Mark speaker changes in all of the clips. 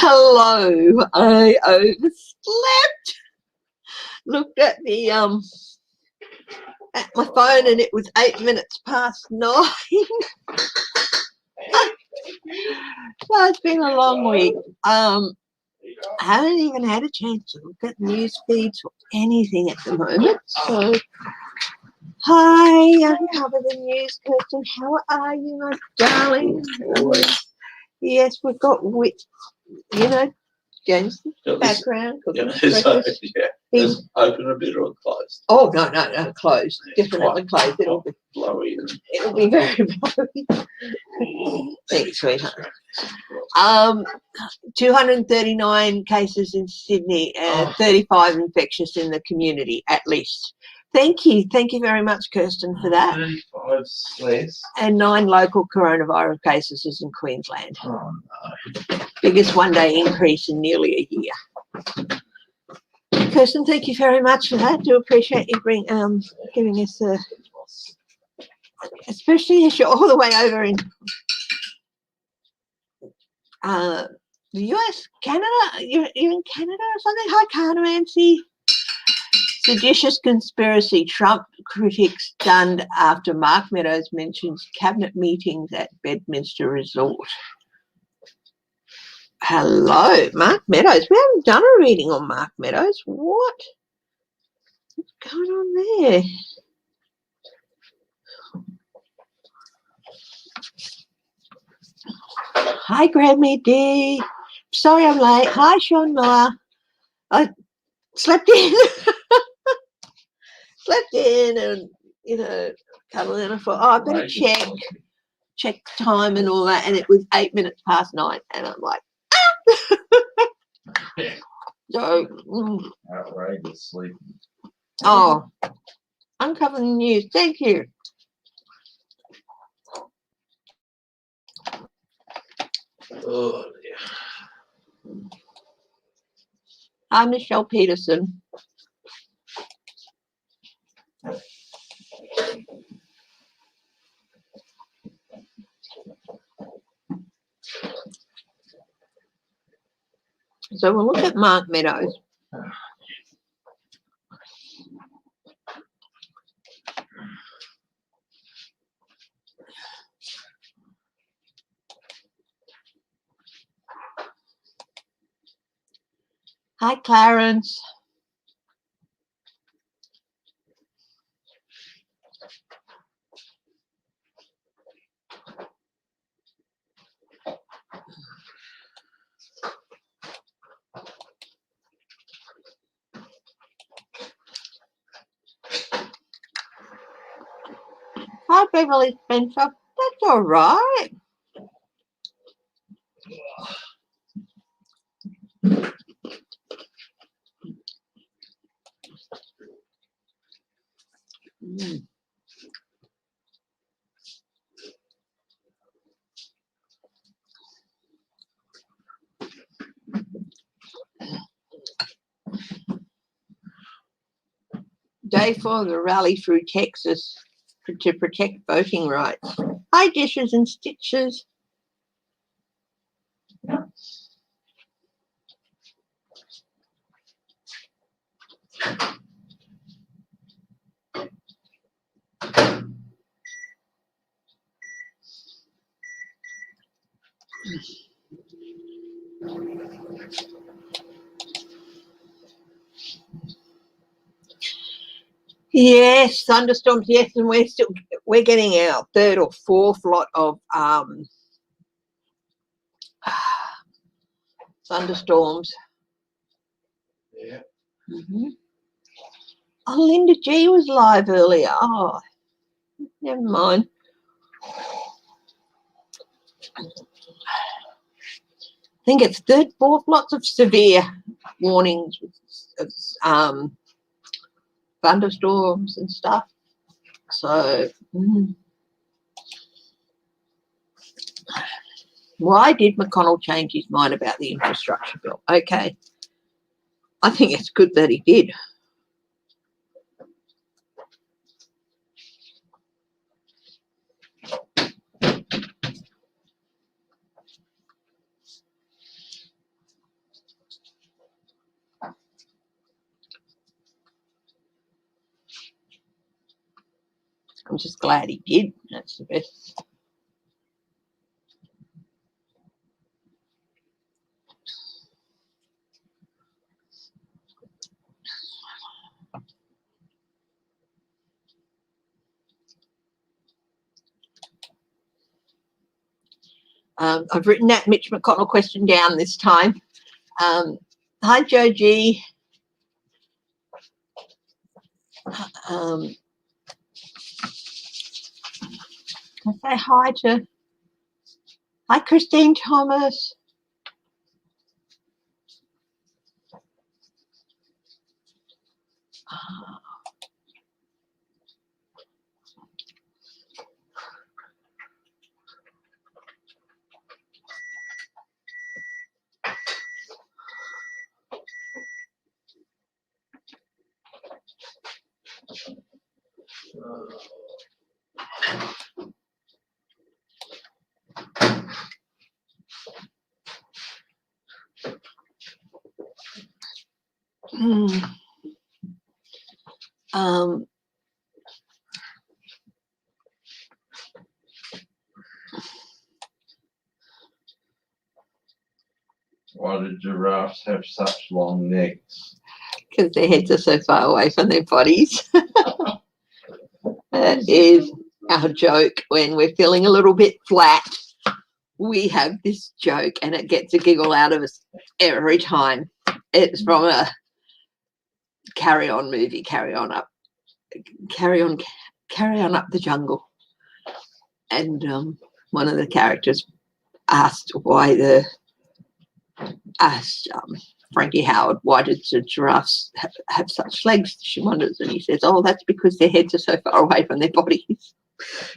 Speaker 1: Hello, I overslept. Looked at the at my phone and it was 8 minutes past 9. So it's been a long week. I haven't even had a chance to look at news feeds or anything at the moment. So hi, Uncover the News, Kirsten. How are you, my darling? Yes, we've got James background.
Speaker 2: Is open a bit or closed?
Speaker 1: Oh no, closed. Definitely closed. It'll be
Speaker 2: blowy.
Speaker 1: It'll be very blowy. Thanks, sweetheart. 239 cases in Sydney and 35 infectious in the community, at least. Thank you very much, Kirsten, for that.
Speaker 2: 35 less.
Speaker 1: And 9 local coronavirus cases is in Queensland.
Speaker 2: Oh no.
Speaker 1: Biggest one-day increase in nearly a year. Kirsten, thank you very much for that. Do appreciate you giving us especially as you're all the way over in the US, Canada. You're in Canada or something? Hi, Carnomancy. Seditious conspiracy. Trump critics stunned after Mark Meadows mentions cabinet meetings at Bedminster Resort. Hello, Mark Meadows. We haven't done a reading on Mark Meadows. What's going on there? Hi, Grammy D. Sorry I'm late. Hi, Sean Miller. I slept in. Slept in and, cuddled in. I thought, I better check time and all that. And it was 8 minutes past 9. And I'm like, So,
Speaker 2: outrageous sleep.
Speaker 1: Oh, Uncover the News. Thank you.
Speaker 2: Oh dear.
Speaker 1: Hi, Michelle Peterson. So we'll look at Mark Meadows. Hi, Clarence. Hi, Beverly Spencer. That's all right. Day 4 of the rally through Texas to protect voting rights. Hi, Dishes and Stitches. Yes, thunderstorms. Yes, and we're getting our 3rd or 4th lot of thunderstorms.
Speaker 2: Yeah.
Speaker 1: Oh, Linda G was live earlier. Oh, never mind. I think it's 3rd, 4th lots of severe warnings of thunderstorms and stuff. So, why did McConnell change his mind about the infrastructure bill? Okay, I think it's good that he did. I'm just glad he did. That's the best. I've written that Mitch McConnell question down this time. Hi, Joe G. Can I say hi, Christine Thomas.
Speaker 2: Why do giraffes have such long necks?
Speaker 1: Because their heads are so far away from their bodies. That is our joke when we're feeling a little bit flat. We have this joke and it gets a giggle out of us every time. It's from a Carry On movie, Carry On Up the Jungle. And one of the characters asked Frankie Howard, why did the giraffes have such legs? She wonders, and he says, oh, that's because their heads are so far away from their bodies.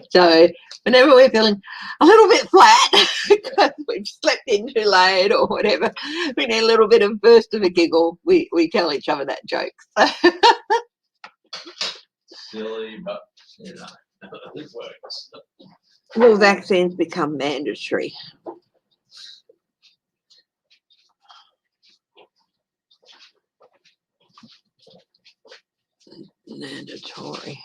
Speaker 1: So whenever we're feeling a little bit flat because we've slept in too late or whatever, we need a little bit of burst of a giggle, we tell each other that joke.
Speaker 2: Silly, but you know, it works.
Speaker 1: Will vaccines become mandatory? Mandatory.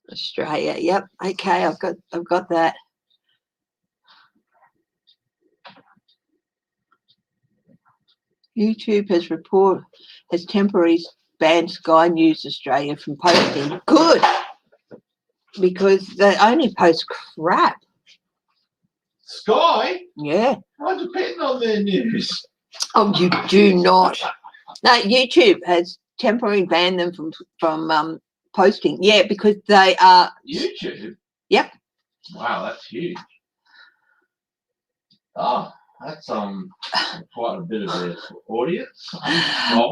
Speaker 1: Australia. Yep. Okay, I've got that. YouTube has temporarily banned Sky News Australia from posting. Good, because they only post crap.
Speaker 2: Sky?
Speaker 1: Yeah.
Speaker 2: I depend on their news.
Speaker 1: Oh, you do not. No, YouTube has temporarily banned them from posting. Yeah, because they are.
Speaker 2: YouTube?
Speaker 1: Yep.
Speaker 2: Wow, that's huge. Oh, that's quite a bit of their audience.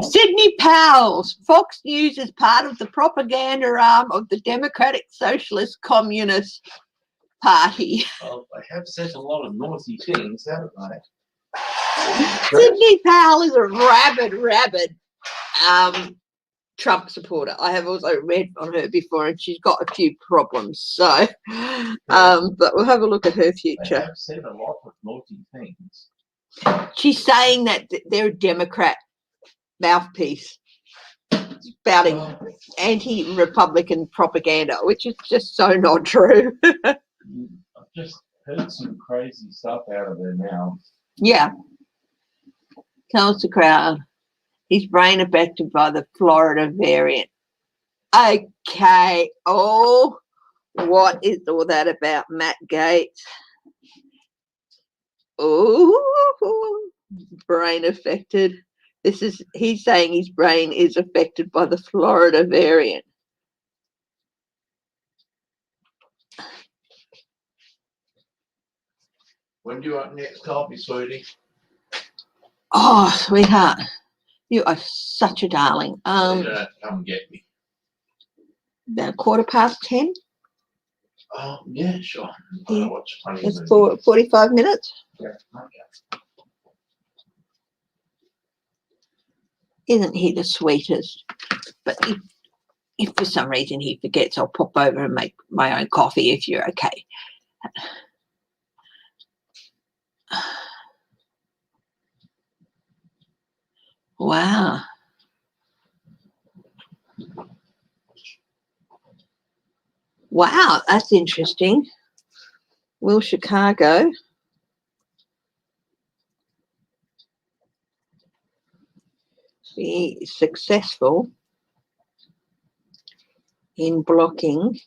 Speaker 1: Sydney Powell's Fox News is part of the propaganda arm of the Democratic Socialist Communist Party.
Speaker 2: Well, they have said a lot of naughty things, haven't they?
Speaker 1: Sydney Powell is a rabid Trump supporter. I have also read on her before, and she's got a few problems. So, but we'll have a look at her future.
Speaker 2: They have said a lot of naughty things.
Speaker 1: She's saying that they're a Democrat mouthpiece, spouting anti-Republican propaganda, which is just so not true.
Speaker 2: I've just heard some crazy stuff out of their mouths.
Speaker 1: Yeah. Tells the crowd his brain affected by the Florida variant. Okay. Oh, what is all that about Matt Gaetz? Oh, brain affected. He's saying his brain is affected by the Florida variant.
Speaker 2: When do you want next coffee, sweetie?
Speaker 1: Oh, sweetheart, you are such a darling.
Speaker 2: You don't have to come get me.
Speaker 1: About 10:15.
Speaker 2: Oh, yeah, sure.
Speaker 1: Yeah.
Speaker 2: Watch
Speaker 1: It's 45 minutes.
Speaker 2: Yeah, okay.
Speaker 1: Isn't he the sweetest? But if for some reason he forgets, I'll pop over and make my own coffee if you're okay. Wow. Wow, that's interesting. Will Chicago be successful in blocking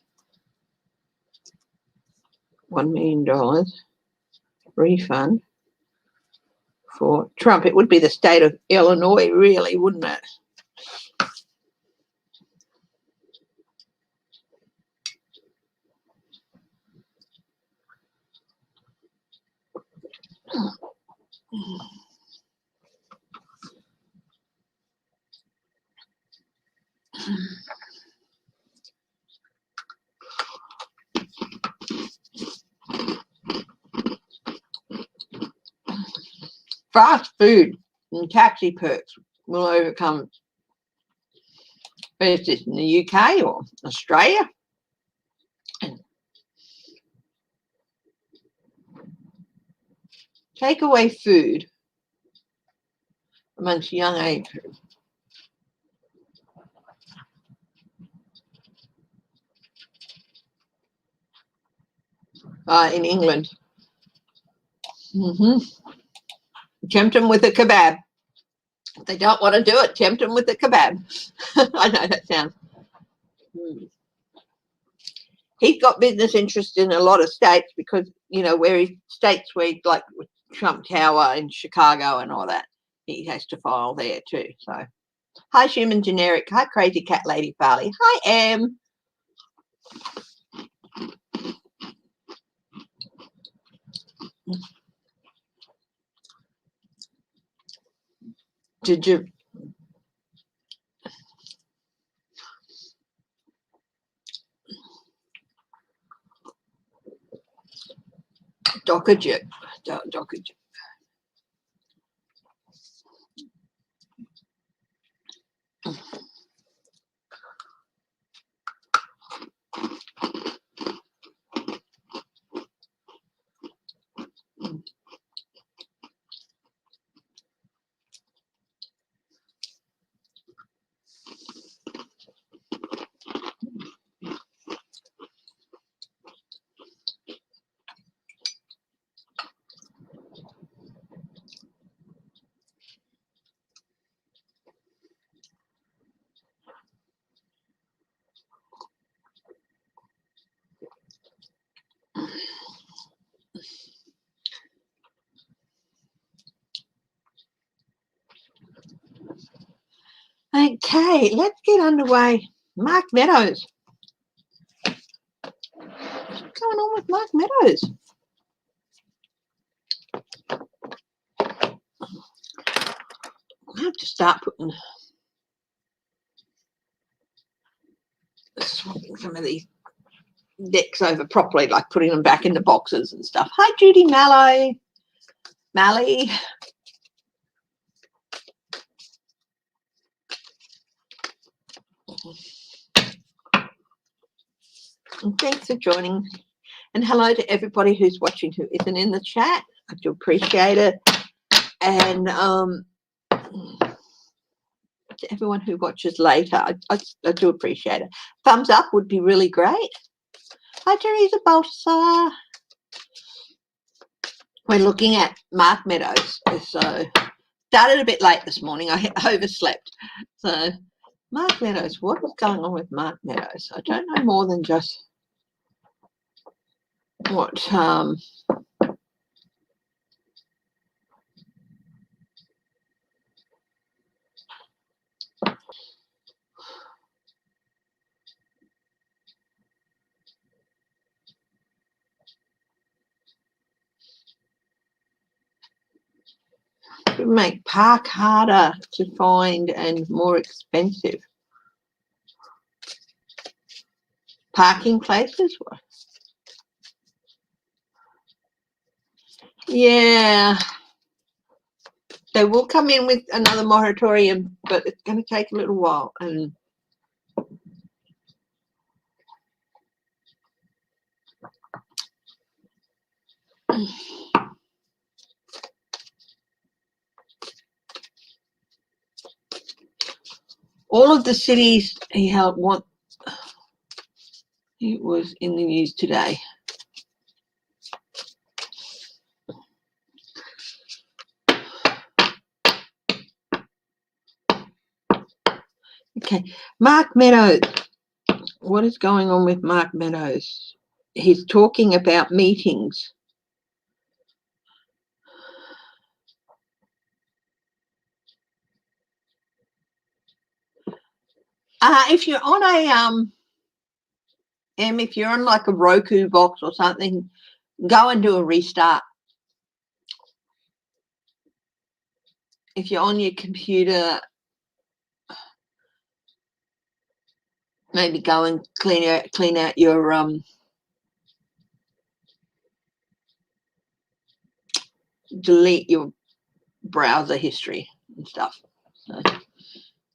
Speaker 1: $1 million refund for Trump? It would be the state of Illinois, really, wouldn't it? Fast food and taxi perks will overcome. Where's this, in the UK or Australia? Take away food amongst young age groups. In England. Tempt them with a kebab. If they don't want to do it, tempt them with a kebab. I know that sounds. He's got business interests in a lot of states because, you know, states where like Trump Tower in Chicago and all that, he has to file there too. So, hi, Human Generic. Hi, Crazy Cat Lady Farley. Hi, Em. Did you? Dockage. Okay, let's get underway. Mark Meadows. What's going on with Mark Meadows? I have to start putting swapping some of these decks over properly, like putting them back in the boxes and stuff. Hi, Judy Mally. And thanks for joining. And hello to everybody who's watching who isn't in the chat. I do appreciate it. And to everyone who watches later, I do appreciate it. Thumbs up would be really great. Hi, Teresa Baltasar. We're looking at Mark Meadows. So started a bit late this morning. I overslept. So Mark Meadows, what is going on with Mark Meadows? I don't know more than just what to make park harder to find and more expensive. Parking places? Yeah. They will come in with another moratorium, but it's going to take a little while. And All of the cities he helped want. It was in the news today. Okay, Mark Meadows. What is going on with Mark Meadows? He's talking about meetings. If you're on a if you're on like a Roku box or something, go and do a restart. If you're on your computer, maybe go and clean out your delete your browser history and stuff. So,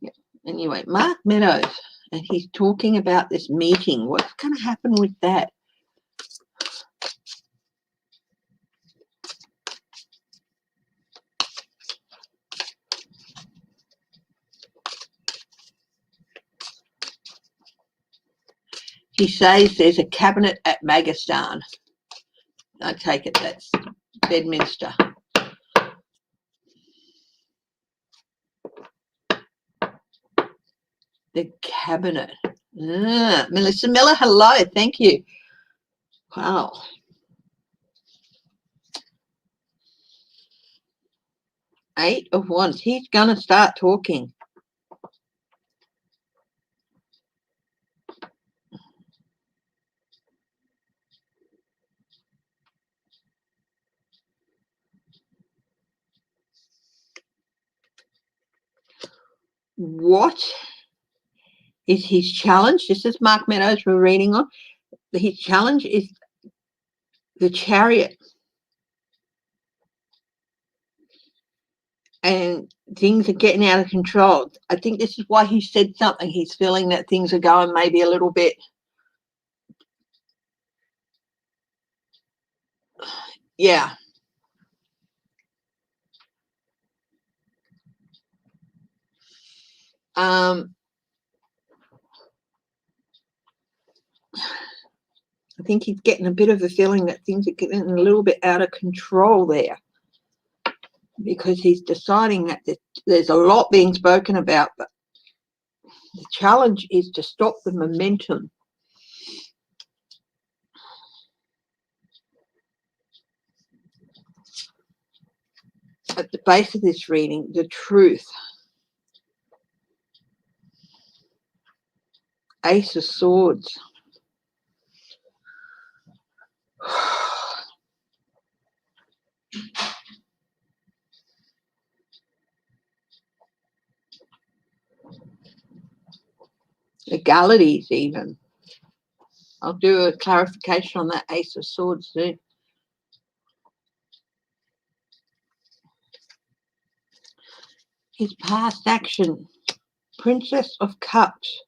Speaker 1: yeah. Anyway, Mark Meadows, and he's talking about this meeting. What's going to happen with that? He says there's a cabinet at Magistan. I take it that's Bedminster. The cabinet. Melissa Miller, hello, thank you. Wow. Eight of Wands. He's going to start talking. What is his challenge? This is Mark Meadows we're reading on. His challenge is the Chariot. And things are getting out of control. I think this is why he said something. He's feeling that things are going maybe a little bit. Yeah. I think he's getting a bit of a feeling that things are getting a little bit out of control there, because he's deciding that there's a lot being spoken about, but the challenge is to stop the momentum. At the base of this reading, the Truth. Ace of Swords. Legalities even. I'll do a clarification on that Ace of Swords soon. His past action. Princess of Cups.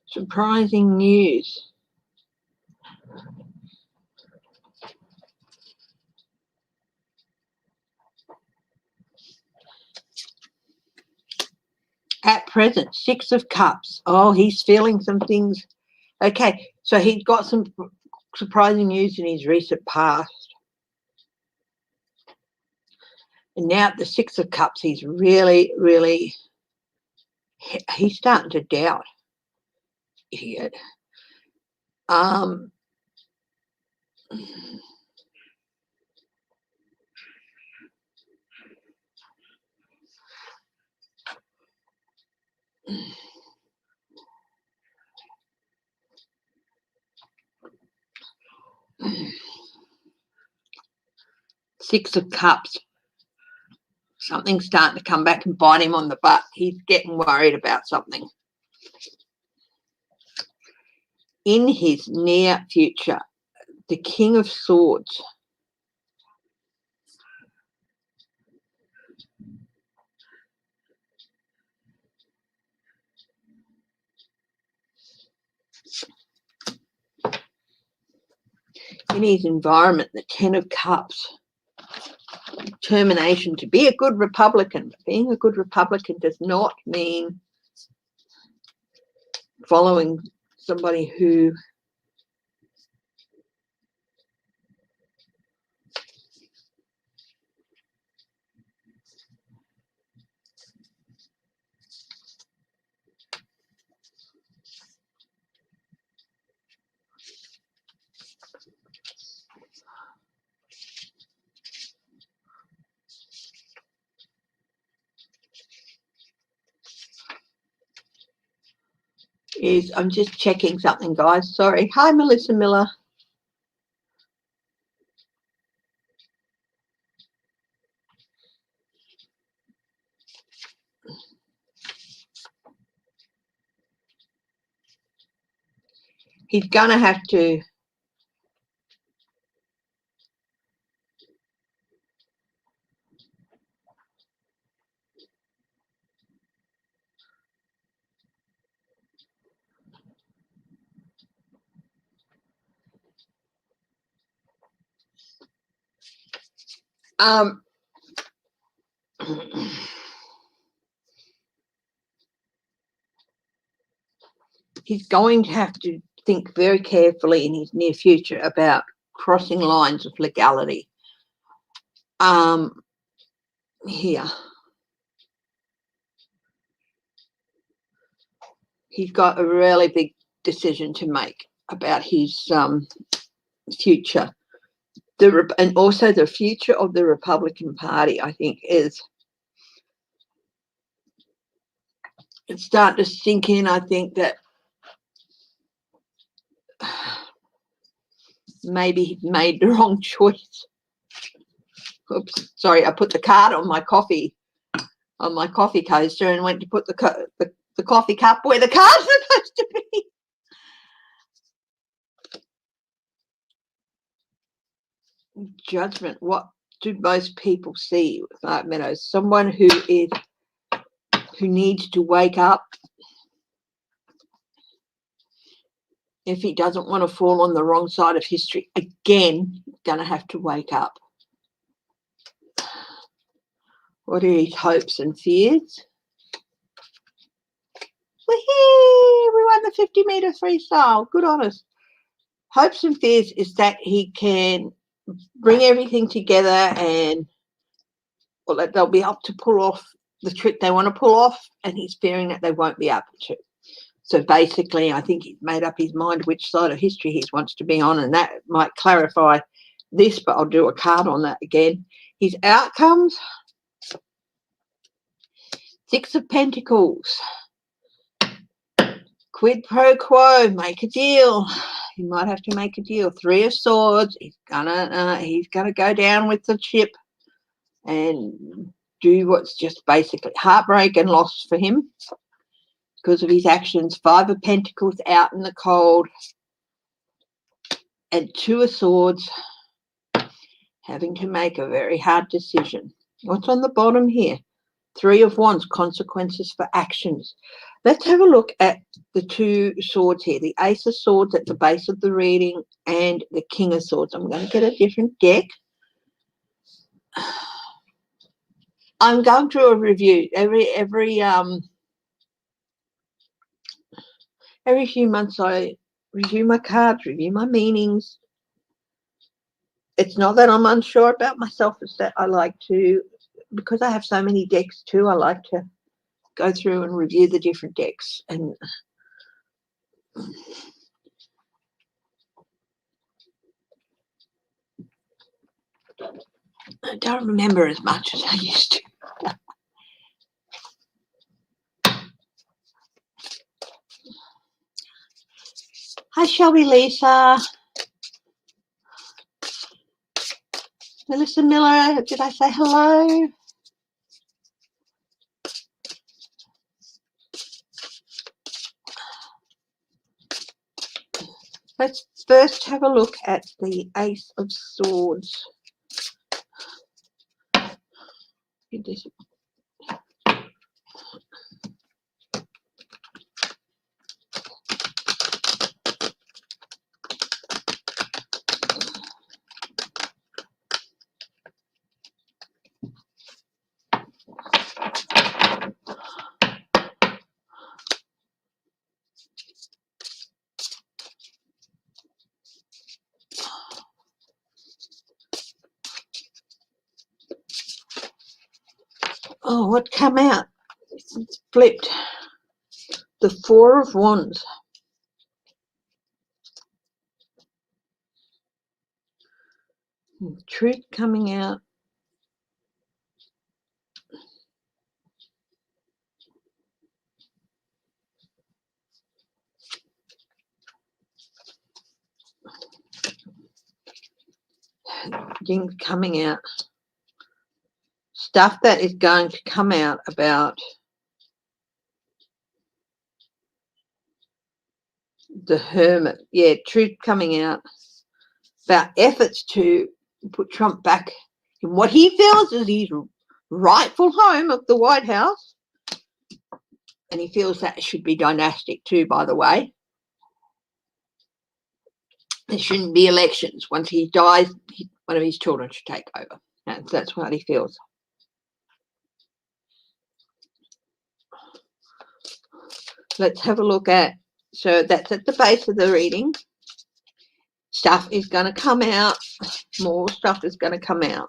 Speaker 1: Surprising news. At present, Six of Cups. Oh, he's feeling some things. Okay, so he's got some surprising news in his recent past. And now at the Six of Cups, he's really, he's starting to doubt. Idiot. Six of Cups. Something's starting to come back and bite him on the butt. He's getting worried about something. In his near future, the King of Swords. in his environment, the Ten of Cups, determination to be a good Republican. Being a good Republican does not mean following somebody who is, I'm just checking something, guys. Sorry. Hi, Melissa Miller. He's going to have to he's going to have to think very carefully in his near future about crossing lines of legality. Here. He's got a really big decision to make about his future. And also the future of the Republican Party, I think, is it's starting to sink in. I think that maybe he made the wrong choice. Oops, sorry, I put the card on my coffee coaster and went to put the coffee cup where the card's supposed to be. Judgment. What do most people see with Mark Meadows? Someone who needs to wake up. If he doesn't want to fall on the wrong side of history again, going to have to wake up. What are his hopes and fears? Whee! We won the 50-meter freestyle. Good on us. Hopes and fears is that he can bring everything together and that they'll be able to pull off the trick they want to pull off, and he's fearing that they won't be able to. So basically, I think he's made up his mind which side of history he wants to be on, and that might clarify this, but I'll do a card on that again. His outcomes, Six of Pentacles, quid pro quo, make a deal. He might have to make a deal. Three of Swords, he's gonna go down with the ship and do what's just basically heartbreak and loss for him because of his actions. Five of Pentacles out in the cold, and Two of Swords, having to make a very hard decision. What's on the bottom here? Three of Wands, consequences for actions. Let's have a look at the Two Swords here. The Ace of Swords at the base of the reading and the King of Swords. I'm going to get a different deck. I'm going through a review every few months. I review my cards, review my meanings. It's not that I'm unsure about myself, it's that I like to, because I have so many decks too, I like to go through and review the different decks. And I don't remember as much as I used to. Hi, Shelby Lisa. Melissa Miller, did I say hello? Let's first have a look at the Ace of Swords. Oh, what come out? It's flipped. The Four of Wands. Truth coming out. Things coming out. Stuff that is going to come out about the Hermit. Yeah, truth coming out about efforts to put Trump back in what he feels is his rightful home of the White House. And he feels that should be dynastic too, by the way. There shouldn't be elections. Once he dies, one of his children should take over. That's what he feels. Let's have a look at, so that's at the base of the reading. Stuff is going to come out. More stuff is going to come out.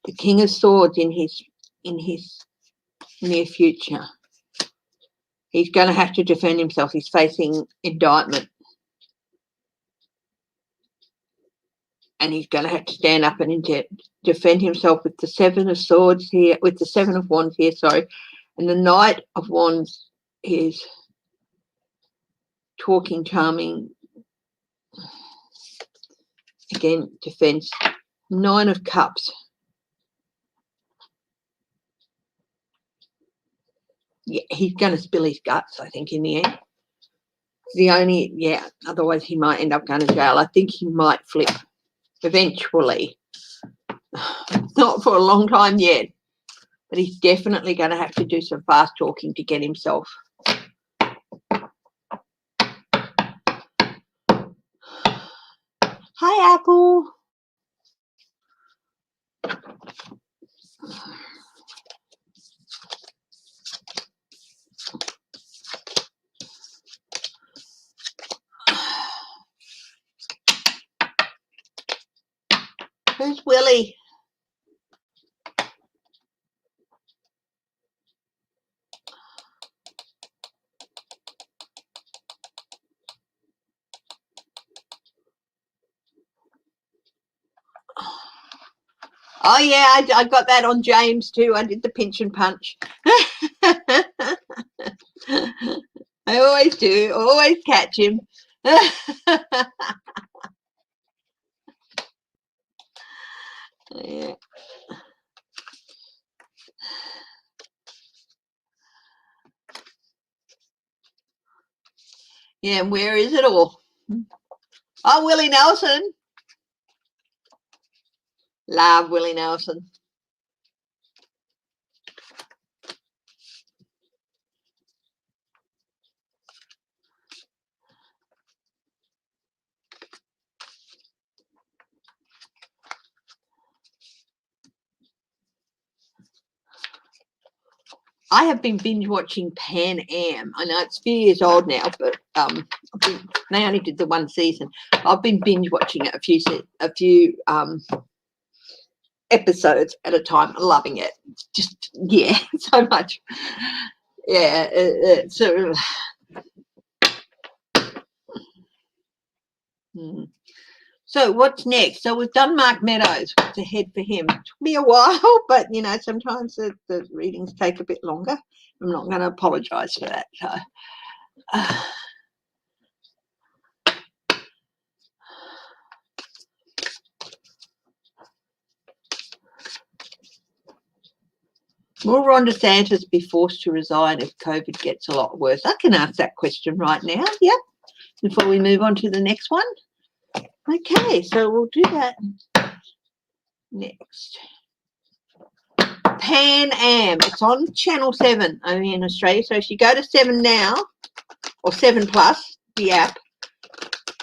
Speaker 1: The King of Swords in his near future. He's going to have to defend himself. He's facing indictment. And he's going to have to stand up and defend himself with the Seven of Swords here, with the Seven of Wands here, sorry. And the Knight of Wands is talking, charming. Again, defense. Nine of Cups. Yeah, he's going to spill his guts, I think, in the end. Otherwise he might end up going to jail. I think he might flip eventually. Not for a long time yet, but he's definitely going to have to do some fast talking to get himself. Hi, Apple. Who's Willie? Oh, yeah, I got that on James too. I did the pinch and punch. I always do. Always catch him. Yeah. Yeah, and where is it all? Oh, Willie Nelson. Love Willie Nelson. I have been binge watching Pan Am. I know it's a few years old now, but they only did the one season. I've been binge watching it a few episodes at a time, loving it. Just so much. Yeah, so. So what's next? So we've done Mark Meadows. What's ahead for him? It took me a while, but sometimes the readings take a bit longer. I'm not going to apologise for that. So, will Ron DeSantis be forced to resign if COVID gets a lot worse? I can ask that question right now. Yep. Before we move on to the next one. Okay, so we'll do that next. Pan Am. It's on Channel 7 only in Australia. So if you go to 7 now, or 7 Plus, the app,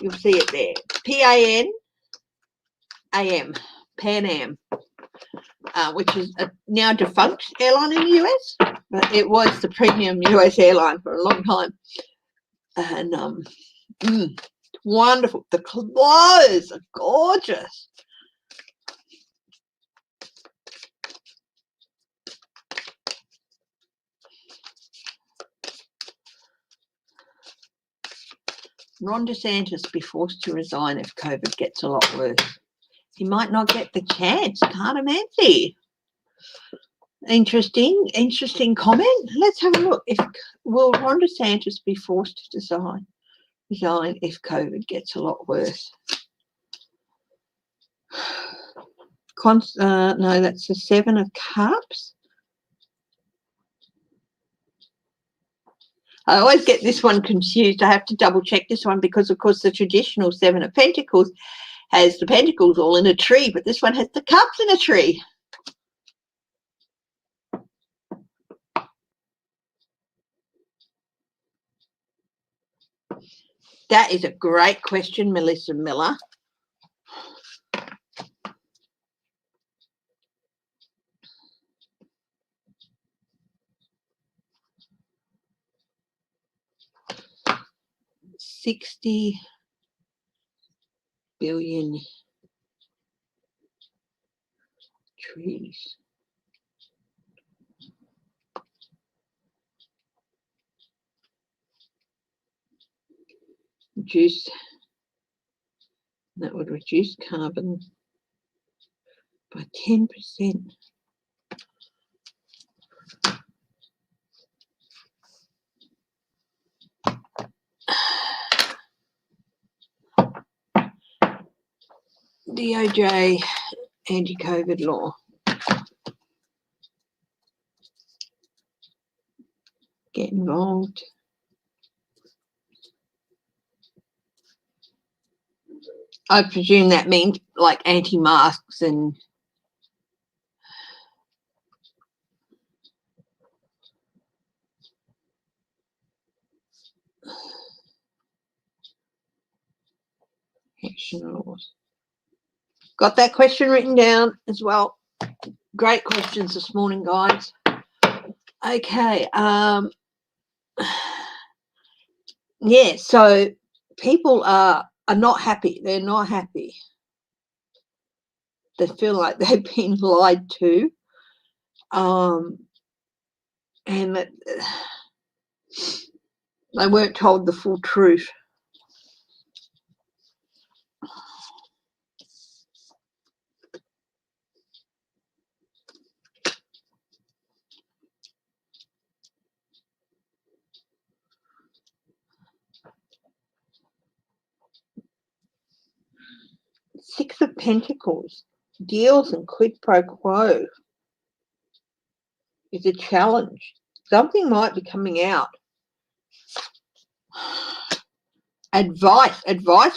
Speaker 1: you'll see it there. PAN-AM. Pan Am. Which is a now defunct airline in the US. But it was the premium US airline for a long time. And wonderful. The clothes are gorgeous. Ron DeSantis be forced to resign if COVID gets a lot worse. He might not get the chance, can't Nancy? Interesting comment. Let's have a look. Will Ron DeSantis be forced to resign if COVID gets a lot worse? No, that's the Seven of Cups. I always get this one confused. I have to double check this one because, of course, the traditional Seven of Pentacles has the pentacles all in a tree, but this one has the cups in a tree. That is a great question, Melissa Miller. $60 billion trees. That would reduce carbon by 10%. DOJ anti-COVID law. Get involved. I presume that means like anti-masks and action laws. Got that question written down as well. Great questions this morning, guys. Okay. Yeah, so people are not happy. They're not happy. They feel like they've been lied to. And that they weren't told the full truth. Six of Pentacles, deals and quid pro quo is a challenge. Something might be coming out. Advice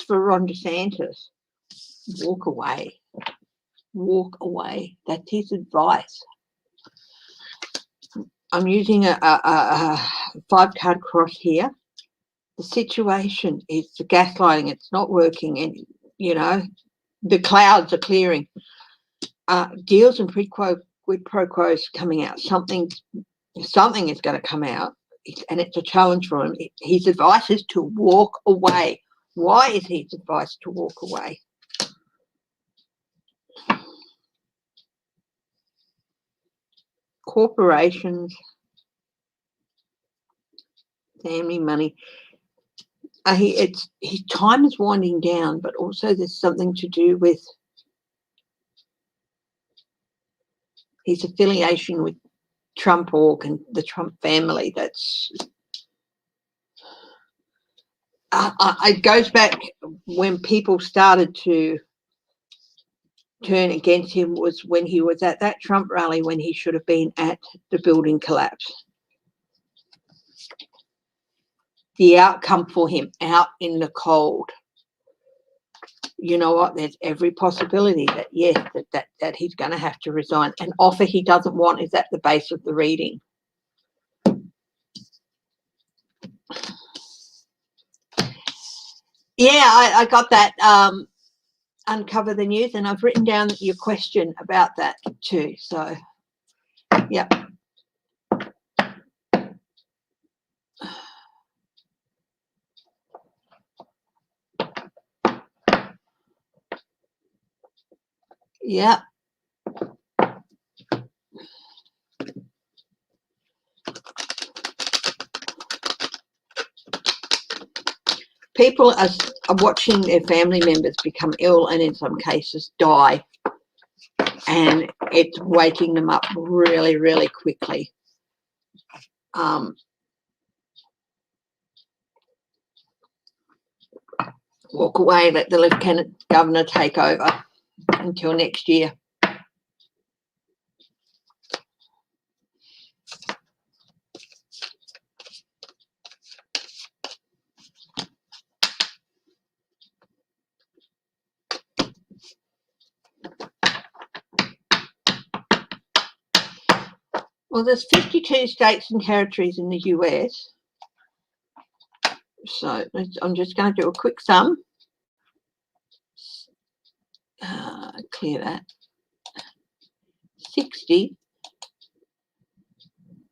Speaker 1: for Ron DeSantis. Walk away. Walk away. That's his advice. I'm using a 5-card cross here. The situation is the gaslighting. It's not working, and the clouds are clearing. Deals and quid pro quos coming out. Something is going to come out, and it's a challenge for him. His advice is to walk away. Why is his advice to walk away? Corporations, family money. His time is winding down, but also there's something to do with his affiliation with Trump Org and the Trump family. That's it goes back when people started to turn against him was when he was at that Trump rally when he should have been at the building collapse. The outcome for him out in the cold. You know what? There's every possibility that yes, that he's going to have to resign. An offer he doesn't want is at the base of the reading. Yeah, I got that. Uncover the news, and I've written down your question about that too. So, yeah. Yeah. people are watching their family members become ill and in some cases die, and it's waking them up really, really quickly. Walk away, let the Lieutenant Governor take over until next year. Well, there's 52 states and territories in the US. So I'm just going to do a quick sum. Clear that. 60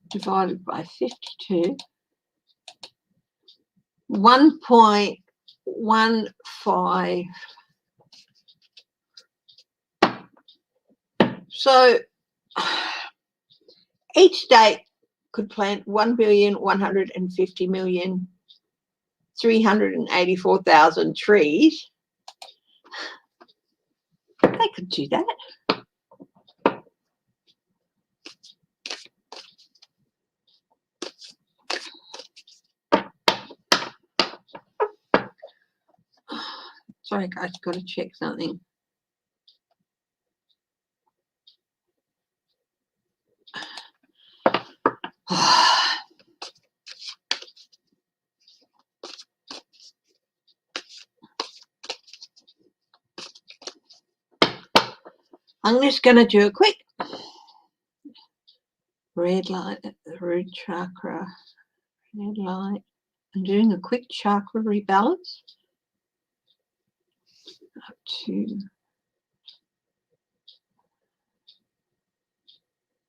Speaker 1: divided by 52. 1.15. So each state could plant 1,150,384,000 trees. They could do that. Sorry guys, got to check something. I'm just going to do a quick red light at the root chakra. Red light. I'm doing a quick chakra rebalance. Up to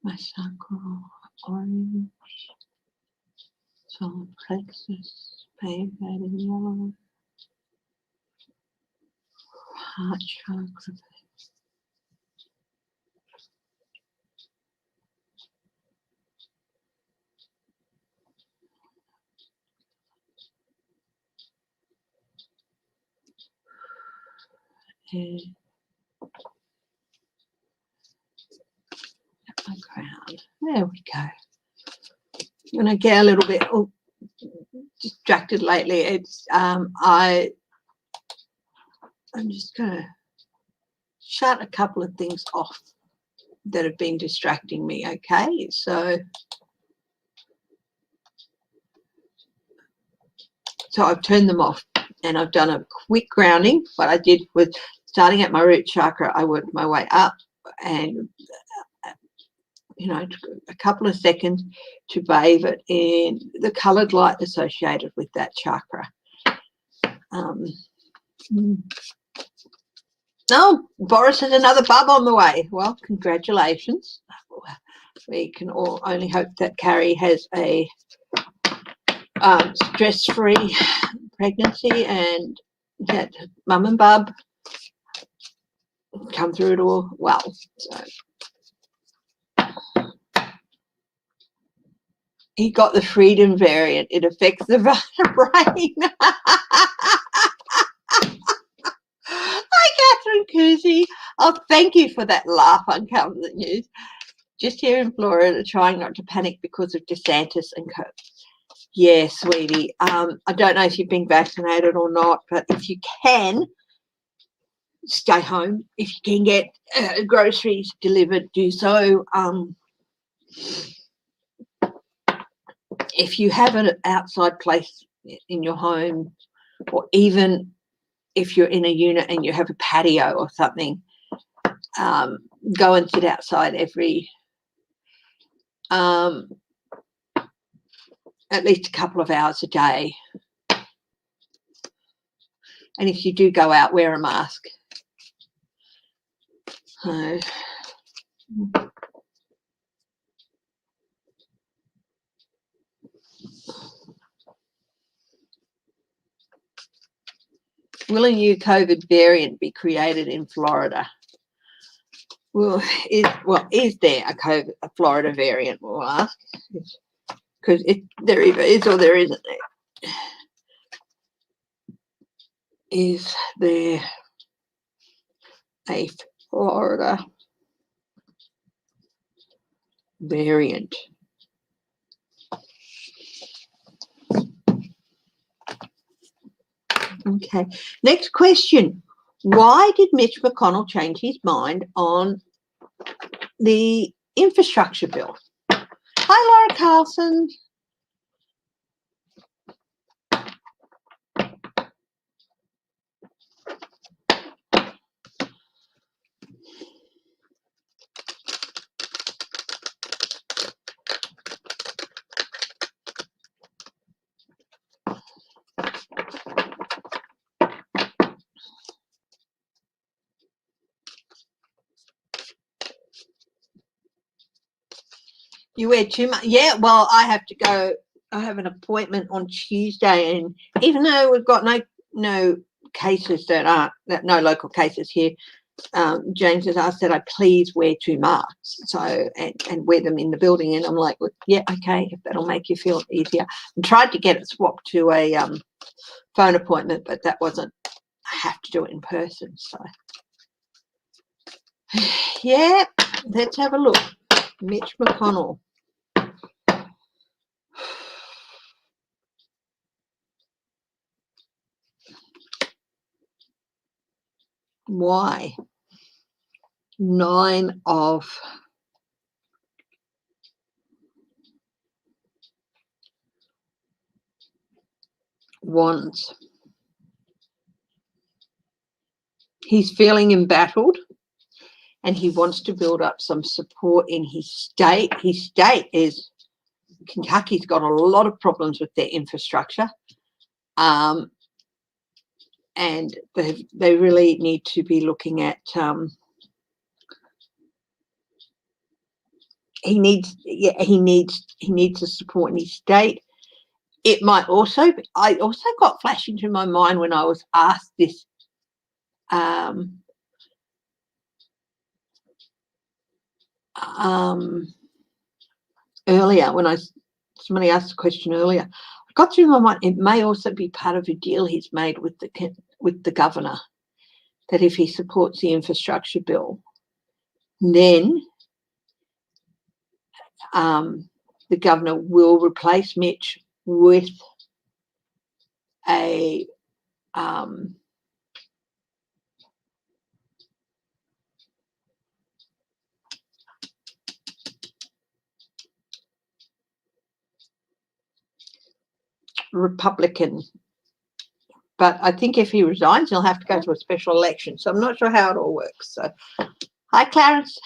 Speaker 1: my sacral orange, solar plexus, pave that in yellow, heart chakra. And my crown. There we go. When I get a little bit distracted lately, it's I'm just going to shut a couple of things off that have been distracting me. Okay, so I've turned them off and I've done a quick grounding. What I did was, starting at my root chakra, I worked my way up, and a couple of seconds to bathe it in the coloured light associated with that chakra. Oh, Boris has another bub on the way. Well, congratulations. We can all only hope that Carrie has a stress-free pregnancy and that mum and bub come through it all well. So he got the freedom variant. It affects the brain. Hi, Catherine Cousy. Oh, thank you for that laugh on Cover the News. Just here in Florida, trying not to panic because of DeSantis and COVID. Yeah, sweetie. I don't know if you've been vaccinated or not, but if you can, stay home. If you can get groceries delivered, do so. If you have an outside place in your home, or even if you're in a unit and you have a patio or something, go and sit outside at least a couple of hours a day. And if you do go out, wear a mask. Will a new COVID variant be created in Florida? Well, is there a Florida variant? We'll ask, because there either is or there isn't. is there a Florida variant? Okay, next question. Why did Mitch McConnell change his mind on the infrastructure bill? Hi, Laura Carlson. You wear too much? Yeah, well, I have to go. I have an appointment on Tuesday, and even though we've got no cases no local cases here, James has asked that I please wear 2 masks, so and wear them in the building, and I'm like, well, yeah, okay, if that'll make you feel easier. I tried to get it swapped to a phone appointment, but that wasn't. I have to do it in person, so yeah. Let's have a look. Mitch McConnell. Why? 9 of Wands. He's feeling embattled, and he wants to build up some support in his state. His state is Kentucky's got a lot of problems with their infrastructure, and they really need to be looking at. He needs the support in his state. It might also be, I also got flash into my mind when I was asked this earlier, when somebody asked a question earlier, I got through my mind, it may also be part of a deal he's made with the governor, that if he supports the infrastructure bill, then the governor will replace Mitch with a Republican. But I think if he resigns, he'll have to go to a special election. So I'm not sure how it all works. So, hi, Clarence.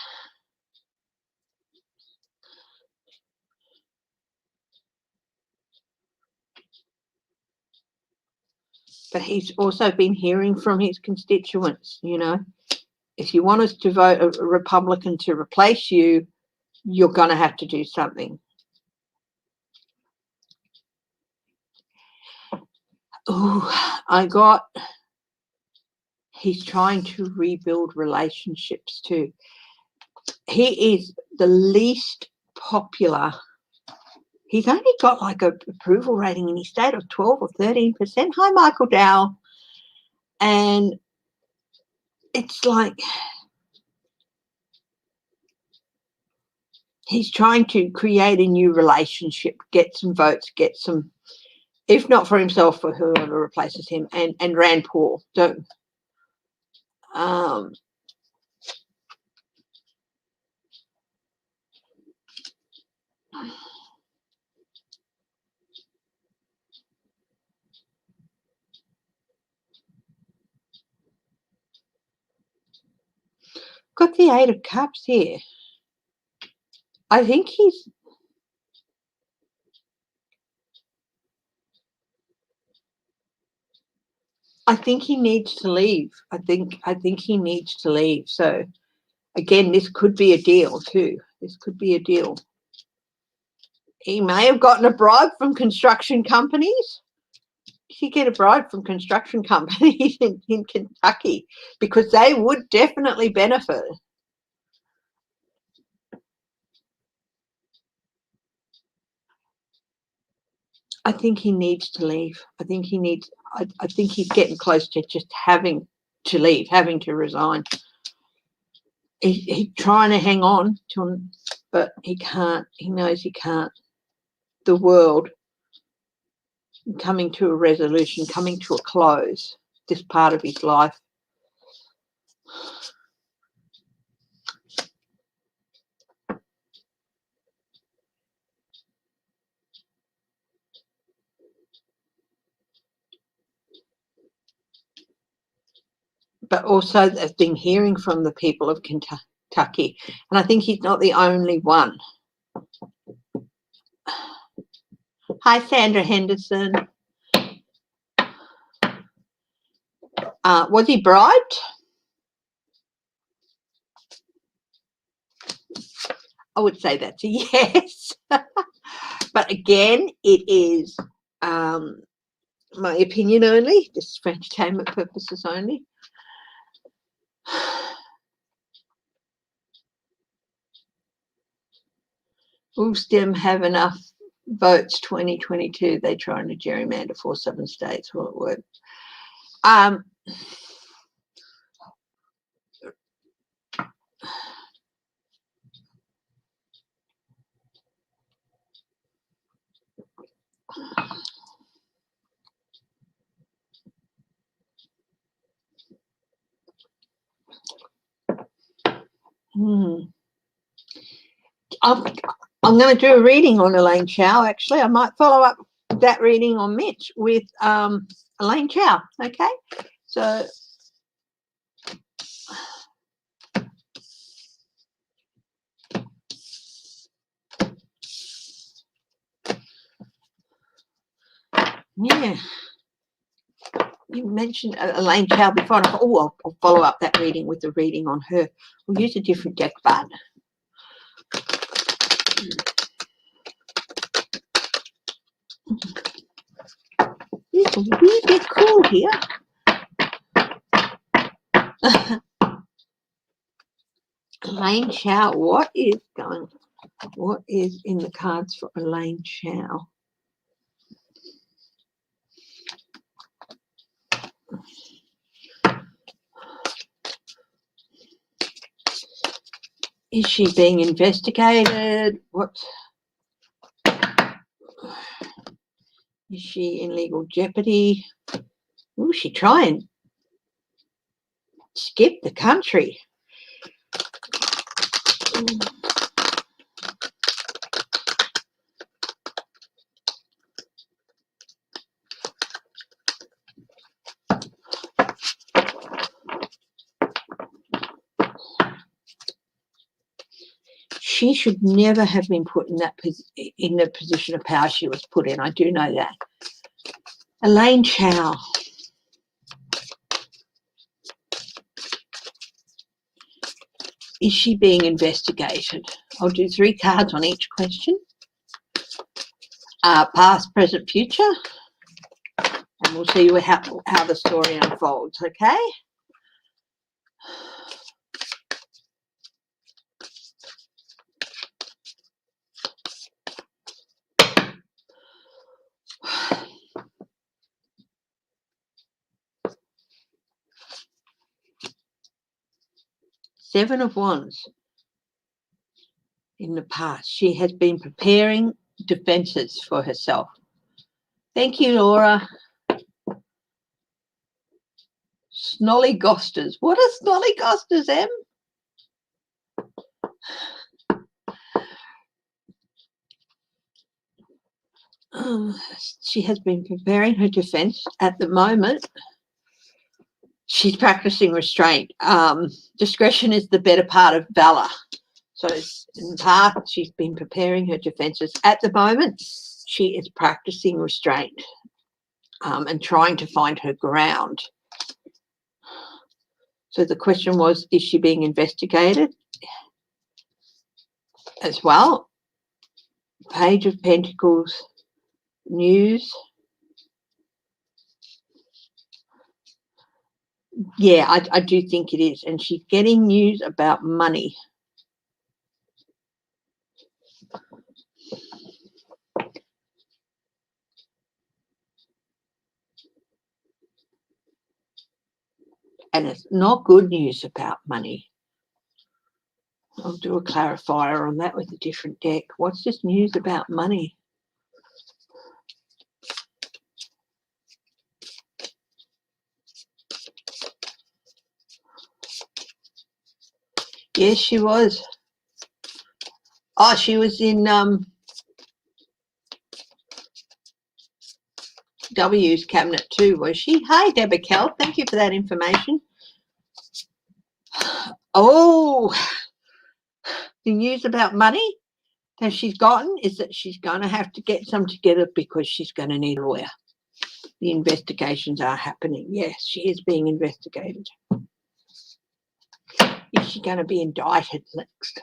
Speaker 1: But he's also been hearing from his constituents, if you want us to vote a Republican to replace you, you're going to have to do something. Oh, he's trying to rebuild relationships too. He is the least popular. He's only got like a approval rating in his state of 12 or 13%. Hi, Michael Dow. And it's like he's trying to create a new relationship, get some votes, get some, if not for himself, for whoever replaces him, and Rand Paul. Don't. Got the 8 of Cups here. I think he needs to leave. I think he needs to leave. So again, this could be a deal too. This could be a deal. He may have gotten a bribe from construction companies. Did he get a bribe from construction companies in Kentucky? Because they would definitely benefit. I think he needs to leave. I think he's getting close to just having to leave, having to resign. He's trying to hang on to him, but he can't. He knows he can't. The world coming to a resolution, coming to a close, this part of his life. But also I've been hearing from the people of Kentucky, and I think he's not the only one. Hi, Sandra Henderson. Was he bribed? I would say that's a yes. But again, it is my opinion only, just for entertainment purposes only. Will STEM have enough votes 2022? They're trying to gerrymander 4 southern states. Will it work? I'm going to do a reading on Elaine Chow, actually. I might follow up that reading on Mitch with Elaine Chow, okay? So yeah, you mentioned Elaine Chow before. And I thought, oh, I'll follow up that reading with the reading on her. We'll use a different deck, but it's a wee bit cool here. Elaine Chow, what is in the cards for Elaine Chow? Is she being investigated? What? Is she in legal jeopardy? Will she try and skip the country? She should never have been put in the position of power she was put in. I do know that. Elaine Chow. Is she being investigated? I'll do 3 cards on each question. Past, present, future. And we'll see how the story unfolds, okay? Seven of Wands. In the past, she has been preparing defenses for herself. Thank you, Laura. Snollygosters. What are snollygosters, Em? She has been preparing her defense at the moment. She's practicing restraint. Discretion is the better part of valor. So in the past, she's been preparing her defenses. At the moment, she is practicing restraint and trying to find her ground. So the question was, is she being investigated as well? Page of Pentacles, news. Yeah, I do think it is. And she's getting news about money. And it's not good news about money. I'll do a clarifier on that with a different deck. What's this news about money? Yes, she was. Oh, she was in W's cabinet too, was she? Hi, Deborah Kell. Thank you for that information. Oh, the news about money that she's gotten is that she's going to have to get some together because she's going to need a lawyer. The investigations are happening. Yes, she is being investigated. Is she going to be indicted next?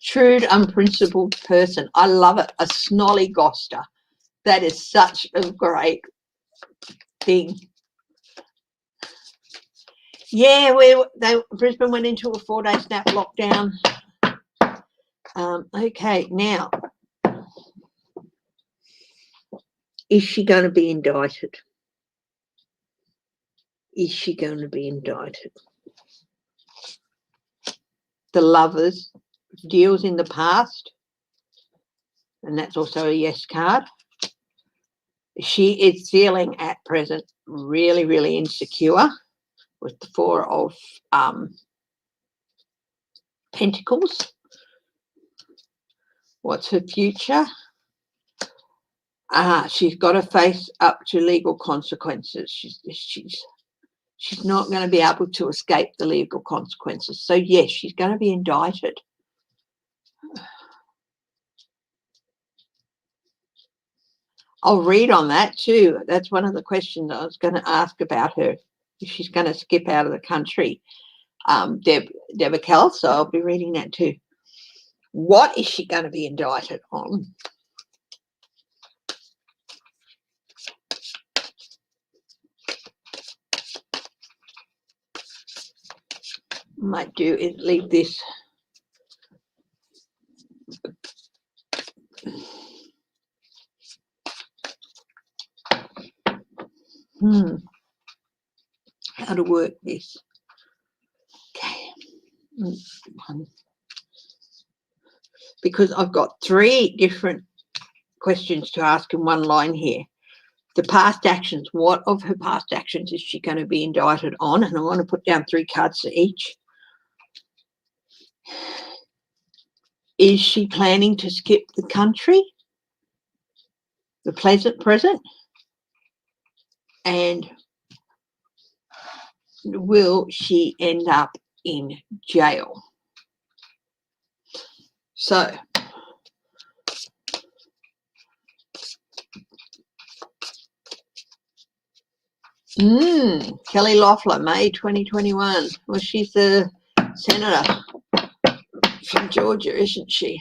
Speaker 1: Shrewd, unprincipled person. I love it. A snollygoster. That is such a great thing. Yeah, Brisbane went into a 4-day snap lockdown. Okay, now, is she going to be indicted? Is she going to be indicted? The Lovers, deals in the past, and that's also a yes card. She is feeling at present really, really insecure with the 4 of Pentacles. What's her future? She's got to face up to legal consequences. She's not going to be able to escape the legal consequences. So yes, she's going to be indicted. I'll read on that too. That's one of the questions I was going to ask about her, if she's going to skip out of the country. Deborah Kell, so I'll be reading that too. What is she going to be indicted on? Might do is leave this. How to work this. Okay. Because I've got 3 different questions to ask in one line here. The past actions. What of her past actions is she going to be indicted on? And I want to put down 3 cards for each. Is she planning to skip the country? The pleasant present? And will she end up in jail? So, Kelly Loeffler, May 2021. Well, she's the senator from Georgia, isn't she?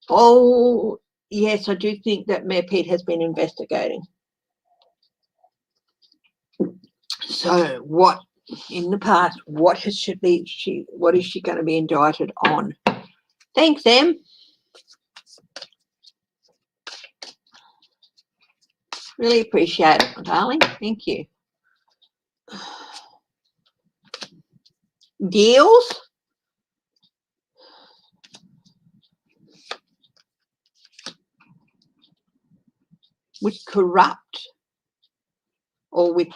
Speaker 1: Oh, yes, I do think that Mayor Pete has been investigating. So what in the past, what is she going to be indicted on? Thanks, Em. Really appreciate it, darling. Thank you. Deals with corrupt or with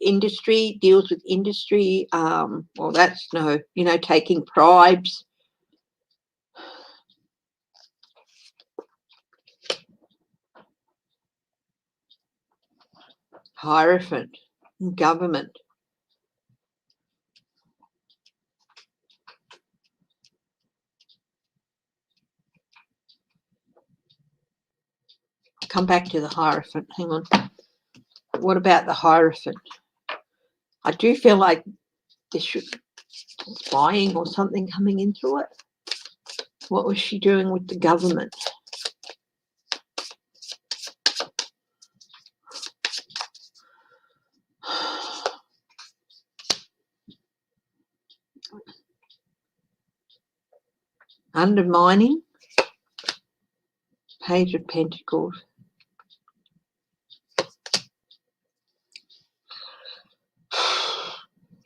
Speaker 1: industry, deals with industry. Well, that's no, taking bribes. Hierophant, government. Come back to the Hierophant. Hang on. What about the Hierophant? I do feel like there should be spying or something coming into it. What was she doing with the government? undermining, Page of Pentacles,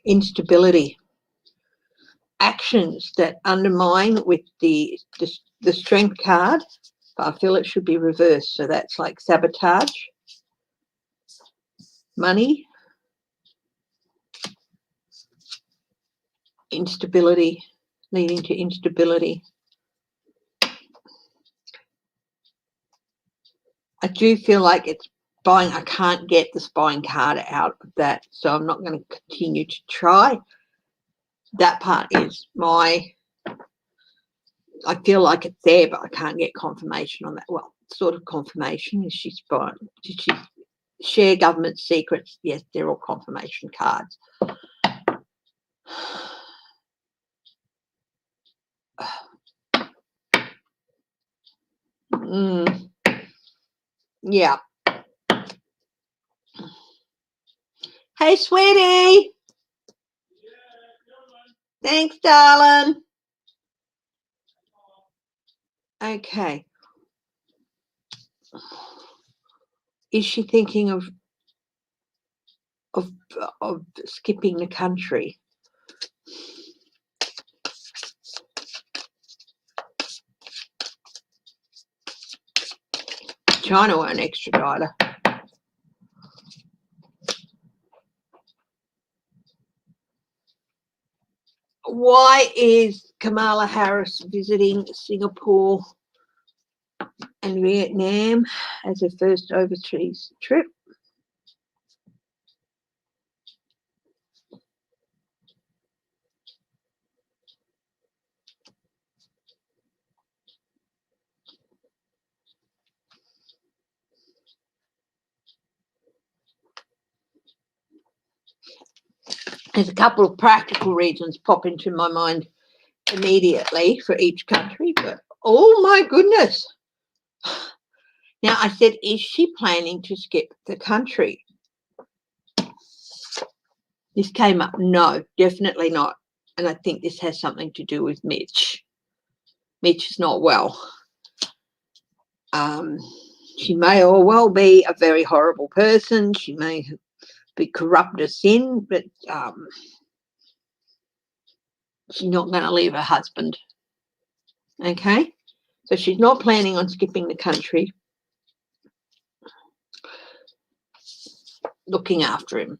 Speaker 1: instability, actions that undermine with the Strength card. I feel it should be reversed, so that's like sabotage, money, instability, leading to instability. I do feel like it's spying. I can't get the spying card out of that, so I'm not going to continue to try. That part is I feel like it's there, but I can't get confirmation on that. Well, sort of confirmation. Is she spying? Did she share government secrets? Yes, they're all confirmation cards. Yeah. Hey, sweetie. Thanks, darling. Okay. Is she thinking of skipping the country? China won't extradite her. Why is Kamala Harris visiting Singapore and Vietnam as her first overseas trip? There's a couple of practical reasons pop into my mind immediately for each country, but oh my goodness. Now, I said, is she planning to skip the country? This came up. No, definitely not. And I think this has something to do with Mitch. Mitch is not well. She may or well be a very horrible person. She may be corrupt as sin, but she's not going to leave her husband. Okay? So she's not planning on skipping the country, looking after him.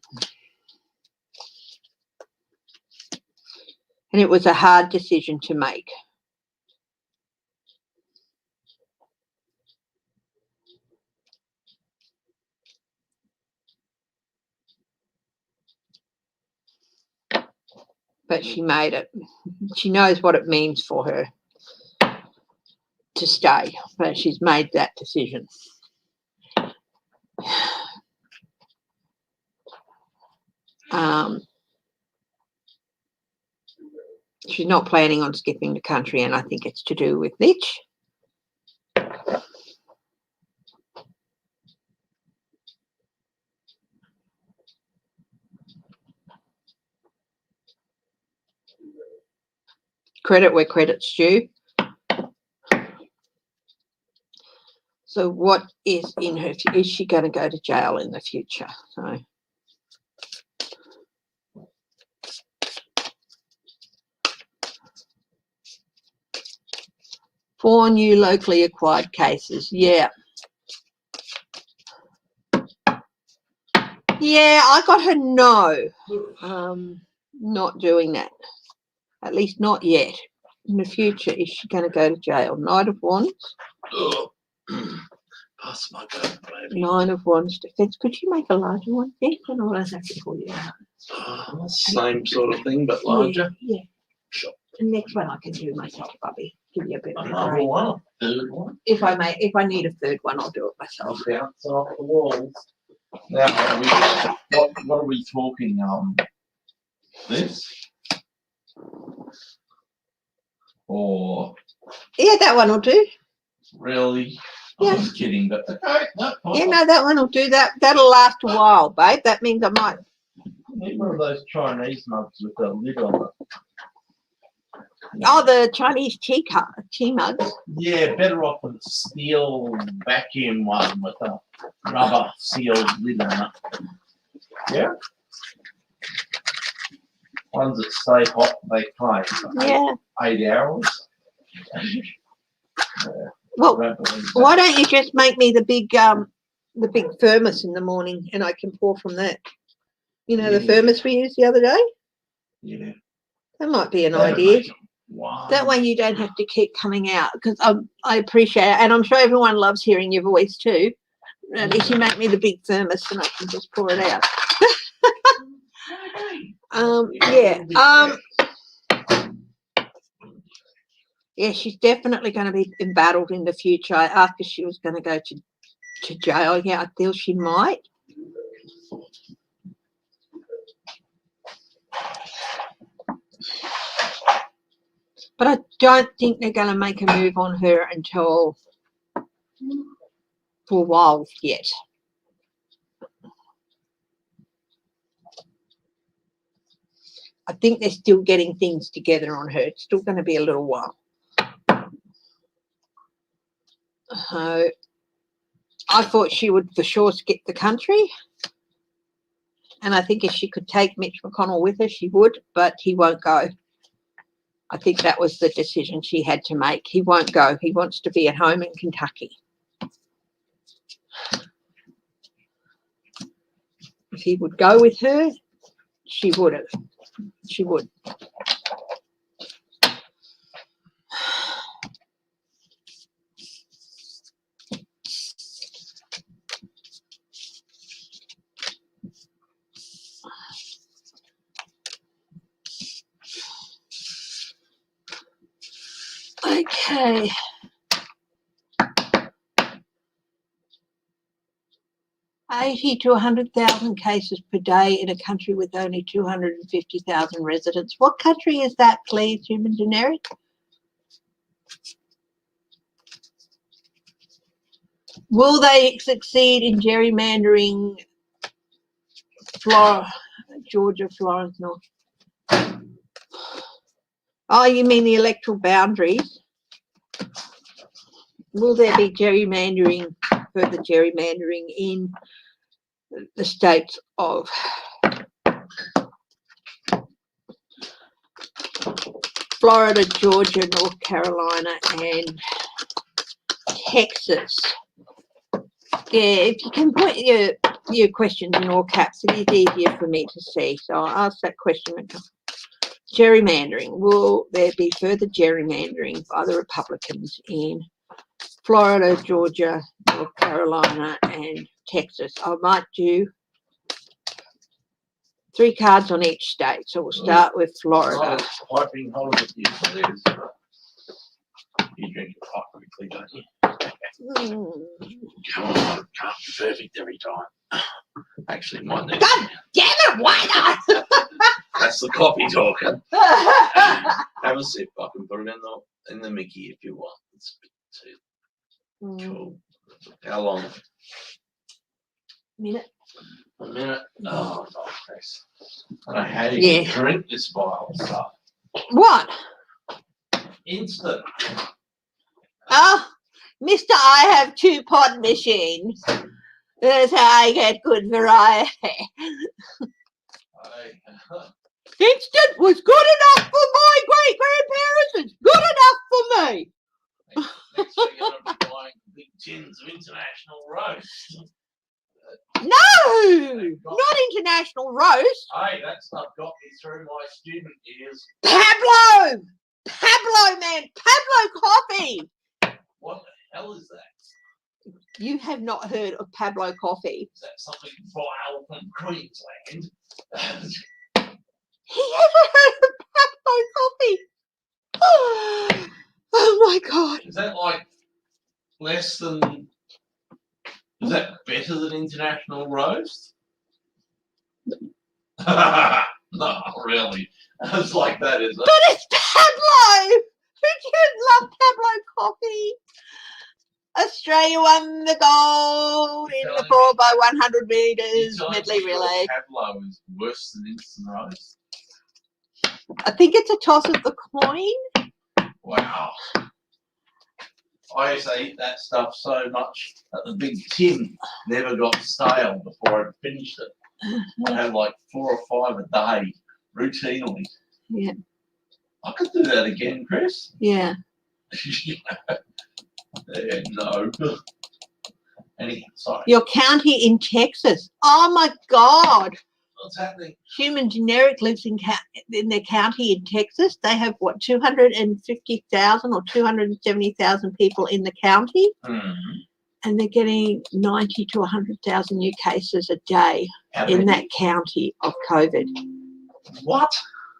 Speaker 1: And it was a hard decision to make. But she made it. She knows what it means for her to stay, but she's made that decision. She's not planning on skipping the country, and I think it's to do with Mitch. Credit where credit's due. So what is in her? Is she going to go to jail in the future? So four new locally acquired cases. Yeah. Yeah, I got her no. Not doing that. At least not yet. In the future, is she going to go to jail? Knight of Wands.
Speaker 2: Pass my gun, baby.
Speaker 1: Nine of Wands defense. Could you make a larger one? Yeah, I don't have to pull you out.
Speaker 2: Same sort of thing, but larger.
Speaker 1: Yeah.
Speaker 2: Sure.
Speaker 1: The next one I can do myself, Bubby. Give you a bit of a
Speaker 2: Another
Speaker 1: break.
Speaker 2: one. Third one.
Speaker 1: If I need a third one, I'll do it myself.
Speaker 2: Bounce off the walls. Now, what are we talking? This? Or
Speaker 1: Yeah, that one will do.
Speaker 2: really?
Speaker 1: Yeah.
Speaker 2: I'm just kidding, but okay.
Speaker 1: Yeah, no, that one will do. That'll last a while, babe. That means I might.
Speaker 2: Need one of those Chinese mugs with a lid on it.
Speaker 1: Oh, the Chinese tea mugs.
Speaker 2: Yeah, better off with a steel vacuum one with a rubber sealed lid on it. Yeah. Ones that stay hot, they claim.
Speaker 1: Yeah.
Speaker 2: 8 hours.
Speaker 1: Well, why don't you just make me the big thermos in the morning, and I can pour from that. You know, the thermos we used the other day.
Speaker 2: Yeah.
Speaker 1: That might be an idea.
Speaker 2: Wow.
Speaker 1: That way you don't have to keep coming out, because I appreciate it, and I'm sure everyone loves hearing your voice too. And if you make me the big thermos, and I can just pour it out. Yeah, she's definitely going to be embattled in the future. I asked if she was going to go to jail. Yeah, I feel she might. But I don't think they're going to make a move on her until for a while yet. I think they're still getting things together on her. It's still going to be a little while. I thought she would for sure skip the country. And I think if she could take Mitch McConnell with her, she would, but he won't go. I think that was the decision she had to make. He won't go. He wants to be at home in Kentucky. If he would go with her, she would have. She would. Okay. $80,000 to 100,000 cases per day in a country with only 250,000 residents. What country is that, please, human generic? Will they succeed in gerrymandering Georgia, Florence, North? Oh, you mean the electoral boundaries? Will there be gerrymandering, further gerrymandering in the states of Florida, Georgia, North Carolina, and Texas? Yeah, if you can put your questions in all caps, it is easier for me to see. So I'll ask that question. Gerrymandering. Will there be further gerrymandering by the Republicans in Florida, Georgia, North Carolina, and Texas? I might do 3 cards on each state. So we'll start with Florida.
Speaker 2: Piping hot with you. You drink it hot quickly, don't you? Can't be perfect every time. Actually, mine needs.
Speaker 1: God damn it! Why not?
Speaker 2: That's the coffee talking. Have a sip. I can put it in the Mickey if you want. It's a bit too cool. How long?
Speaker 1: Minute.
Speaker 2: A minute. Oh, nice. I don't know how you can drink this vile stuff.
Speaker 1: What?
Speaker 2: Instant.
Speaker 1: Oh, Mr. I have 2 pod machines. That's how I get good variety. Instant was good enough for my great-grandparents. It's good enough for me.
Speaker 2: Next we're going to be buying big tins of International Roast.
Speaker 1: No, not International Roast.
Speaker 2: Hey, that stuff got me through my student years.
Speaker 1: Pablo, man, Pablo coffee. What
Speaker 2: the hell is that?
Speaker 1: You have not heard of Pablo coffee?
Speaker 2: Is that something vile from Queensland?
Speaker 1: He hasn't heard of Pablo coffee. Oh my God.
Speaker 2: Is that like less than... Is that better than International Roast? No, really. It's like that, isn't it?
Speaker 1: But it's Pablo! Who doesn't love Pablo coffee? Australia won the gold in the 4x100 metres medley relay.
Speaker 2: Pablo is worse than Instant Roast.
Speaker 1: I think it's a toss of the coin.
Speaker 2: Wow. I used to eat that stuff so much that the big tin never got stale before I finished it. I had like 4 or 5 a day routinely.
Speaker 1: Yeah.
Speaker 2: I could do that again, Chris.
Speaker 1: Yeah.
Speaker 2: Yeah, no. Anyhow, sorry.
Speaker 1: Your county in Texas. Oh my God.
Speaker 2: What's happening?
Speaker 1: Human Generic lives in their county in Texas. They have, what, 250,000 or 270,000 people in the county, and they're getting 90 to 100,000 new cases a day in that county of COVID.
Speaker 2: What?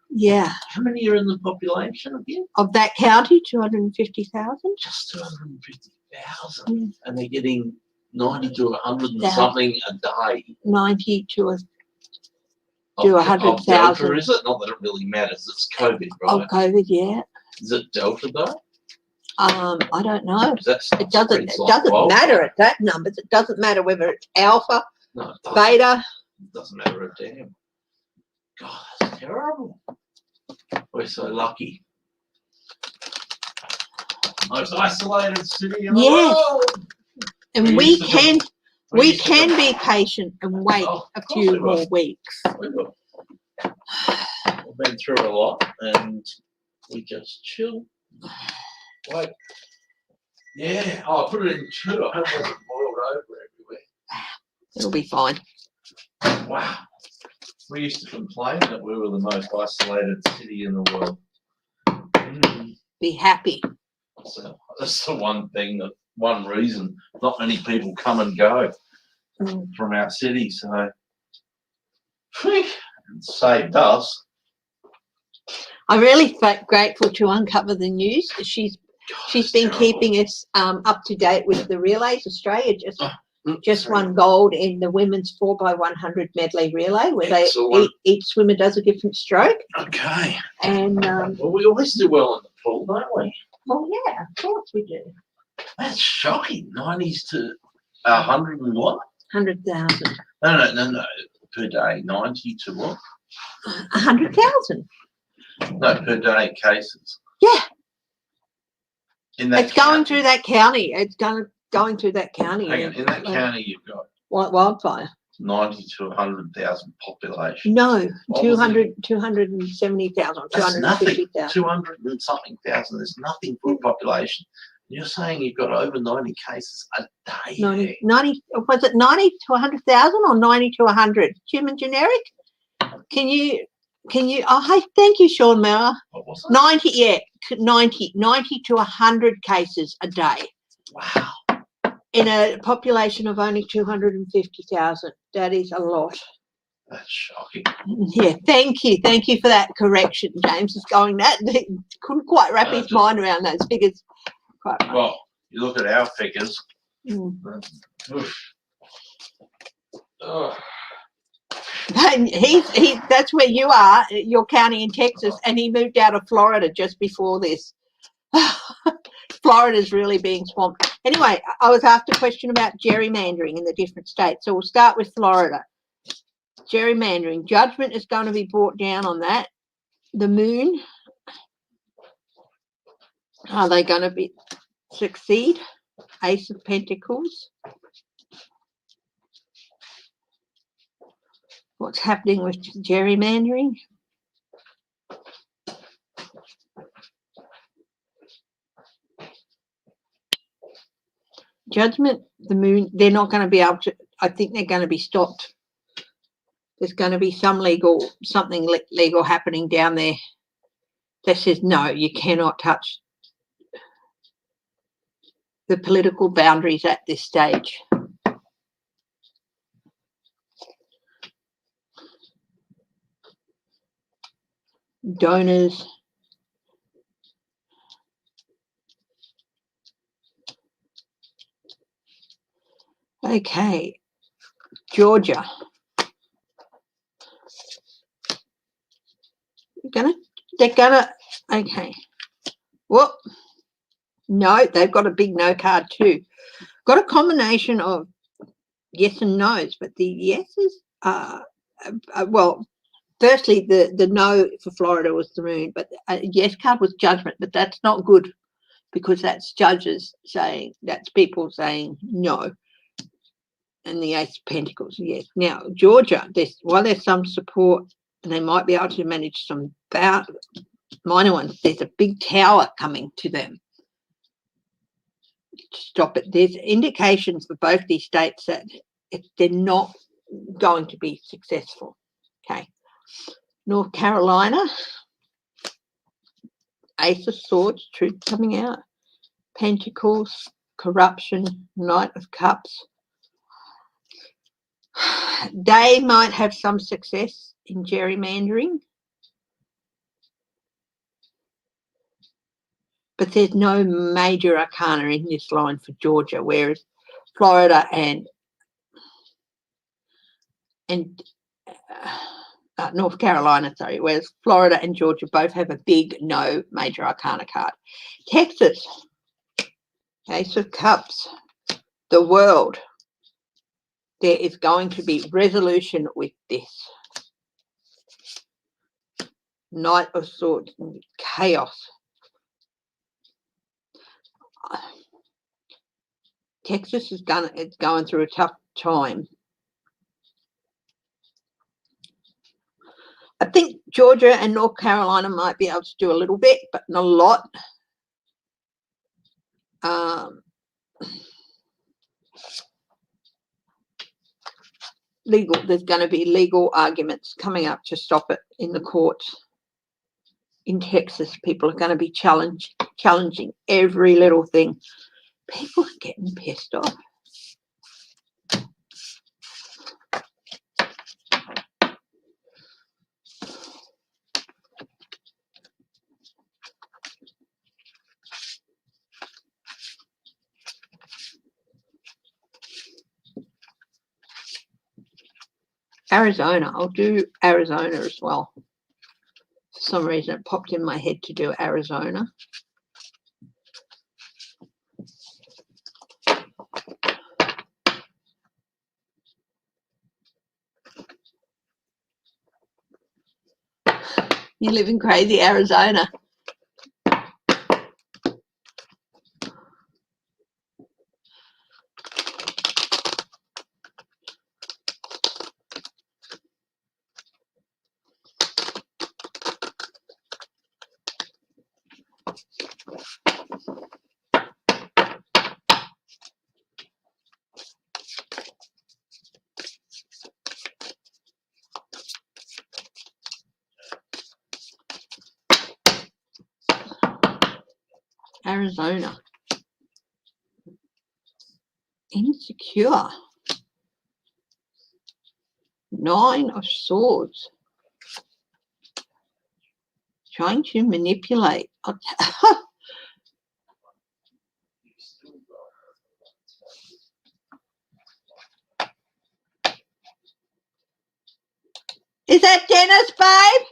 Speaker 1: Yeah.
Speaker 2: How many are in the population again?
Speaker 1: Of that county, 250,000.
Speaker 2: Just 250,000. And they're getting 90 to 100 and something a day. 90 to 100,000. Delta, is it? Not that it really matters. It's COVID, right?
Speaker 1: Of COVID, yeah.
Speaker 2: Is it Delta though?
Speaker 1: I don't know.
Speaker 2: It
Speaker 1: doesn't matter at that numbers. It doesn't matter whether it's alpha, beta.
Speaker 2: It doesn't matter a damn. God, that's terrible. We're so lucky. Most isolated city in the world.
Speaker 1: And we can be patient and wait a few more weeks.
Speaker 2: We've been through a lot and we just chill. Wait. Yeah. Oh, I put it in 2. I hope it wasn't boiled over everywhere.
Speaker 1: It'll be fine.
Speaker 2: Wow. We used to complain that we were the most isolated city in the world.
Speaker 1: Be happy.
Speaker 2: So that's the one reason not many people come and go from our city. So it saved us. I'm
Speaker 1: really grateful to Uncover the News. She's been keeping us up to date with the relays. Australia just won gold in the women's 4x100 medley relay, where each swimmer does a different stroke.
Speaker 2: Okay.
Speaker 1: And
Speaker 2: well, we always do well in the pool, don't we?
Speaker 1: Well, yeah, of course we do.
Speaker 2: That's shocking. 90s to 100 and what?
Speaker 1: 100,000.
Speaker 2: No. Per day. 90 to what?
Speaker 1: 100,000.
Speaker 2: No, per day cases.
Speaker 1: Yeah.
Speaker 2: It's
Speaker 1: going through that county. It's going through that county.
Speaker 2: Hang on, in that county you've got
Speaker 1: wildfire.
Speaker 2: 90 to 100,000 population.
Speaker 1: No, 270,000, 250,000.
Speaker 2: 200 and something thousand. There's nothing for a population. You're saying you've got over 90 cases a day.
Speaker 1: 90 was it 90 to 100,000 or 90 to 100? Human Generic? Can you? Oh, hey, thank you, Sean Maurer.
Speaker 2: What was it?
Speaker 1: 90, yeah, 90 to 100 cases a day.
Speaker 2: Wow.
Speaker 1: In a population of only 250,000. That is a lot.
Speaker 2: That's shocking.
Speaker 1: Yeah, thank you for that correction. James is going that he couldn't quite wrap his mind around those figures.
Speaker 2: Well, you look at our figures.
Speaker 1: And that's where you are, your county in Texas, and he moved out of Florida just before this. Florida's really being swamped. Anyway, I was asked a question about gerrymandering in the different states. So we'll start with Florida. Gerrymandering. Judgment is going to be brought down on that. The moon. Are they going to succeed? Ace of Pentacles. What's happening with gerrymandering? Judgment, the moon, they're not going to be able to, I think they're going to be stopped. There's going to be something legal happening down there that says, no, you cannot touch the political boundaries at this stage. Donors. Okay, Georgia. They're gonna, okay. Well, no, they've got a big no card too. Got a combination of yes and no's, but the yeses are, well, firstly, the no for Florida was the moon, but yes card was judgment, but that's not good because that's judges saying, that's people saying no. And the Ace of Pentacles, yes. Now, Georgia, while there's some support and they might be able to manage some minor ones, there's a big tower coming to them. Stop it. There's indications for both these states that they're not going to be successful. Okay. North Carolina, Ace of Swords, truth coming out. Pentacles, corruption, Knight of Cups. They might have some success in gerrymandering, but there's no major arcana in this line for Georgia, whereas Florida and North Carolina, sorry, whereas Florida and Georgia both have a big no major arcana card. Texas, Ace of Cups, the World. There is going to be resolution with this. Knight of Swords, chaos. Texas is going through a tough time. I think Georgia and North Carolina might be able to do a little bit, but not a lot. There's going to be legal arguments coming up to stop it in the courts. In Texas, people are going to be challenging every little thing. People are getting pissed off. Arizona, I'll do Arizona as well. For some reason, it popped in my head to do Arizona. You live in crazy Arizona. Arizona. Insecure. 9 of Swords. Trying to manipulate. Is that Dennis, babe?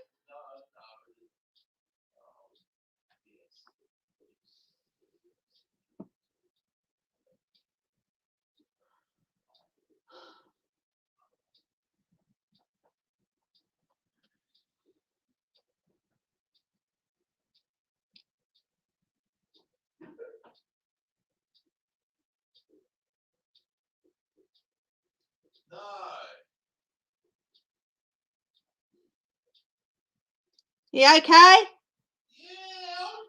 Speaker 2: No.
Speaker 1: You okay?
Speaker 2: Yeah, I'm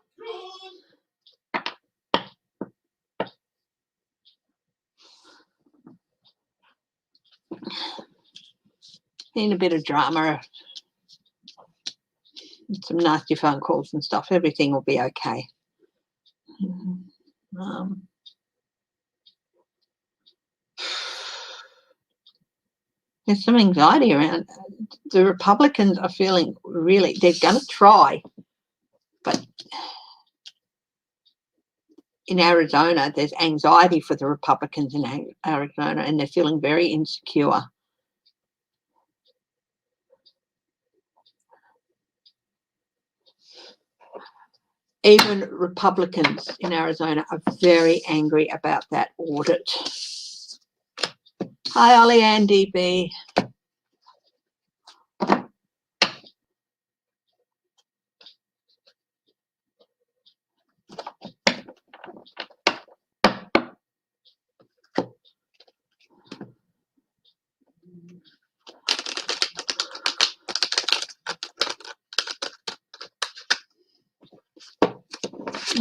Speaker 2: good.
Speaker 1: Need a bit of drama. Some nasty phone calls and stuff. Everything will be okay. There's some anxiety around. The Republicans are feeling really, they're going to try, but in Arizona, there's anxiety for the Republicans in Arizona, and they're feeling very insecure. Even Republicans in Arizona are very angry about that audit. Hi, Ollie and DB.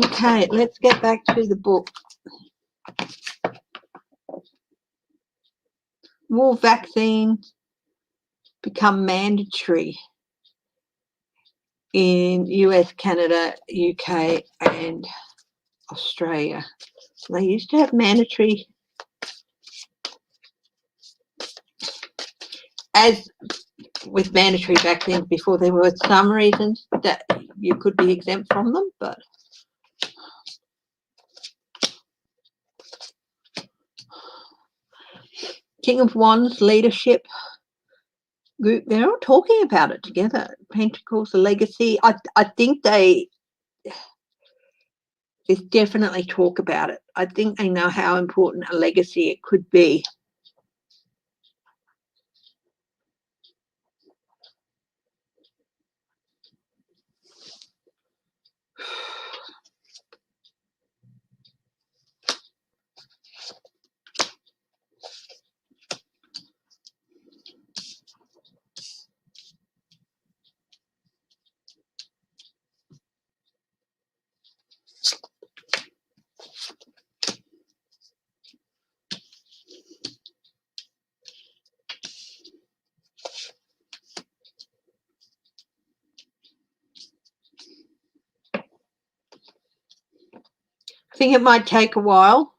Speaker 1: Okay, let's get back to the book. Will vaccines become mandatory in US, Canada, UK and Australia? They used to have mandatory, as with mandatory vaccines before, there were some reasons that you could be exempt from them, but King of Wands leadership group, they're all talking about it together. Pentacles, the legacy. I think there's definitely talk about it. I think they know how important a legacy it could be. I think it might take a while.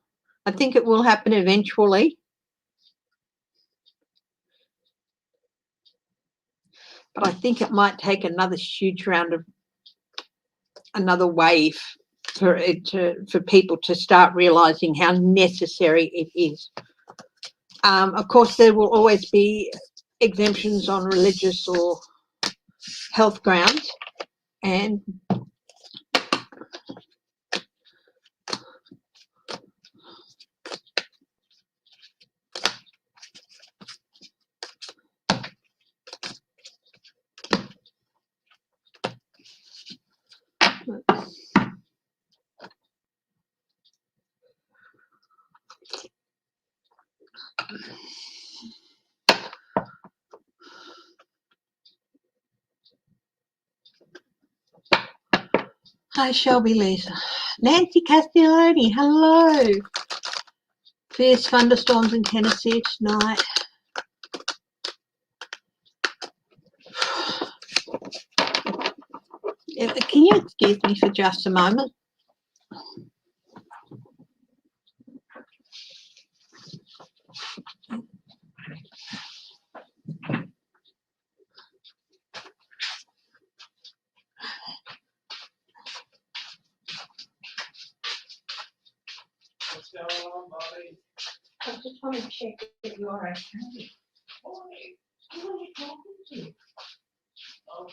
Speaker 1: I think it will happen eventually. But I think it might take another huge round of another wave for people to start realizing how necessary it is. Of course, there will always be exemptions on religious or health grounds, and hi Shelby Lisa. Nancy Castiglione, hello. Fierce thunderstorms in Tennessee tonight. Can you excuse me for just a moment?
Speaker 2: What's going on, buddy?
Speaker 1: I just want to check that you're okay. Who are you talking to?
Speaker 2: Oh,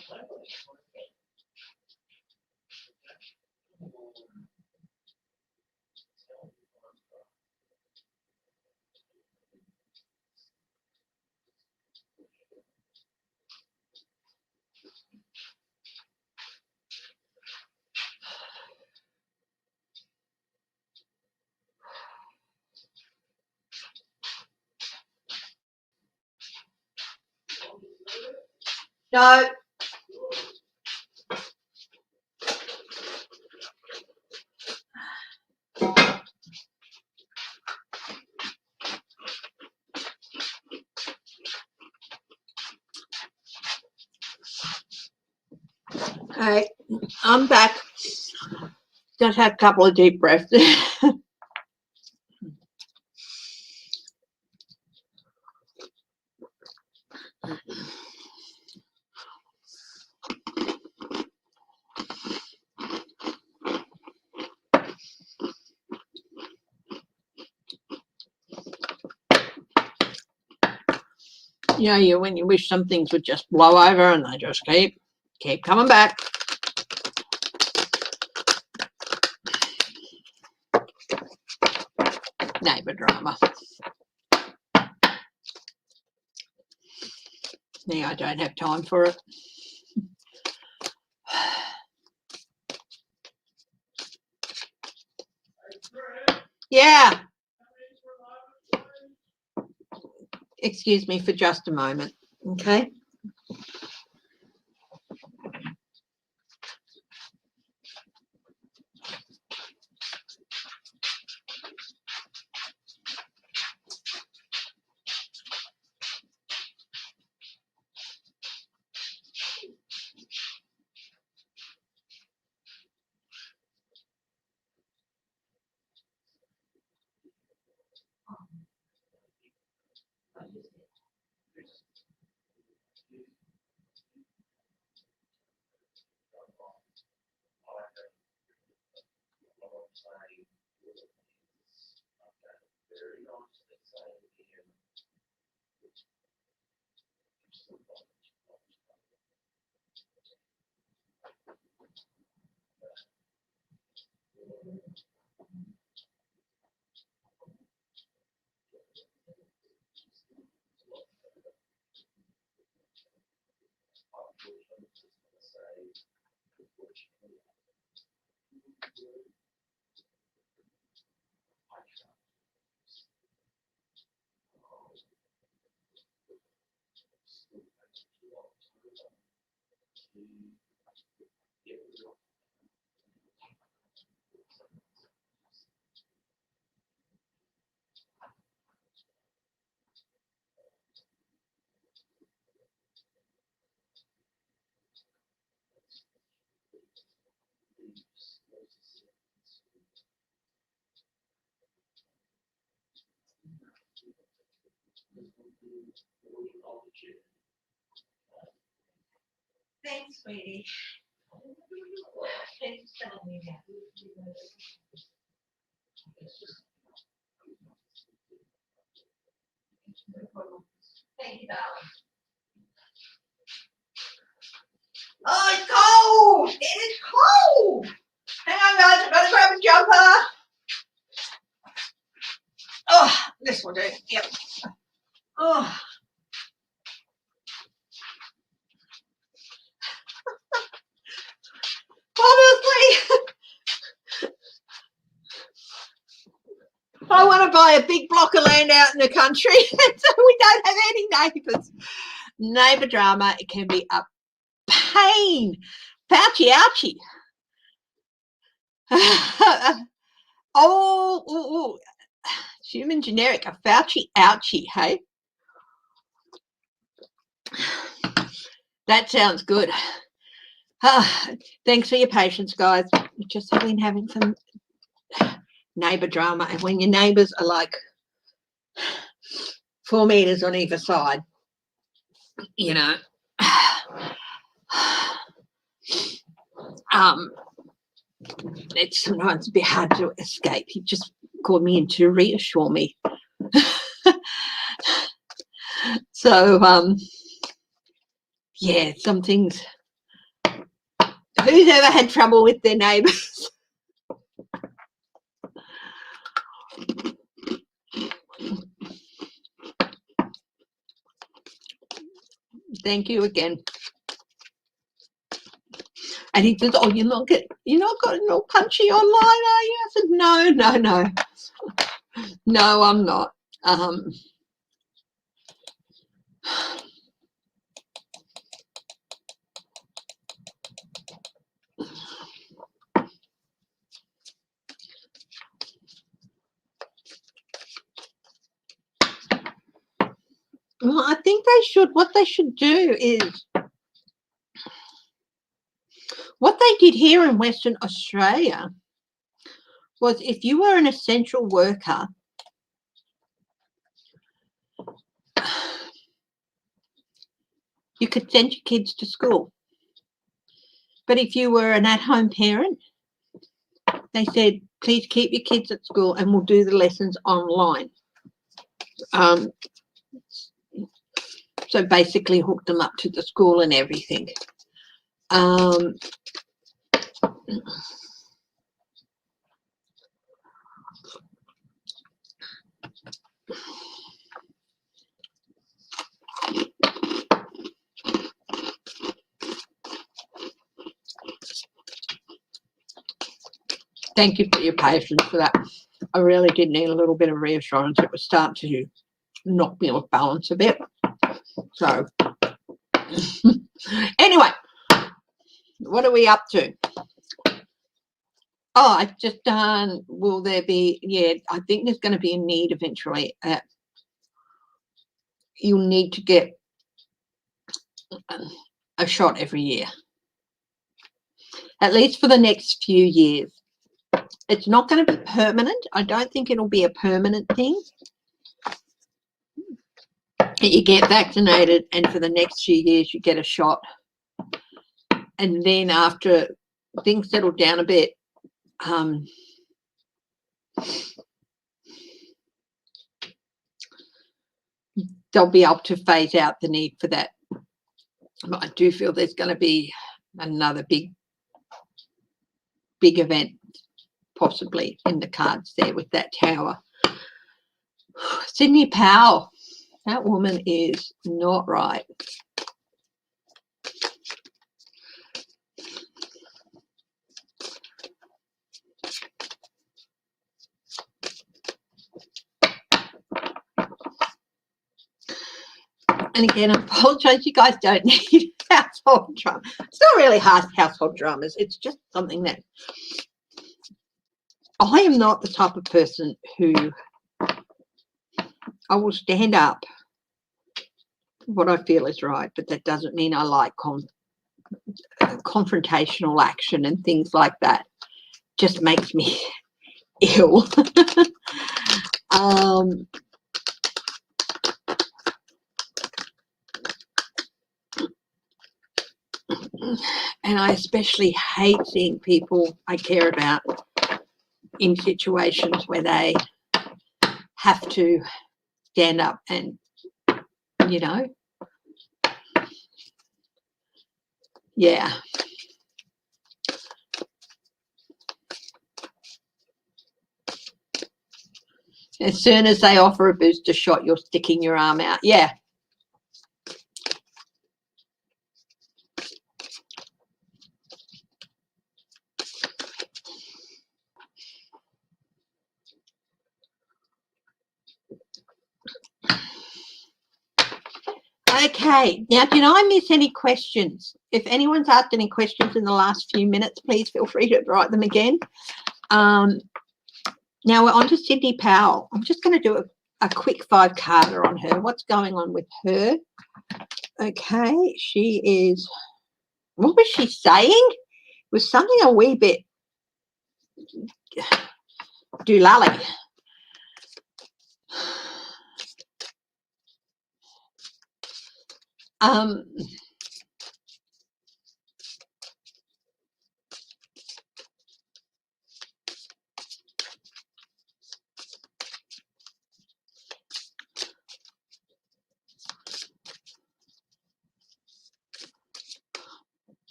Speaker 1: No. Okay, I'm back. Just had a couple of deep breaths. When you wish some things would just blow over and they just keep coming back. Neighbour drama. Now I don't have time for it. Yeah. Excuse me for just a moment, okay? Thanks, sweetie. Thanks for telling me that. Thank you, darling. Oh, it's cold! It is cold! Hang on, guys, I've got to grab a jumper. Oh, this will do. Yep. Oh. Honestly, I want to buy a big block of land out in the country so we don't have any neighbours. Neighbour drama, it can be a pain. Ouchie, ouchie. Oh, human generic, a Fauci ouchie, hey? That sounds good. Thanks for your patience, guys. We just have been having some neighbour drama, and when your neighbours are like 4 meters on either side, you know, it's sometimes a bit hard to escape. He just called me in to reassure me. So, yeah, some things. Who's ever had trouble with their neighbours? Thank you again. And he says, "Oh, you're not got no punchy online, are you?" I said, "No, no, I'm not." Well, I think they should. What they should do is what they did here in Western Australia was, if you were an essential worker, you could send your kids to school. But if you were an at-home parent, they said, please keep your kids at school and we'll do the lessons online. So basically hook them up to the school and everything. Thank you for your patience for that. I really did need a little bit of reassurance. It was starting to knock me off balance a bit. So anyway, what are we up to? Oh, I've just done, will there be, yeah, I think there's going to be a need eventually. You'll need to get a shot every year, at least for the next few years. It's not going to be permanent. I don't think it'll be a permanent thing. You get vaccinated and for the next few years you get a shot. And then after things settle down a bit, they'll be able to phase out the need for that But I do feel there's going to be another big event possibly in the cards there with that Tower. Sydney Powell, that woman is not right. And again, I apologise, you guys don't need household drama. It's not really household dramas. It's just something that I am not the type of person who I will stand up for what I feel is right, but that doesn't mean I like confrontational action and things like that. Just makes me ill. And I especially hate seeing people I care about in situations where they have to stand up and, you know, yeah. As soon as they offer a booster shot, you're sticking your arm out. Yeah. Okay, now did I miss any questions? If anyone's asked any questions in the last few minutes, please feel free to write them again. Now we're on to Sydney Powell. I'm just going to do a quick 5-carder on her. What's going on with her? Okay, she is, what was she saying? It was something a wee bit doolally. I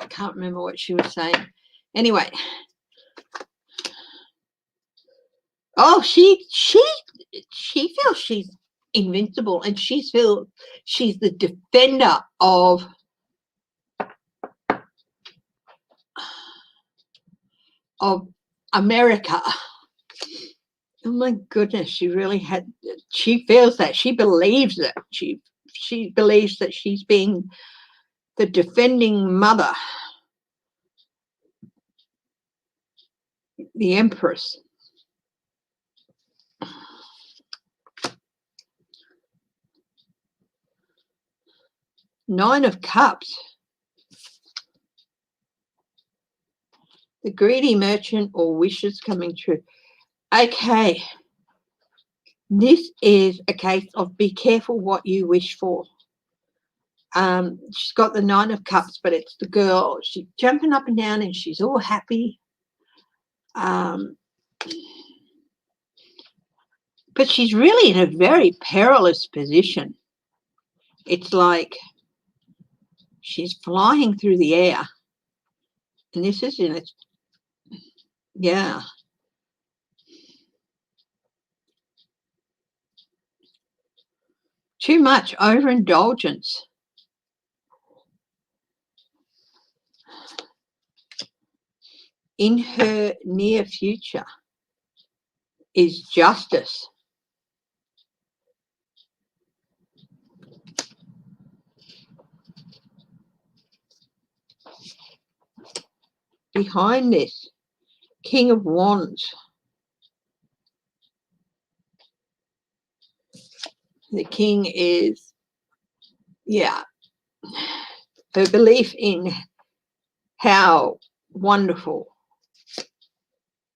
Speaker 1: can't remember what she was saying. Anyway. Oh, she feels she's invincible, and she feels she's the defender of America. Oh my goodness, she feels that. She believes it. She believes that she's being the defending mother, the Empress. Nine of Cups. The greedy merchant, or wishes coming true. Okay. This is a case of be careful what you wish for. She's got the Nine of Cups, but it's the girl. She's jumping up and down and she's all happy. But she's really in a very perilous position. It's like she's flying through the air. And this is in it. Yeah. Too much overindulgence. In her near future is justice. Behind this, King of Wands. The king is, yeah, her belief in how wonderful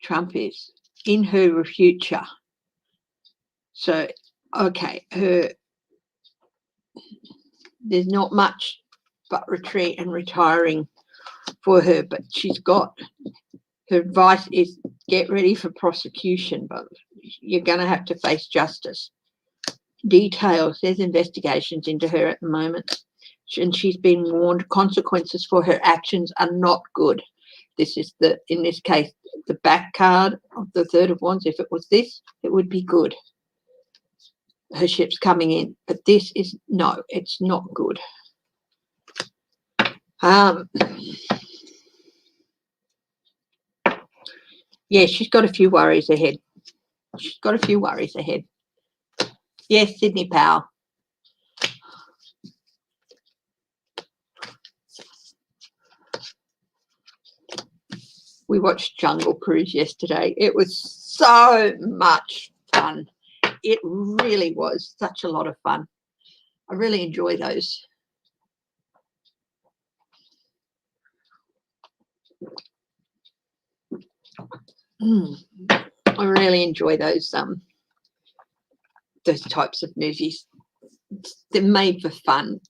Speaker 1: Trump is in her future. So, okay, there's not much but retreat and retiring for her, but she's got, her advice is get ready for prosecution, but you're going to have to face justice. details. There's investigations into her at the moment, and she's been warned consequences for her actions are not good. This is in this case, the back card of the Third of Wands. If it was this, it would be good. Her ship's coming in, but this is no, it's not good. Yeah, she's got a few worries ahead. She's got a few worries ahead. Yes, Sydney Powell. We watched Jungle Cruise yesterday. It was so much fun. It really was such a lot of fun. I really enjoy those. I really enjoy those types of movies. They're made for fun.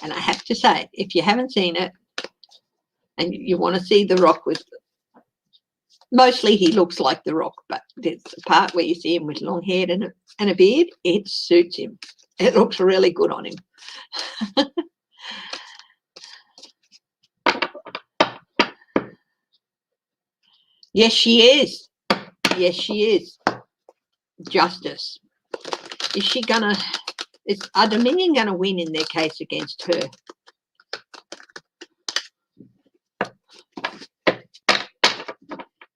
Speaker 1: And I have to say, if you haven't seen it and you want to see The Rock with, mostly he looks like The Rock, but there's the part where you see him with long hair and a beard, it suits him. It looks really good on him. Yes, she is. Yes, she is. Justice. Is she gonna? Is our Dominion gonna win in their case against her?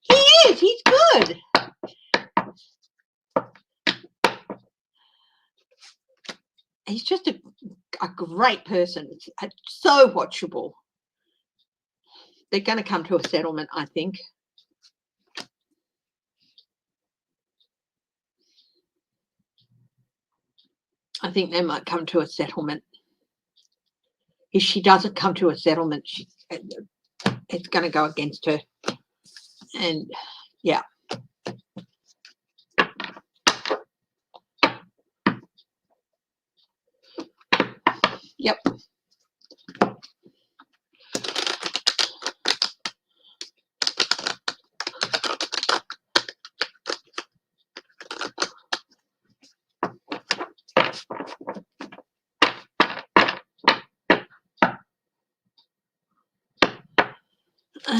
Speaker 1: He is. He's good. He's just a great person. It's so watchable. They're going to come to a settlement, I think. I think they might come to a settlement. If she doesn't come to a settlement, it's going to go against her. And yeah. Yep.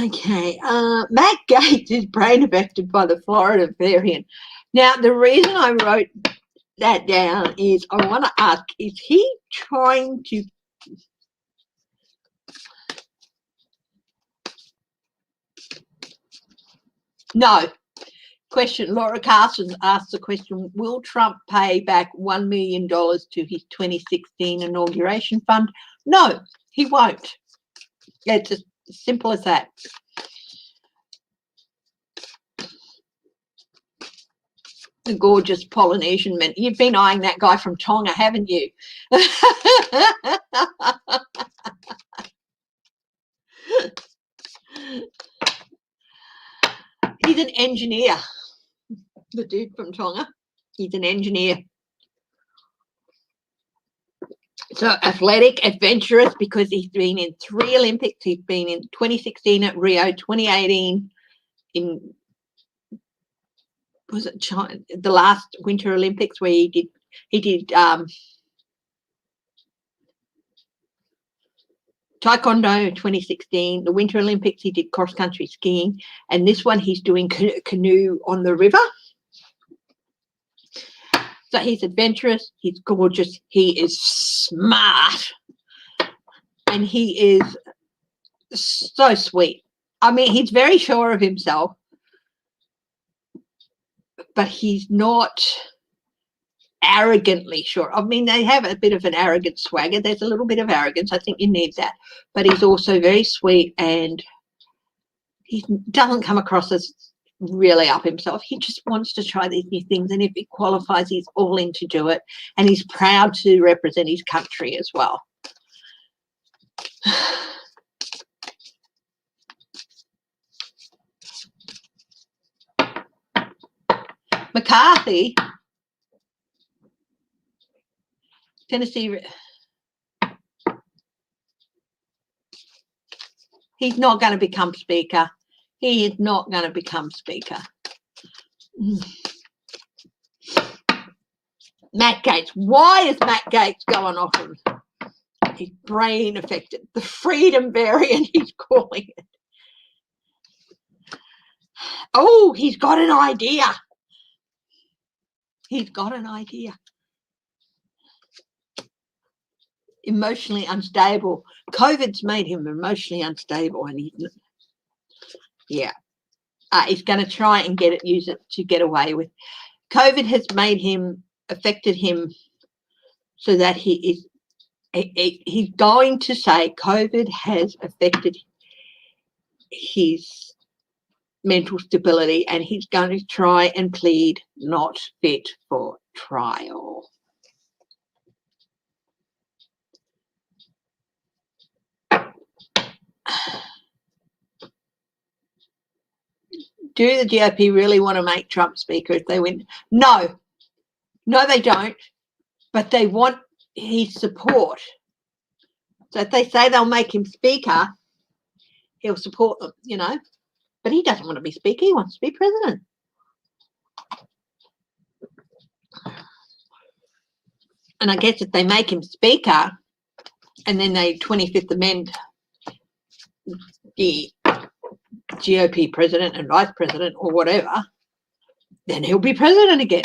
Speaker 1: Okay, Matt Gates is brain affected by the Florida variant. Now, the reason I wrote that down is I want to ask, is he trying to... No. Question, Laura Carson asked the question, will Trump pay back $1 million to his 2016 inauguration fund? No, he won't. It's as simple as that. The gorgeous Polynesian man. You've been eyeing that guy from Tonga, haven't you? He's an engineer. The dude from Tonga. He's an engineer. So athletic, adventurous, because he's been in 3 Olympics. He's been in 2016 at Rio, 2018 in, was it China, the last Winter Olympics, where he did Taekwondo 2016, the Winter Olympics he did cross-country skiing, and this one he's doing canoe on the river. So he's adventurous, he's gorgeous, he is smart, and he is so sweet. I mean, he's very sure of himself, but he's not arrogantly sure. I mean, they have a bit of an arrogant swagger. There's a little bit of arrogance. I think you need that. But he's also very sweet, and he doesn't come across as really up himself. He just wants to try these new things, and if he qualifies, he's all in to do it, and he's proud to represent his country as well. McCarthy, Tennessee, He's not going to become Speaker. He is not going to become Speaker. Matt Gates. Why is Matt Gates going off him? His brain affected. The freedom variant, he's calling it. Oh, he's got an idea. He's got an idea. Emotionally unstable. COVID's made him emotionally unstable, and he's going to try and use it to get away with. COVID has made him, affected him, so that he's going to say COVID has affected his mental stability, and he's going to try and plead not fit for trial. Do the GOP really want to make Trump Speaker if they win? No, they don't. But they want his support. So if they say they'll make him Speaker, he'll support them, But he doesn't want to be Speaker. He wants to be President. And I guess if they make him Speaker and then they 25th amend the GOP President and Vice President or whatever, then he'll be President again.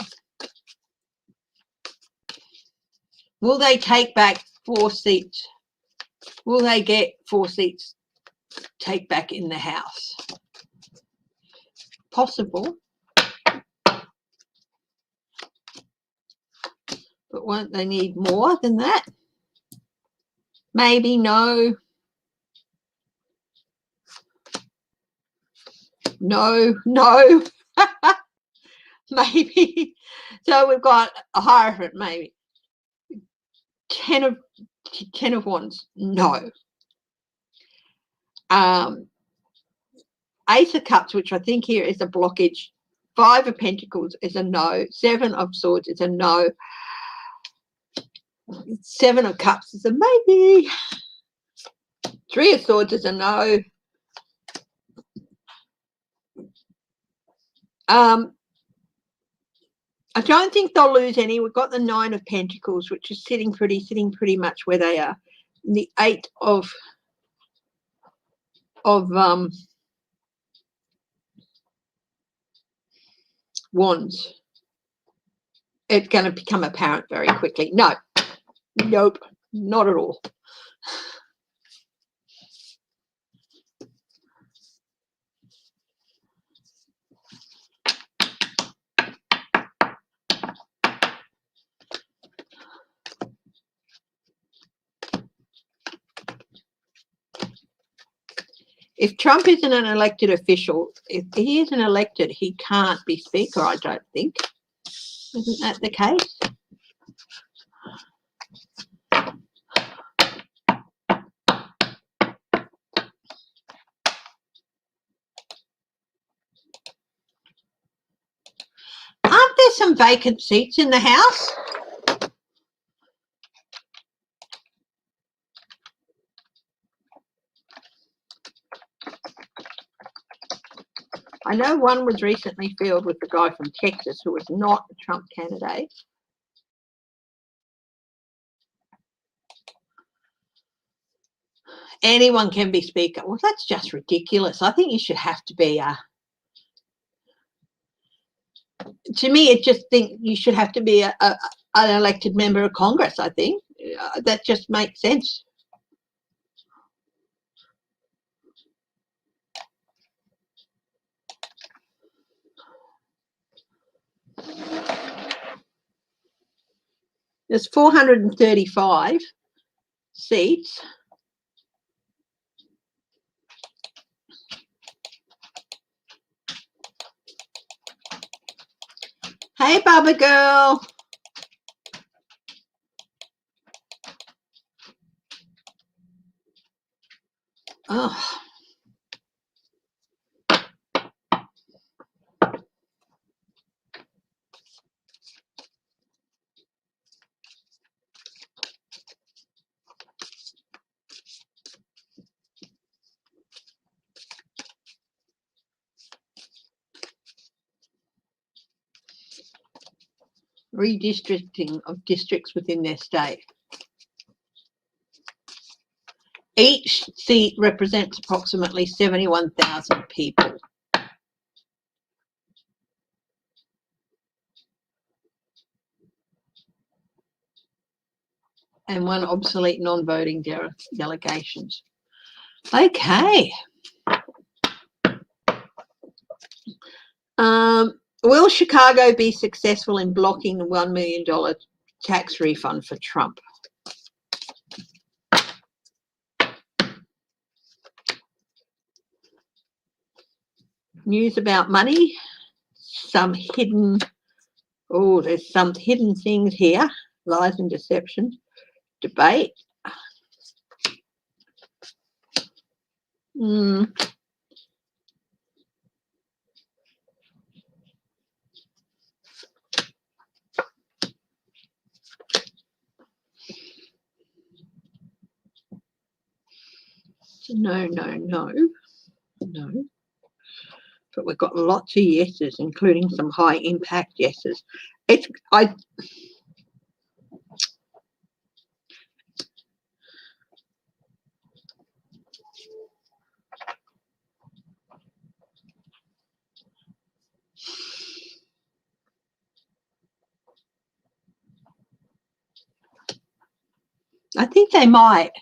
Speaker 1: Will they take back 4 seats? Will they get 4 seats take back in the House? Possible. But won't they need more than that? Maybe. No. Maybe. So we've got a Hierophant, maybe. 10 of Wands, no. Ace of Cups, which I think here is a blockage. 5 of Pentacles is a no. 7 of Swords is a no. 7 of Cups is a maybe. 3 of Swords is a no. I don't think they'll lose any. We've got the 9 of Pentacles, which is sitting pretty much where they are. And the 8 of Wands. It's going to become apparent very quickly. No, nope, not at all. If Trump isn't an elected official, if he isn't elected, he can't be Speaker, I don't think. Isn't that the case? Aren't there some vacant seats in the House? I know one was recently filled with the guy from Texas who was not a Trump candidate. Anyone can be Speaker. Well, that's just ridiculous. I think you should have to be to me, it just think you should have to be an elected member of Congress, I think. That just makes sense. There's 435 seats. Hey, Bubba girl. Oh. redistricting of districts within their state. Each seat represents approximately 71,000 people. And one obsolete non-voting delegations. Okay. Will Chicago be successful in blocking the $1 million tax refund for Trump? News about money. There's some hidden things here. Lies and deception. Debate. No. But we've got lots of yeses, including some high impact yeses. I think they might.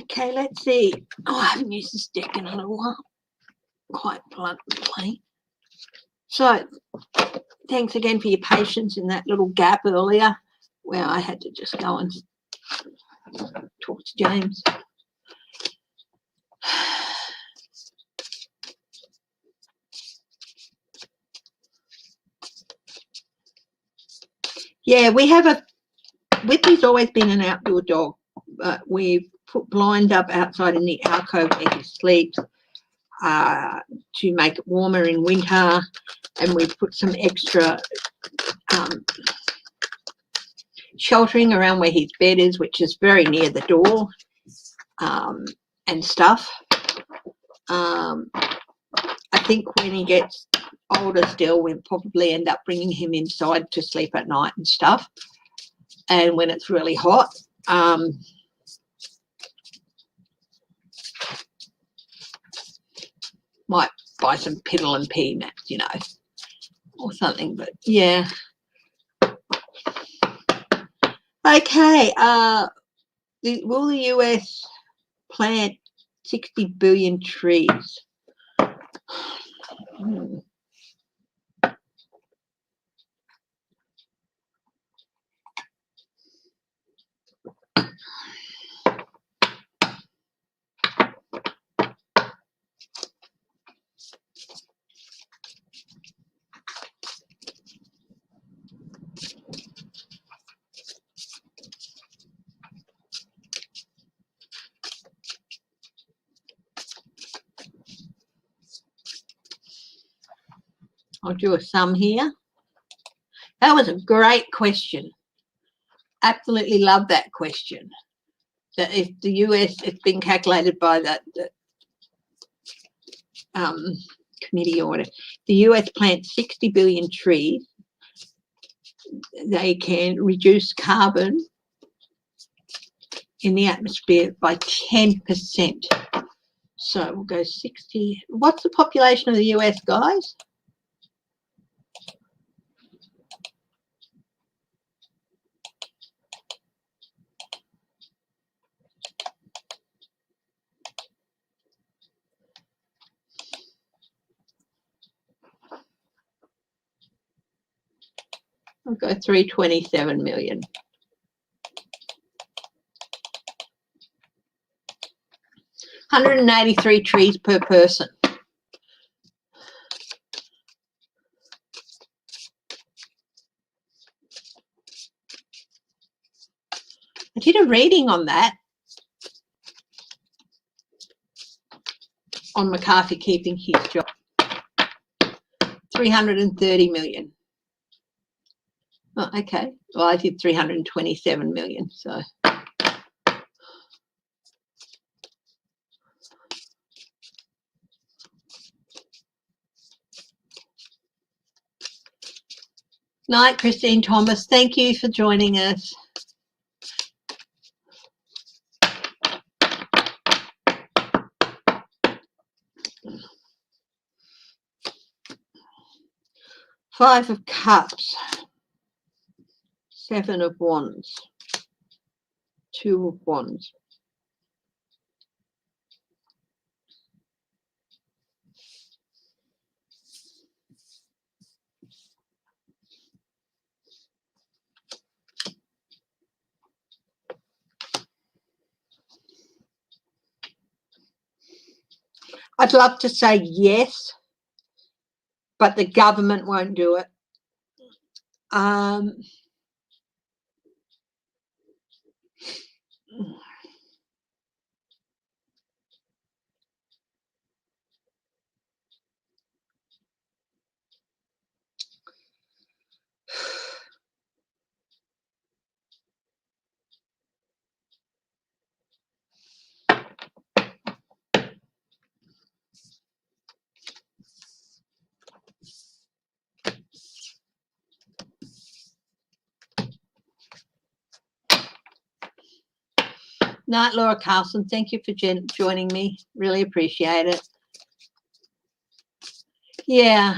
Speaker 1: Okay, let's see. I haven't used this deck in a little while. Quite bluntly. So, thanks again for your patience in that little gap earlier where I had to just go and talk to James. Yeah, Whippy's always been an outdoor dog, but we put blind up outside in the alcove where he sleeps to make it warmer in winter, and we put some extra sheltering around where his bed is, which is very near the door, and stuff. I think when he gets older still, we'll probably end up bringing him inside to sleep at night and stuff. And when it's really hot, might buy some piddle and pea mats, or something. But yeah. Okay. Will the US plant 60 billion trees? I'll do a sum here. That was a great question. Absolutely love that question. That if the US, it's been calculated by the committee or whatever, the US plants 60 billion trees, they can reduce carbon in the atmosphere by 10%. So we'll go 60. What's the population of the US, guys? I'll go 327 million. 183 trees per person. I did a reading on that, on McCarthy keeping his job. 330 million. Oh, okay. Well, I did 327 million. So. Night, Christine Thomas. Thank you for joining us. Five of Cups. Seven of Wands. Two of Wands. I'd love to say yes, but the government won't do it. Night, Laura Carlson. Thank you for joining me. Really appreciate it. Yeah.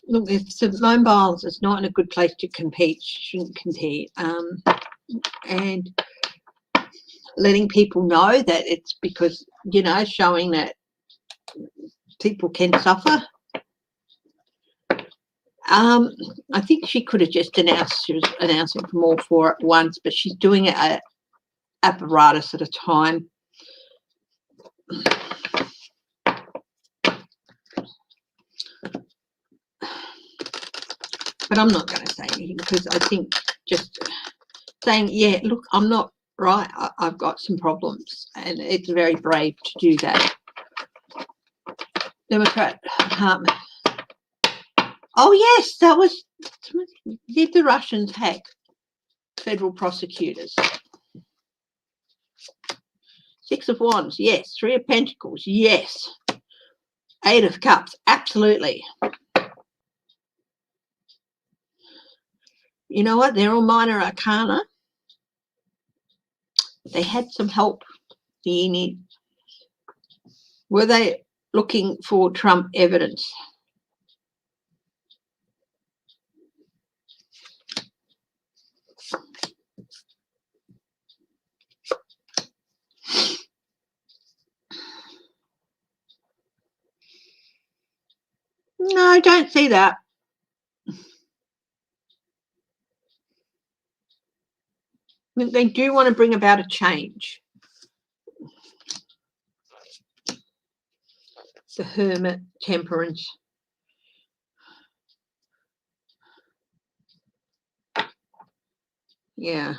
Speaker 1: Look, if Simone Biles is not in a good place to compete, she shouldn't compete. And letting people know that it's because, you know, showing that people can suffer. I think she could have just announced she was announcing from all four at once, but she's doing it at apparatus at a time. But I'm not going to say anything because I think just saying, yeah, look, I'm not right. I've got some problems, and it's very brave to do that. Democrat Hartman. Oh yes, that was. Did the Russians hack federal prosecutors? Six of Wands, yes. Three of Pentacles, yes. Eight of Cups, absolutely. You know what? They're all minor arcana. They had some help. Were they looking for Trump evidence? No, I don't see that. They do want to bring about a change. The Hermit, Temperance. Yeah.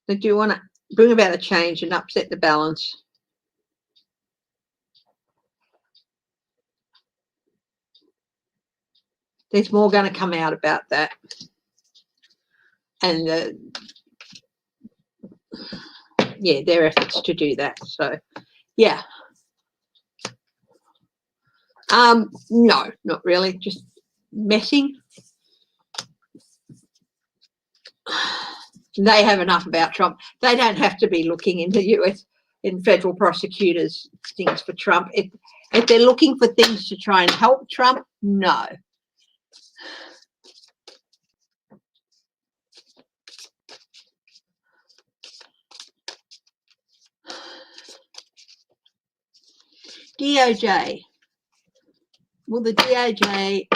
Speaker 1: They do want to bring about a change and upset the balance. There's more going to come out about that. And yeah, their efforts to do that. So, yeah. No, not really. Just messing. They have enough about Trump. They don't have to be looking in the US in federal prosecutors things for Trump. If they're looking for things to try and help Trump, no. DOJ. Will the DOJ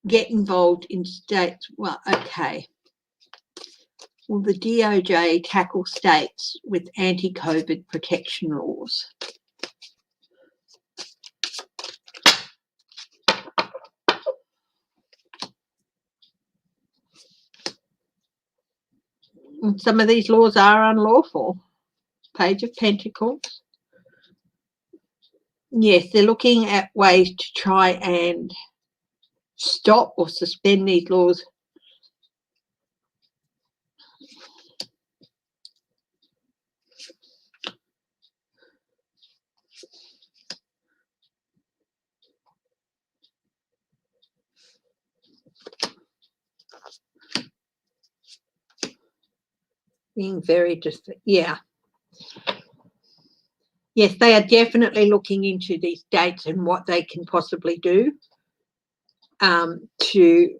Speaker 1: get involved in states? Well, okay. Will the DOJ tackle states with anti-COVID protection laws? And some of these laws are unlawful. Page of Pentacles. Yes, they're looking at ways to try and stop or suspend these laws. Being very just, yeah. Yes, they are definitely looking into these dates and what they can possibly do to,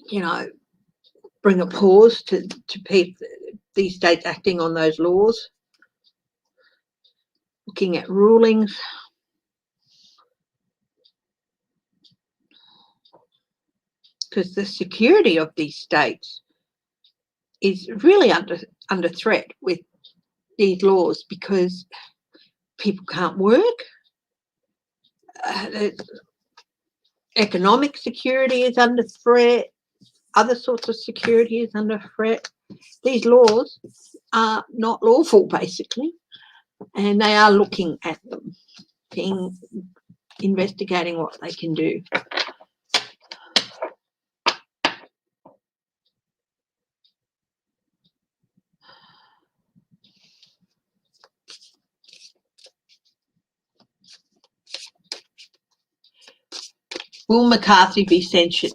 Speaker 1: you know, bring a pause to people, these states acting on those laws. Looking at rulings. Because the security of these states is really under threat with these laws, because people can't work. Economic security is under threat. Other sorts of security is under threat. These laws are not lawful, basically, and they are looking at them, investigating what they can do. Will McCarthy be censured?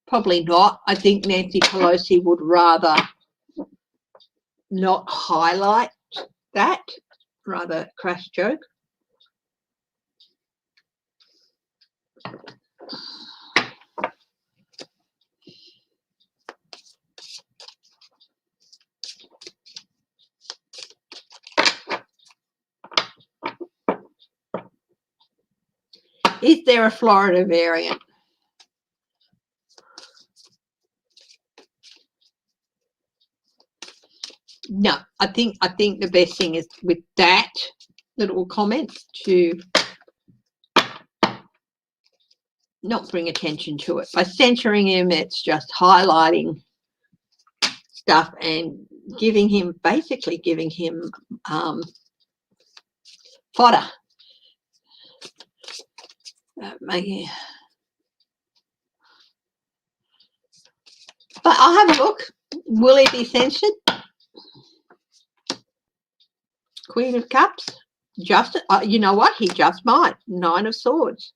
Speaker 1: Probably not. I think Nancy Pelosi would rather not highlight that. Rather crass joke. Is there a Florida variant? No, I think the best thing is with that little comment to not bring attention to it. By censoring him, it's just highlighting stuff and basically giving him fodder. But I'll have a look. Will he be censored? Queen of Cups. Just, you know what? He just might. 9 of Swords.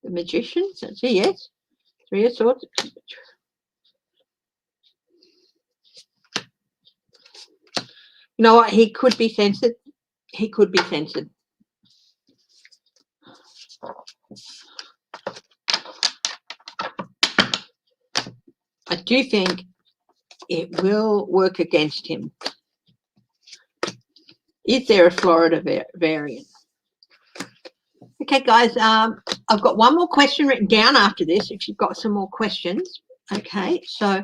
Speaker 1: The Magician. That's a yes. 3 of Swords. You know what? He could be censored. He could be censored. I do think it will work against him. Is there a Florida variant? Okay, guys, I've got one more question written down after this, if you've got some more questions. Okay, so,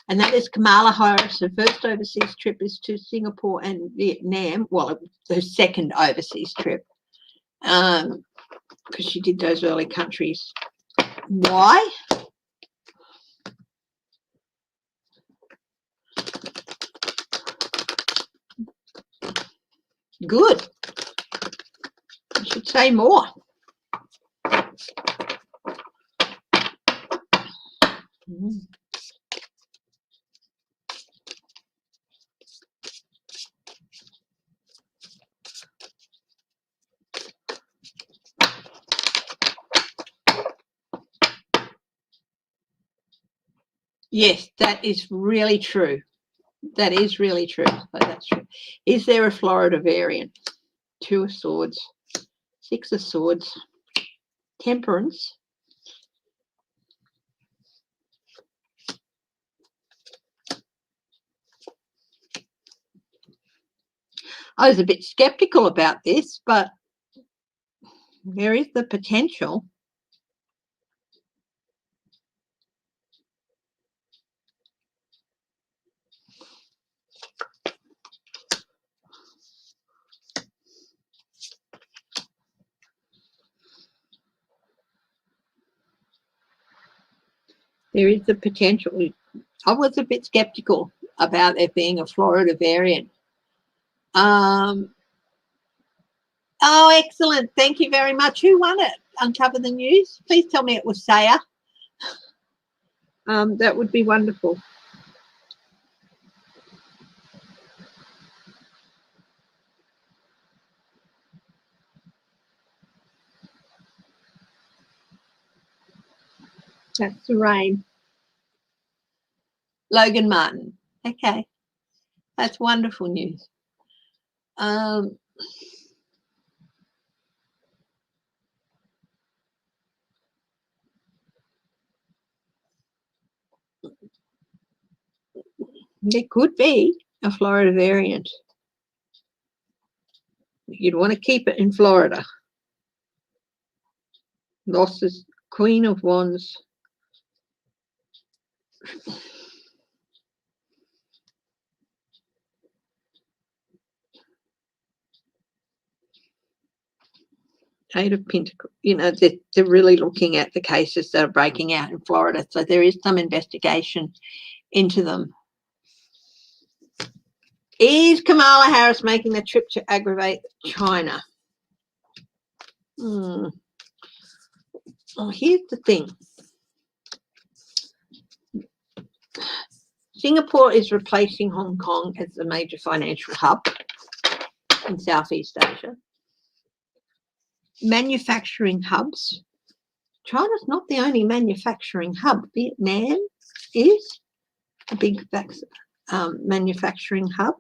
Speaker 1: and that is Kamala Harris. Her first overseas trip is to Singapore and Vietnam. Well, her second overseas trip, because she did those early countries. Why? Good. I should say more. Yes, that is really true. That is really true. So that's true. Is there a Florida variant? 2 of Swords, 6 of Swords, Temperance. I was a bit skeptical about this, but there is the potential. There is the potential. I was a bit skeptical about there being a Florida variant. Oh, excellent. Thank you very much. Who won it? Uncover the News. Please tell me it was Saya. That would be wonderful. That's the rain. Logan Martin. Okay. That's wonderful news. There could be a Florida variant. You'd want to keep it in Florida. Losses, Queen of Wands. Eight of Pentacles. You know, they're really looking at the cases that are breaking out in Florida. So there is some investigation into them. Is Kamala Harris making the trip to aggravate China? Well, here's the thing. Singapore is replacing Hong Kong as the major financial hub in Southeast Asia. Manufacturing hubs. China's not the only manufacturing hub. Vietnam is a big manufacturing hub.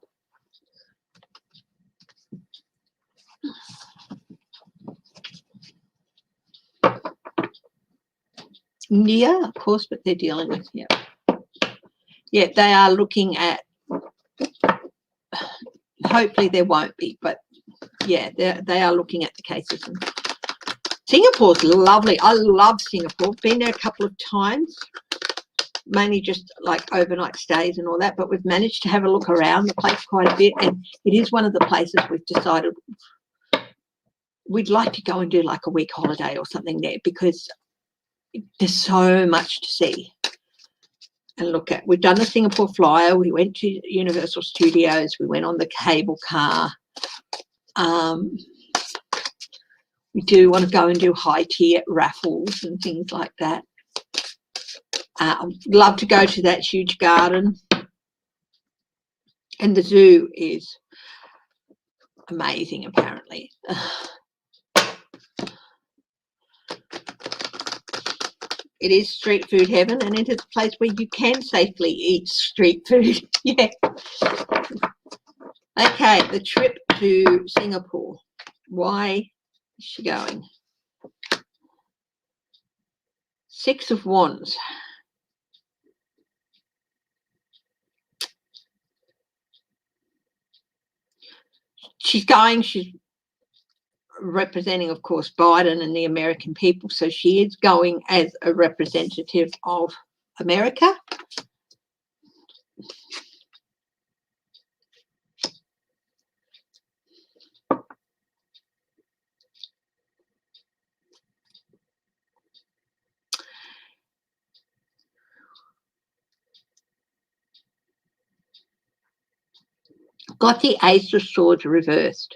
Speaker 1: India, of course, but they're dealing with, yeah, they are looking at, hopefully there won't be, but yeah, they are looking at the cases. Singapore's lovely. I love Singapore. Been there a couple of times, mainly just like overnight stays and all that, but we've managed to have a look around the place quite a bit, and it is one of the places we've decided we'd like to go and do like a week holiday or something there, because there's so much to see and look at. We've done the Singapore Flyer. We went to Universal Studios. We went on the cable car. We do want to go and do high tier raffles and things like that. I'd love to go to that huge garden. And the zoo is amazing, apparently. It is street food heaven, and it is a place where you can safely eat street food. Yeah. Okay, the trip to Singapore. Why is she going? Six of Wands. She's representing, of course, Biden and the American people. So she is going as a representative of America. Got the Ace of Swords reversed.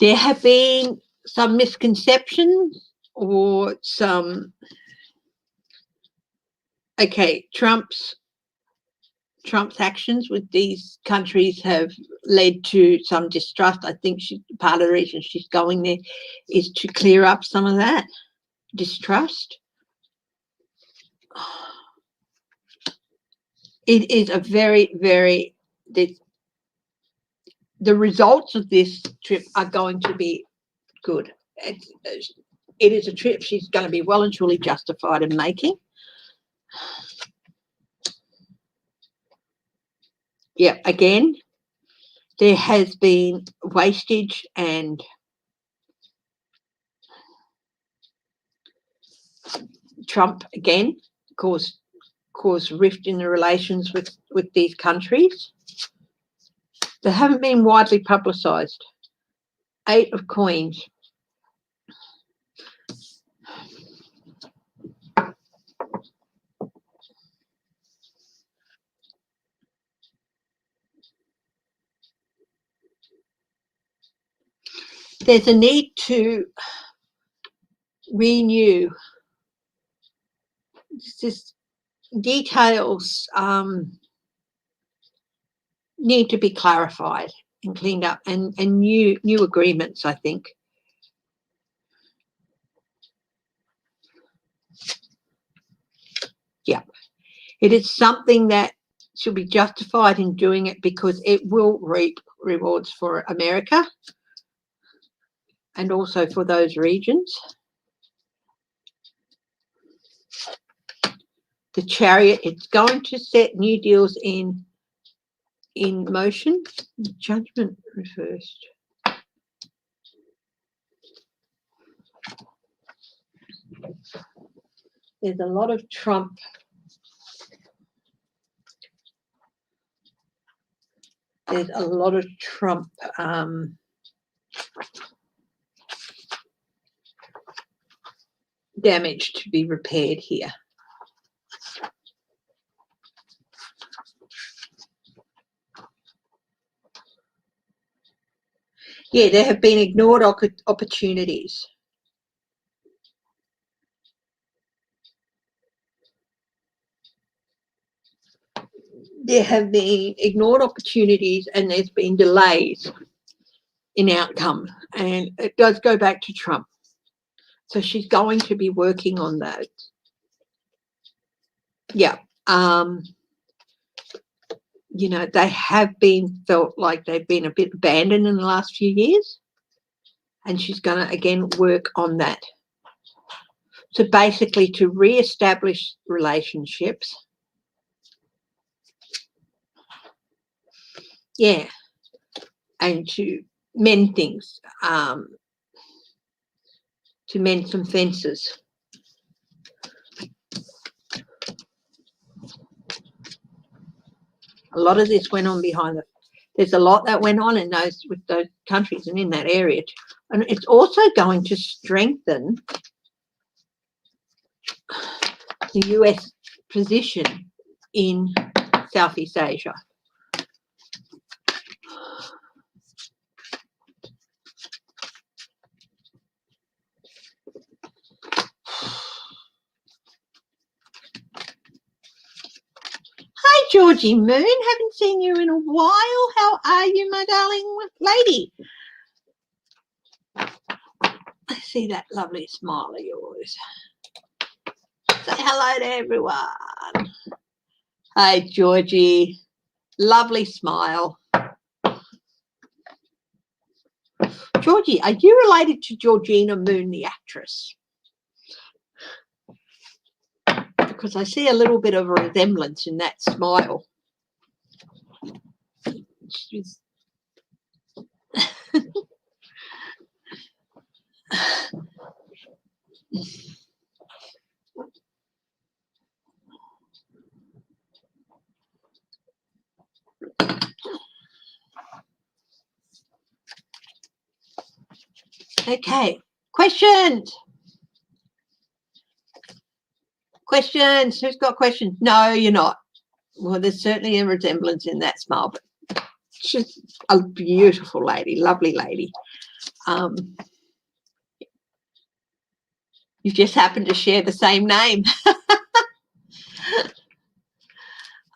Speaker 1: There have been some misconceptions or some, okay, Trump's actions with these countries have led to some distrust. I think part of the reason she's going there is to clear up some of that distrust. It is a very, very, the results of this trip are going to be good. It is a trip she's going to be well and truly justified in making. Yeah, again, there has been wastage and Trump again caused rift in the relations with these countries that haven't been widely publicized. Eight of Coins. There's a need to renew. Just details need to be clarified and cleaned up, and new agreements, I think. Yeah, it is something that should be justified in doing it because it will reap rewards for America and also for those regions. The Chariot, it's going to set new deals in motion. Judgment reversed. There's a lot of Trump. There's a lot of Trump damage to be repaired here. Yeah, there have been ignored opportunities. There have been ignored opportunities and there's been delays in outcome, and it does go back to Trump. So she's going to be working on that. Yeah. You know, they have been felt like they've been a bit abandoned in the last few years, and she's going to again work on that. So basically to re-establish relationships. Yeah. And to mend things, to mend some fences. A lot of this went on behind there's a lot that went on in with those countries and in that area. And it's also going to strengthen the US position in Southeast Asia. Hi, Georgie Moon. Haven't seen you in a while. How are you, my darling lady? I see that lovely smile of yours. Say hello to everyone. Hi, Georgie. Lovely smile. Georgie, are you related to Georgina Moon, the actress? Because I see a little bit of a resemblance in that smile. She's okay. Questions? Questions? Who's got questions? No, you're not. Well, there's certainly a resemblance in that smile, but she's a beautiful lady, lovely lady. You just happen to share the same name.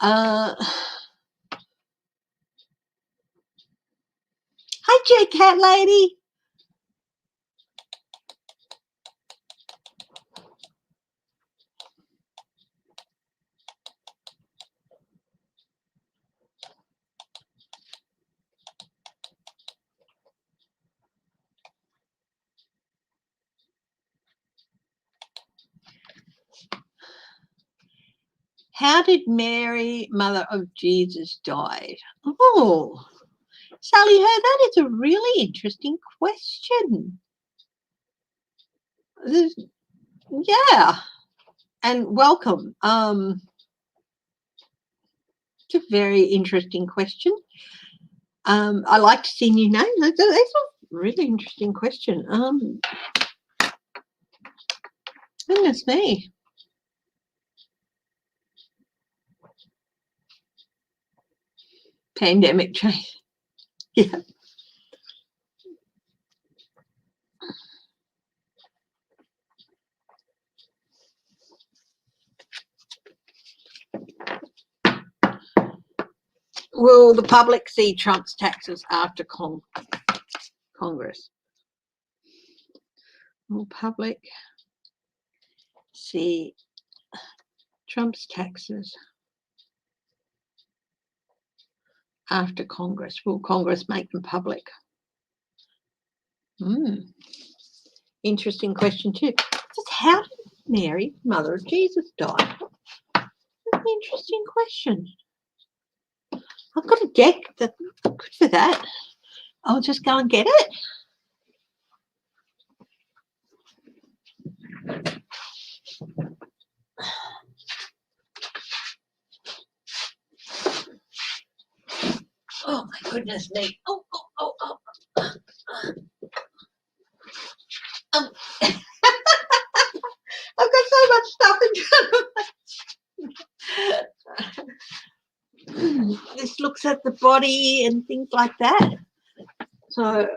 Speaker 1: Hi, J Cat lady. How did Mary, mother of Jesus, die? Oh, Sally, that is a really interesting question. Yeah, and welcome. It's a very interesting question. I like to see new names. There's really interesting question. Goodness me. Pandemic change. Yeah. Will the public see Trump's taxes after Congress? Will public see Trump's taxes after Congress? Will Congress make them public? Interesting question too. Just how did Mary, Mother of Jesus, die? That's an interesting question. I've got a deck that's good for that. I'll just go and get it. Oh my goodness me. Oh. I've got so much stuff in front of me. This looks at the body and things like that. So,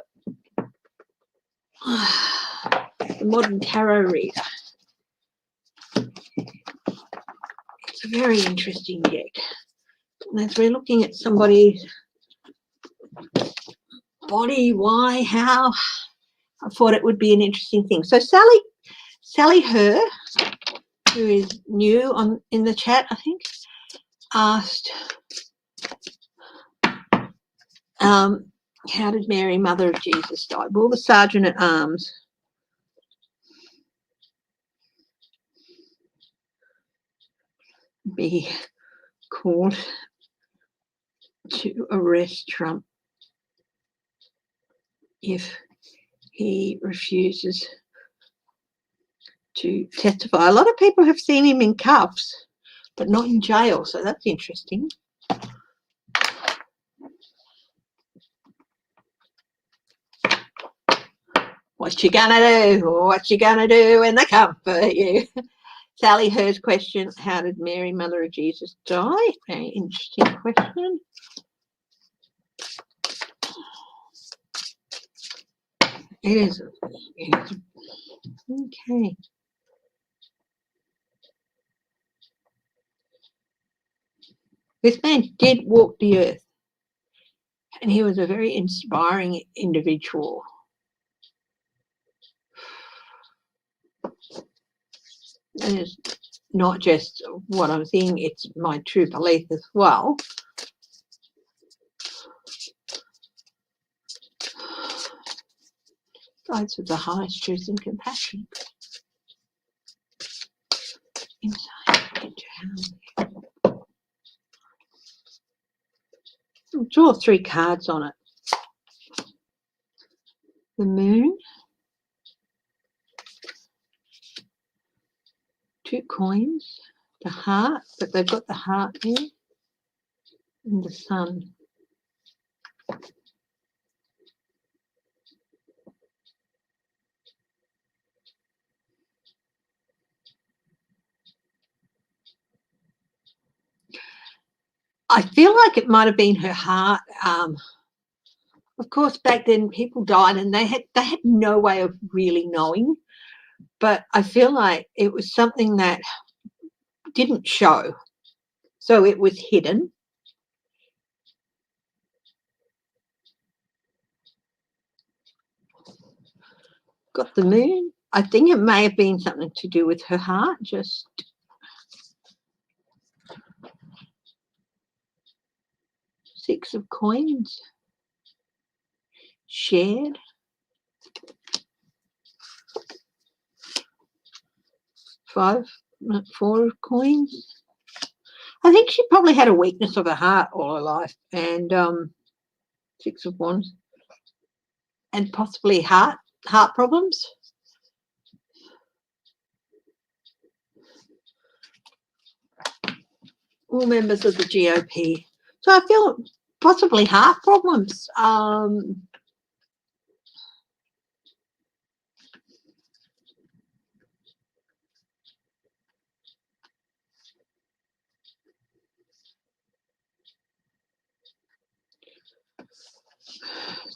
Speaker 1: the modern tarot reader. It's a very interesting deck. And as we're looking at somebody's body, why, how, I thought it would be an interesting thing. So Sally Herr, who is new in the chat, I think, asked, how did Mary, Mother of Jesus, die? Will the Sergeant at Arms be called to arrest Trump if he refuses to testify? A lot of people have seen him in cuffs, but not in jail, so that's interesting. What you gonna do? What you gonna do when they come for you? Sally Herr's question, how did Mary, Mother of Jesus, die? Very interesting question. It is. Okay. This man did walk the earth, and he was a very inspiring individual. And it's not just what I'm seeing, it's my true belief as well. Guides with the highest truth and compassion. Inside into hand. I'll draw 3 cards on it. The moon, 2 coins, the heart, but they've got the heart there, and the sun. I feel like it might have been her heart. Of course, back then people died and they had no way of really knowing. But I feel like it was something that didn't show, so it was hidden. Got the moon. I think it may have been something to do with her heart. Just Six of coins. Shared. 4 of coins. I think she probably had a weakness of her heart all her life, and 6 of wands, and possibly heart problems. All members of the GOP. So I feel possibly heart problems.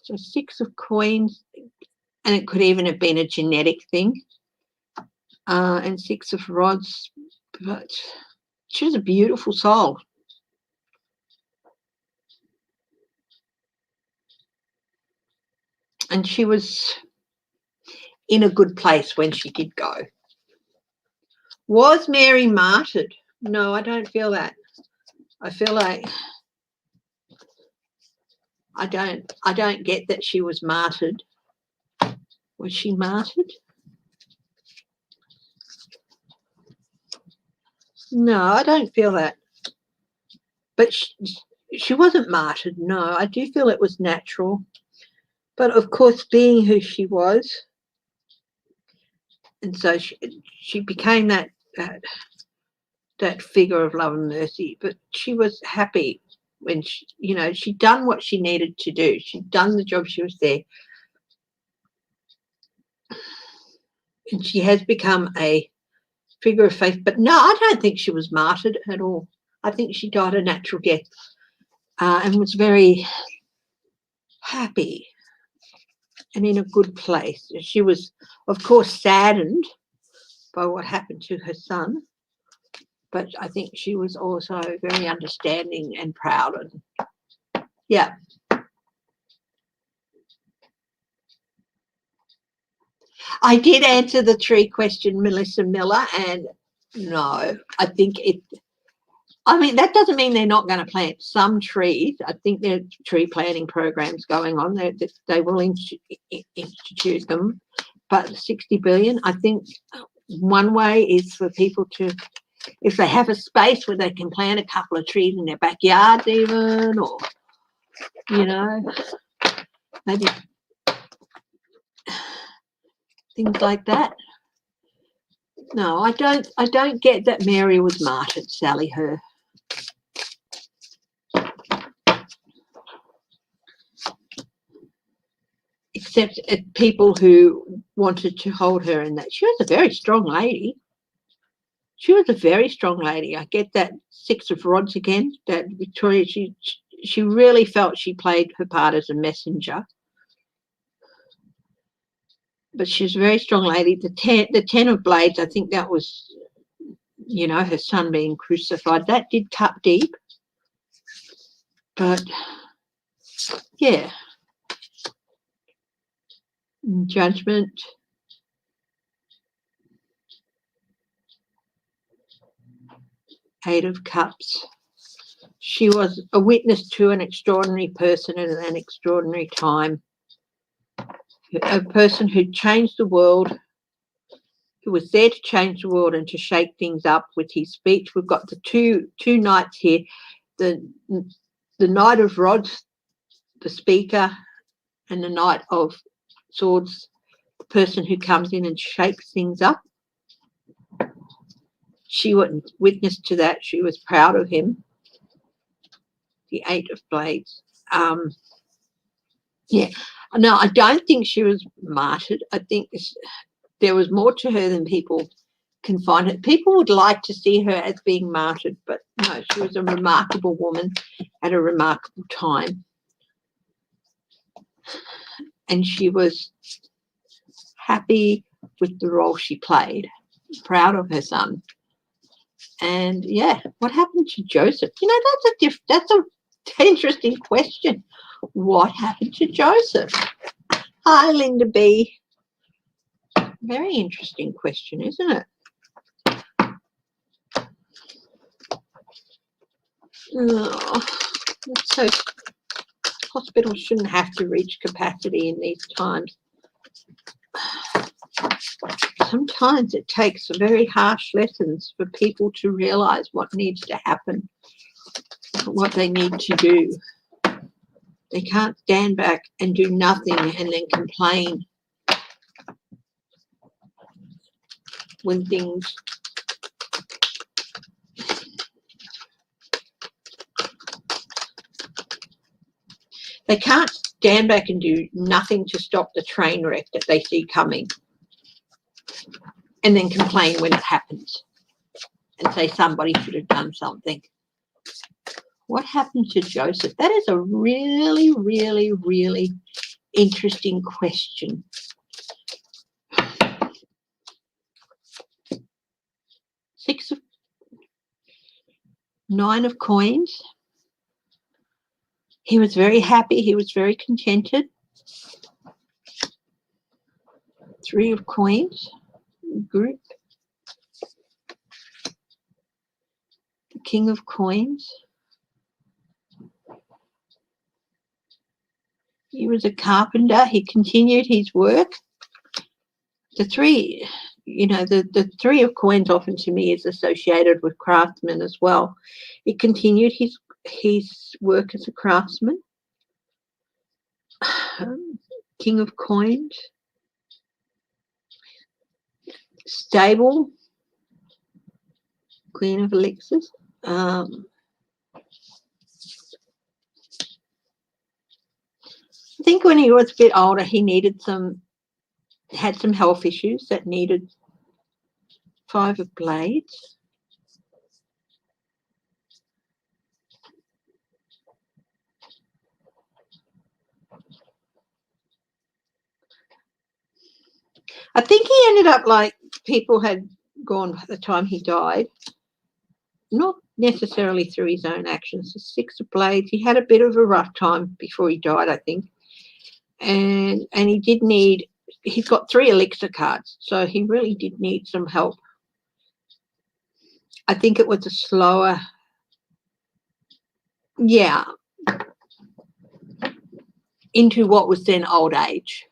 Speaker 1: So 6 of coins, and it could even have been a genetic thing. And 6 of rods, but she was a beautiful soul. And she was in a good place when she did go. Was Mary martyred? No, I don't feel that. I feel like I don't get that she was martyred. Was she martyred? No, I don't feel that. But she wasn't martyred. No, I do feel it was natural. But of course, being who she was, and so she became that figure of love and mercy. But she was happy when she'd done what she needed to do. She'd done the job. She was there, and she has become a figure of faith. But no, I don't think she was martyred at all. I think she died a natural death, and was very happy and in a good place. She was, of course, saddened by what happened to her son, but I think she was also very understanding and proud. And yeah. I did answer the 3 question, Melissa Miller, and no, I think that doesn't mean they're not going to plant some trees. I think there are tree planting programs going on. They will institute them. But 60 billion, I think one way is for people to, if they have a space where they can plant a couple of trees in their backyards even, or, maybe things like that. No, I don't get that Mary was martyred, Sally Her. Except people who wanted to hold her in that. She was a very strong lady. She was a very strong lady. I get that 6 of rods again, that Victoria, she really felt she played her part as a messenger. But she was a very strong lady. The 10 of blades, I think that was, her son being crucified. That did cut deep. But, yeah. Judgment. Eight of Cups. She was a witness to an extraordinary person at an extraordinary time. A person who changed the world, who was there to change the world and to shake things up with his speech. We've got the two knights here. The Knight of Rods, the speaker, and the Knight of Swords, the person who comes in and shakes things up. She wasn't witness to that. She was proud of him. The 8 of Blades. Yeah. No, I don't think she was martyred. I think there was more to her than people can find it. People would like to see her as being martyred, but no, she was a remarkable woman at a remarkable time. And she was happy with the role she played, proud of her son. And yeah, what happened to Joseph? That's an interesting question. What happened to Joseph? Hi, Linda B. Very interesting question, isn't it? Oh, so hospitals shouldn't have to reach capacity in these times. Sometimes it takes very harsh lessons for people to realise what needs to happen, what they need to do. They can't stand back and do nothing and then complain when things they can't stand back and do nothing to stop the train wreck that they see coming and then complain when it happens and say somebody should have done something. What happened to Joseph? That is a really, really, really interesting question. Nine of coins. He was very happy. He was very contented. Three of coins. Group. The King of coins. He was a carpenter. He continued his work. The three, the three of coins often to me is associated with craftsmen as well. He continued his work as a craftsman. King of coins. Stable. Queen of elixirs. I think when he was a bit older, he had some health issues that needed Five of blades. I think he ended up like people had gone by the time he died, not necessarily through his own actions. The Six of blades, he had a bit of a rough time before he died, I think. And he did need, he's got 3 elixir cards, so he really did need some help. I think it was a slower, into what was then old age.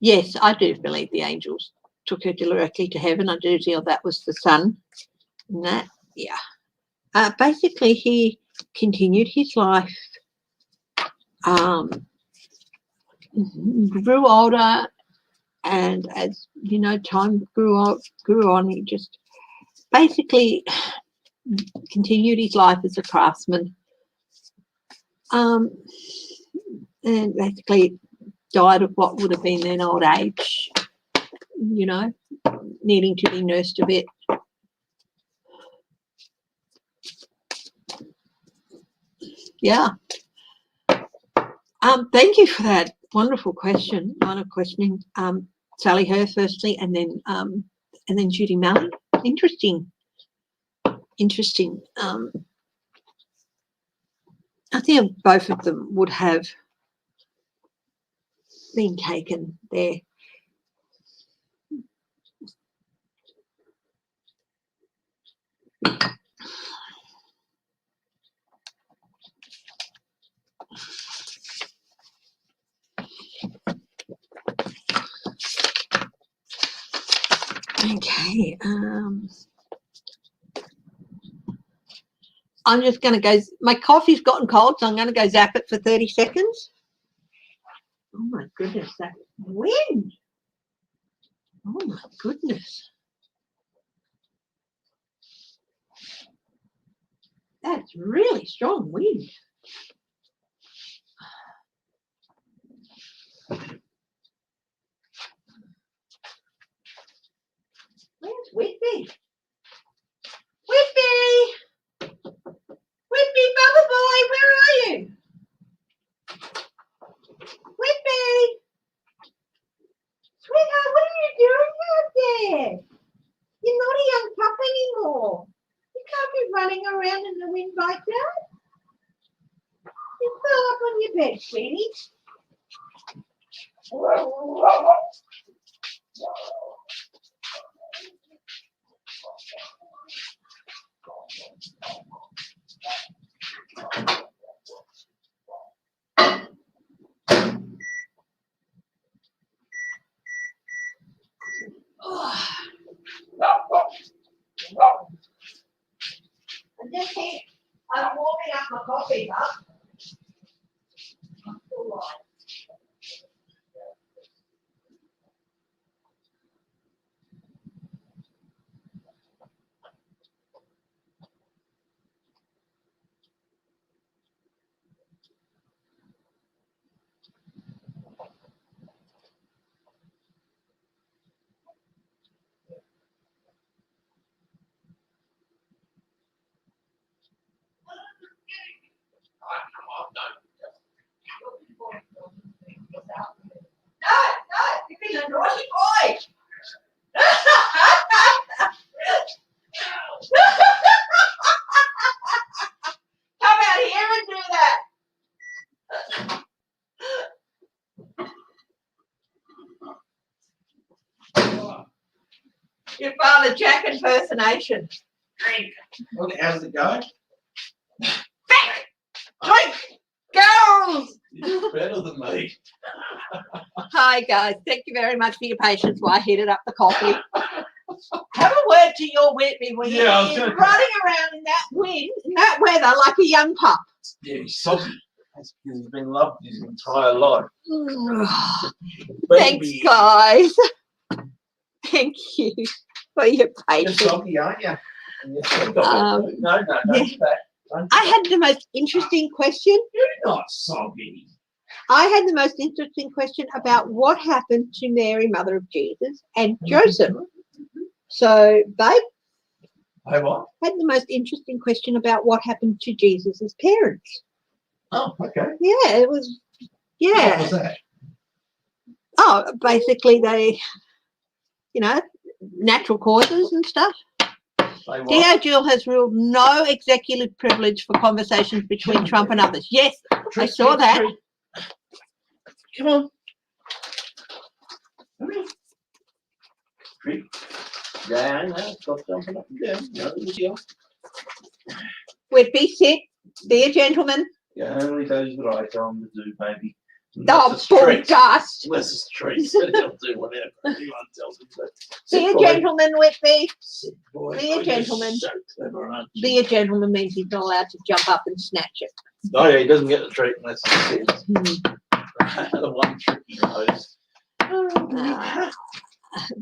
Speaker 1: Yes, I do believe the angels took her directly to heaven. I do feel that was the son. And that, basically, he continued his life, grew older, and as you know, time grew on. He just basically continued his life as a craftsman, and basically died of what would have been then old age. Needing to be nursed a bit. Yeah. Thank you for that wonderful question. Line of questioning. Sally Herr firstly, and then Judy Malley. Interesting. I think both of them would have been taken there. Okay. I'm just going to go. My coffee's gotten cold, so I'm going to go zap it for 30 seconds. Oh, my goodness, that wind. Oh, my goodness. That's really strong wind. Where's Whitby? Whitby! Whitby, Bubba Boy, where are you? Whitby! Sweetheart, what are you doing out there? You're not a young pup anymore. You can't be running around in the wind like that. You fell up on your bed, sweetie. I'm warming up my coffee, huh? All right. a Jack impersonation.
Speaker 2: Look, how's it go?
Speaker 1: Drink, girls.
Speaker 2: You're better than me.
Speaker 1: Hi guys, thank you very much for your patience while I heated up the coffee. Have a word to your Whitby when you're running around in that wind, in that weather, like a young pup.
Speaker 2: Yeah, he's soggy. That's because he's been loved his entire life.
Speaker 1: Thanks, guys. Thank you for your
Speaker 2: You're
Speaker 1: patience.
Speaker 2: soggy, aren't you? No,
Speaker 1: Yeah. I had the most interesting question.
Speaker 2: You're not soggy.
Speaker 1: I had the most interesting question about what happened to Mary, mother of Jesus, and Joseph. So, babe,
Speaker 2: Hey, what?
Speaker 1: had the most interesting question about what happened to Jesus' parents.
Speaker 2: Oh, okay.
Speaker 1: Yeah, it was, yeah.
Speaker 2: What was that?
Speaker 1: Oh, basically they, you know, natural causes and stuff. DOJ has ruled no executive privilege for conversations between Trump and others. Yes, I saw that.
Speaker 2: Come on. Come here. Treat. Yeah, I know. Stop jumping up and down. No, yeah.
Speaker 1: Whitby, sit. Be a gentleman.
Speaker 2: Yeah, only those that I tell them to do, baby.
Speaker 1: Oh, bull dust.
Speaker 2: Unless it's treats, then he'll do whatever anyone tells him to.
Speaker 1: Be a gentleman, Whitby.
Speaker 2: Sit, boy.
Speaker 1: Be a gentleman.
Speaker 2: So clever, aren't you?
Speaker 1: Be a gentleman means he's not allowed to jump up and snatch it.
Speaker 2: Oh, yeah, he doesn't get the treat unless he sits. The one trick he knows.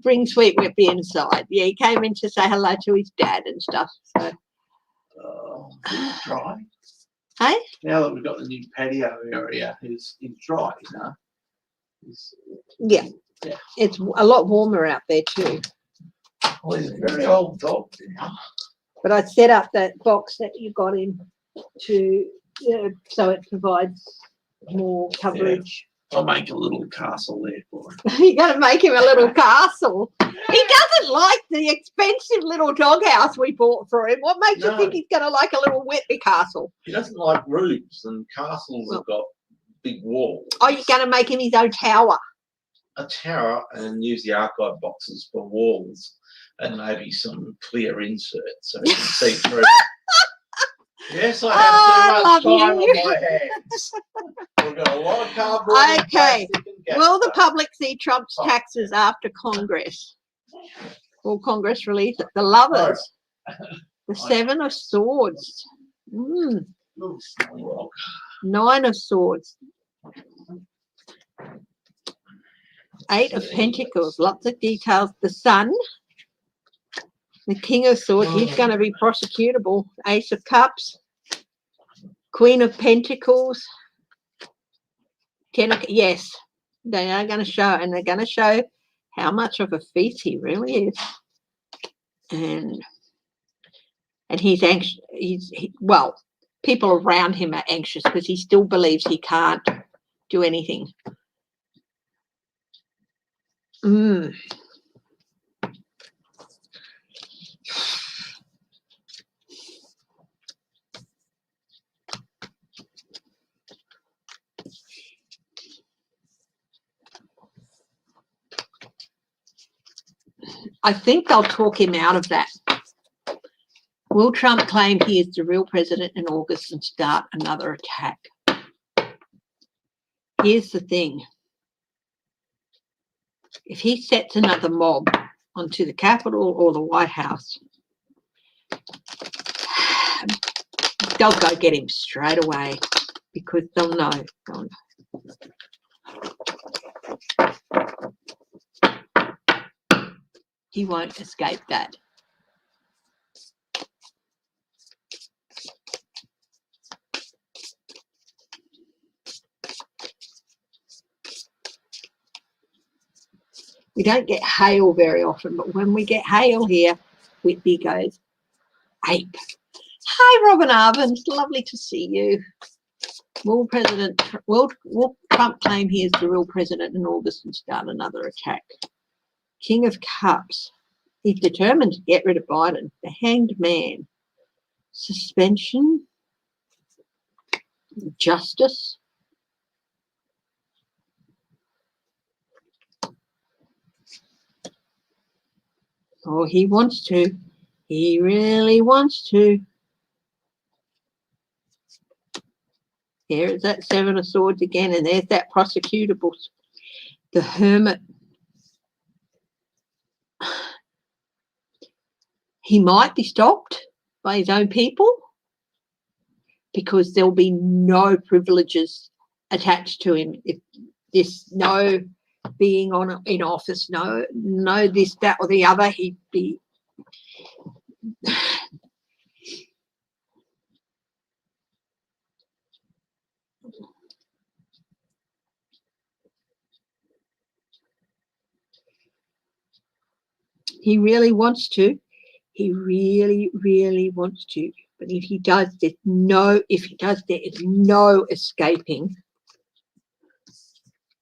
Speaker 1: Bring Sweet Whitby inside. Yeah, he came in to say hello to his dad and stuff. So.
Speaker 2: It's dry.
Speaker 1: Hey?
Speaker 2: Now that we've got the new patio area, it's dry, you know.
Speaker 1: Yeah. It's a lot warmer out there too.
Speaker 2: Well, he's a very old dog now.
Speaker 1: But I set up that box that you got in to so it provides more coverage.
Speaker 2: I'll make a little castle there for him.
Speaker 1: You're going to make him a little castle. He doesn't like the expensive little doghouse we bought for him. What makes you think he's going to like a little Whitby castle?
Speaker 2: He doesn't like roofs, and castles have got big walls.
Speaker 1: Oh, you're going to make him his own tower?
Speaker 2: A tower, and use the archive boxes for walls, and maybe some clear inserts so you can see through. Yes, I have too much time on my hands. We've got a lot of cardboard.
Speaker 1: Okay. Will the public see Trump's taxes after Congress? Will Congress release it? The Lovers. The Seven of Swords. 9 of Swords. 8 of Pentacles. Lots of details. The Sun. The King of Swords. He's going to be prosecutable. Ace of Cups. Queen of Pentacles. 10 of, yes, they are going to show, and they're going to show how much of a feat he really is. And he's anxious. Well, people around him are anxious because he still believes he can't do anything. I think they'll talk him out of that. Will Trump claim he is the real president in August and start another attack? Here's the thing. If he sets another mob onto the Capitol or the White House, they'll go get him straight away because they'll know. He won't escape that. We don't get hail very often, but when we get hail here, Whitby goes ape. Hi, Robin Arvins. Lovely to see you. Will Trump claim he is the real president in August and start another attack? King of Cups. He's determined to get rid of Biden. The Hanged Man. Suspension. Justice. Oh, he wants to. He really wants to. Here is that Seven of Swords again, and there's that prosecutable. The Hermit. He might be stopped by his own people because there'll be no privileges attached to him. If this no being in office, no this, that, or the other, he'd be. He really wants to. He really, really wants to. But if he does, there is no escaping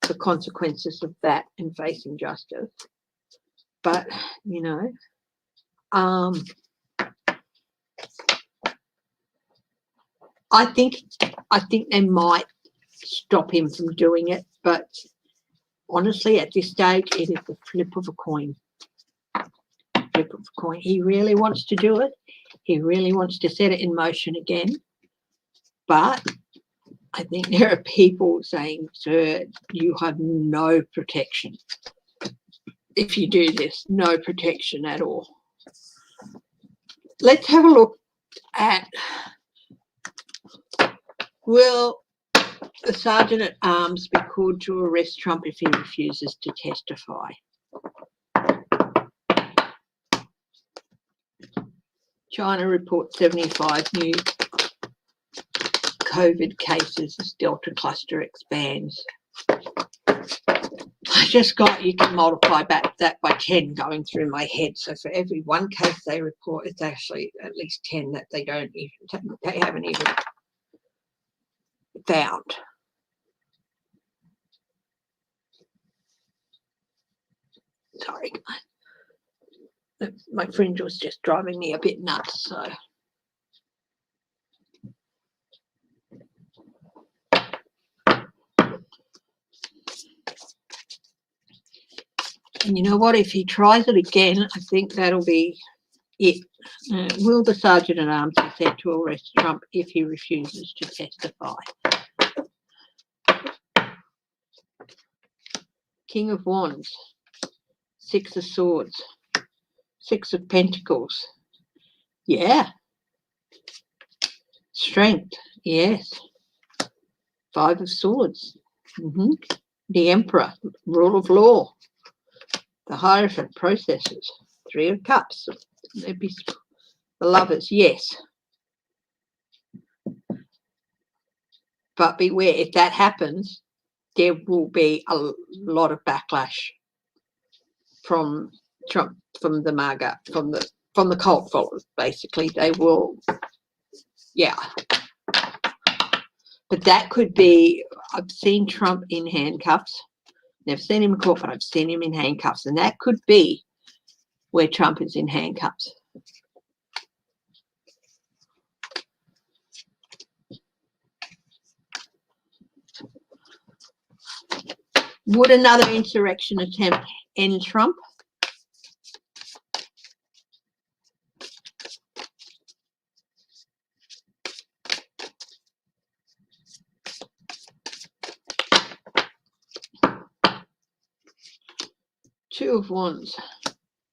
Speaker 1: the consequences of that and facing justice. But, you know, I think they might stop him from doing it, but honestly, at this stage, it is the flip of a coin. Flip of a coin. He really wants to do it. He really wants to set it in motion again. But I think there are people saying, sir, you have no protection. If you do this, no protection at all. Let's have a look at, will the Sergeant at Arms be called to arrest Trump if he refuses to testify? China reports 75 new COVID cases as Delta cluster expands. I just got, you can multiply that by 10 going through my head. So for every one case they report, it's actually at least 10 that they haven't even found. Sorry, my fringe was just driving me a bit nuts. So. And you know what? If he tries it again, I think that'll be it. Will the Sergeant at Arms be sent to arrest Trump if he refuses to testify? King of Wands, Six of Swords, Six of Pentacles. Yeah. Strength. Yes. Five of Swords. The Emperor, rule of law. The Hierophant, processes. Three of Cups. There'd be the Lovers. Yes. But beware, if that happens, there will be a lot of backlash from Trump, from the MAGA, from the cult followers. Basically, they will. Yeah. But that could be. I've seen Trump in handcuffs. Never seen him in court, but I've seen him in handcuffs, and that could be where Trump is in handcuffs. Would another insurrection attempt end Trump? Two of Wands,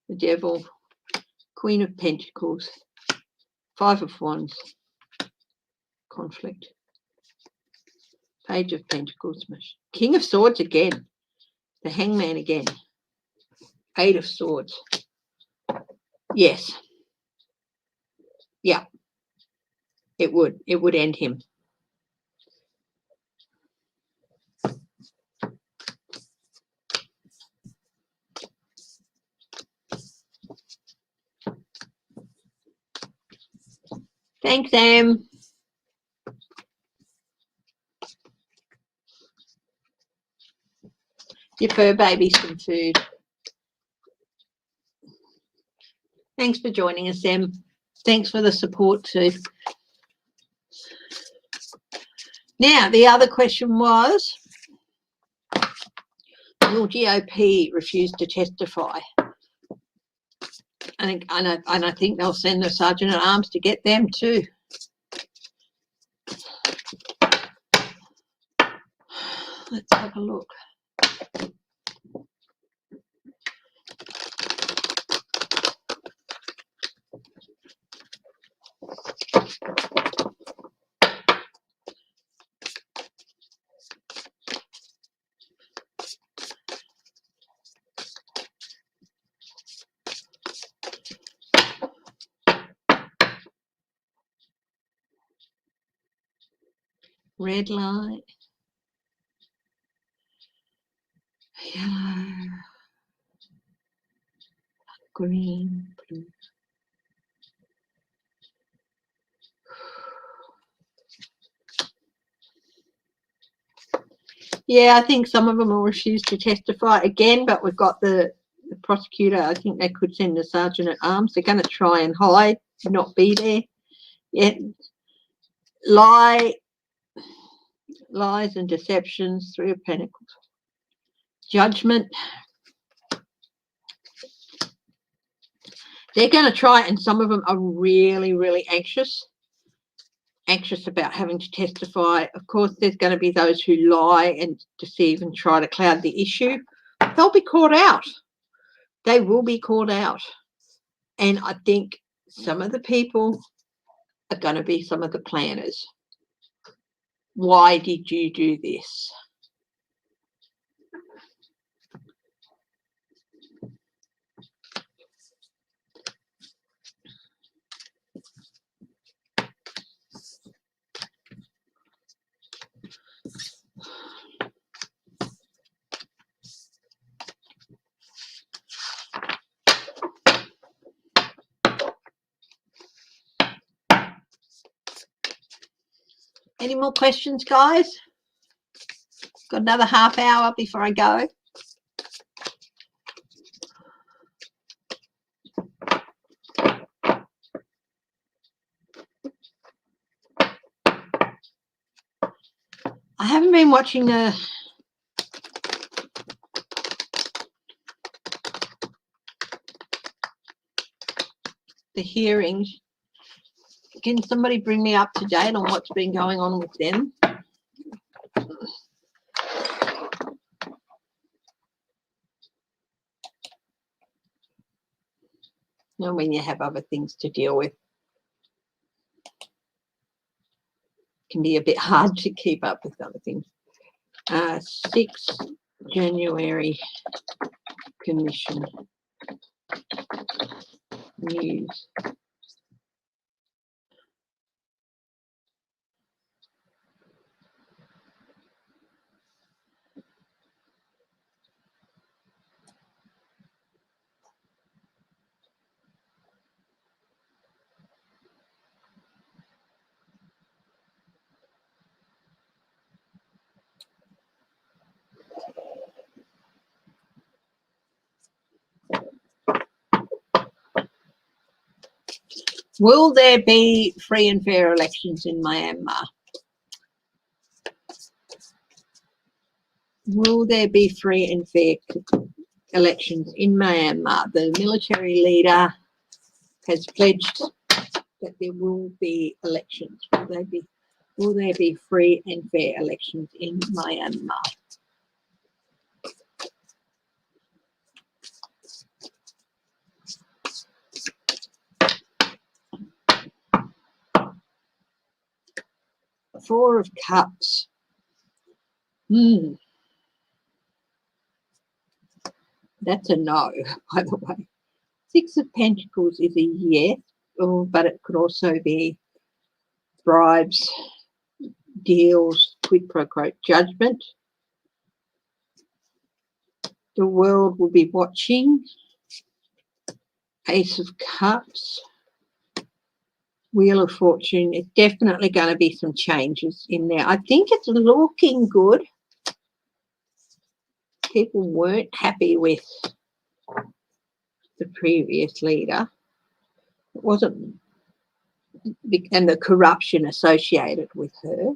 Speaker 1: the Devil, Queen of Pentacles, Five of Wands, conflict, Page of Pentacles, King of Swords again, the Hangman again, Eight of Swords. Yes. Yeah. It would end him. Thanks, Em. Your fur baby some food. Thanks for joining us, Em. Thanks for the support too. Now, the other question was, will GOP refuse to testify? and I think they'll send the sergeant at arms to get them too. Let's have a look. Red light, yellow, green, blue. Yeah, I think some of them will refuse to testify again, but we've got the prosecutor. I think they could send the sergeant at arms. They're going to try and hide, not be there. Yeah, lies and deceptions, 3 of Pentacles. Judgment. They're going to try, and some of them are really, really anxious about having to testify. Of course, there's going to be those who lie and deceive and try to cloud the issue. They'll be caught out. They will be caught out. And I think some of the people are going to be some of the planners. Why did you do this? Any more questions, guys? Got another half hour before I go. I haven't been watching the hearings. Can somebody bring me up to date on what's been going on with them? You know, when you have other things to deal with, it can be a bit hard to keep up with other things. 6 January Commission News. Will there be free and fair elections in Myanmar? Will there be free and fair elections in Myanmar? The military leader has pledged that there will be elections. Will there be free and fair elections in Myanmar? Four of Cups. That's a no, by the way. 6 of Pentacles is a yes, but it could also be bribes, deals, quid pro quo, judgment. The world will be watching. Ace of Cups. Wheel of Fortune. It's definitely going to be some changes in there. I think it's looking good. People weren't happy with the previous leader. It wasn't, and the corruption associated with her.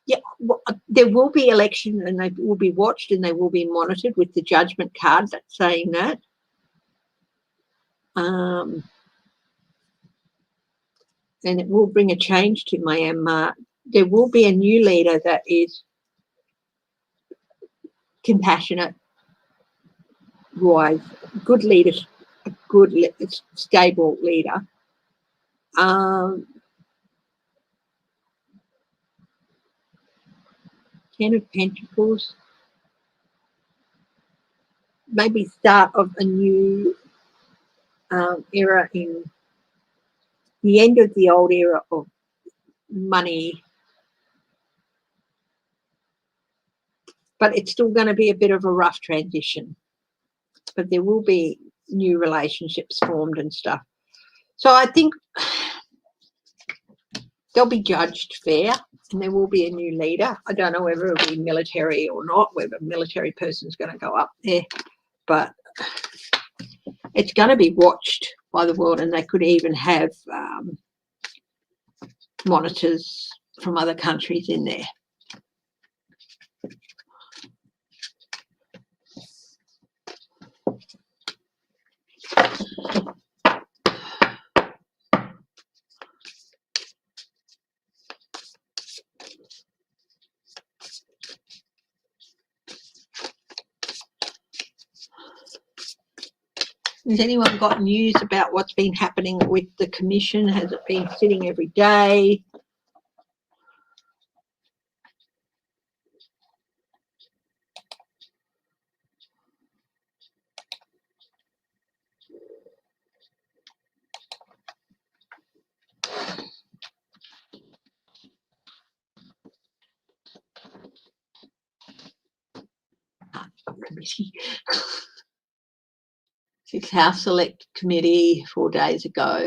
Speaker 1: Yeah, there will be elections and they will be watched and they will be monitored with the judgment card that's saying that. And it will bring a change to Myanmar. There will be a new leader that is compassionate, wise, good leader, a good, stable leader. Ten of Pentacles, maybe start of a new era in the end of the old era of money, but it's still going to be a bit of a rough transition, but there will be new relationships formed and stuff. So I think they'll be judged fair and there will be a new leader. I don't know whether it'll be military or not, whether a military person's going to go up there, but it's going to be watched by the world, and they could even have monitors from other countries in there. Has anyone got news about what's been happening with the commission? Has it been sitting every day? Sixth House Select Committee 4 days ago.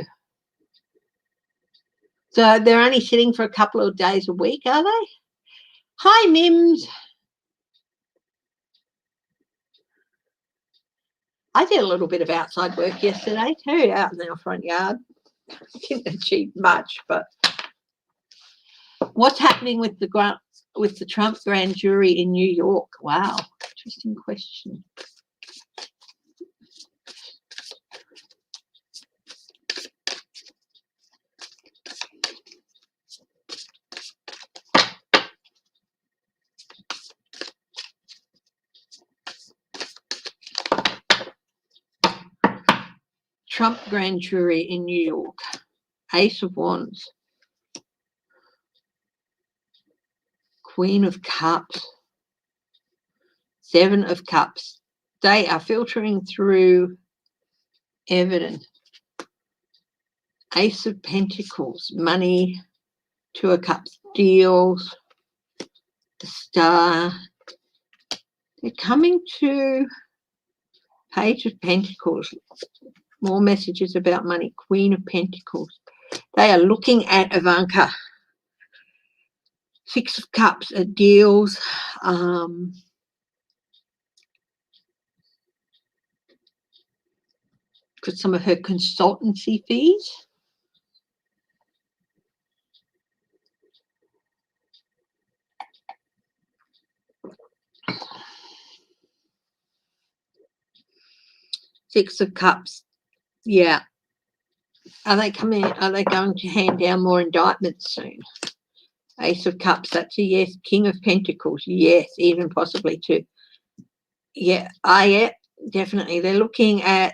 Speaker 1: So they're only sitting for a couple of days a week, are they? Hi, Mims. I did a little bit of outside work yesterday too, out in our front yard. Didn't achieve much, but what's happening with the Trump grand jury in New York? Wow, interesting question. Trump grand jury in New York. Ace of Wands. Queen of Cups. Seven of Cups. They are filtering through evidence. Ace of Pentacles. Money. Two of Cups. Deals. The Star. They're coming to Page of Pentacles. More messages about money. Queen of Pentacles. They are looking at Ivanka. Six of Cups. Deals. For some of her consultancy fees. Six of Cups. Yeah. Are they coming? Are they going to hand down more indictments soon? Ace of Cups. That's a yes. King of Pentacles. Yes. Even possibly two. Yeah. Yeah. Definitely. They're looking at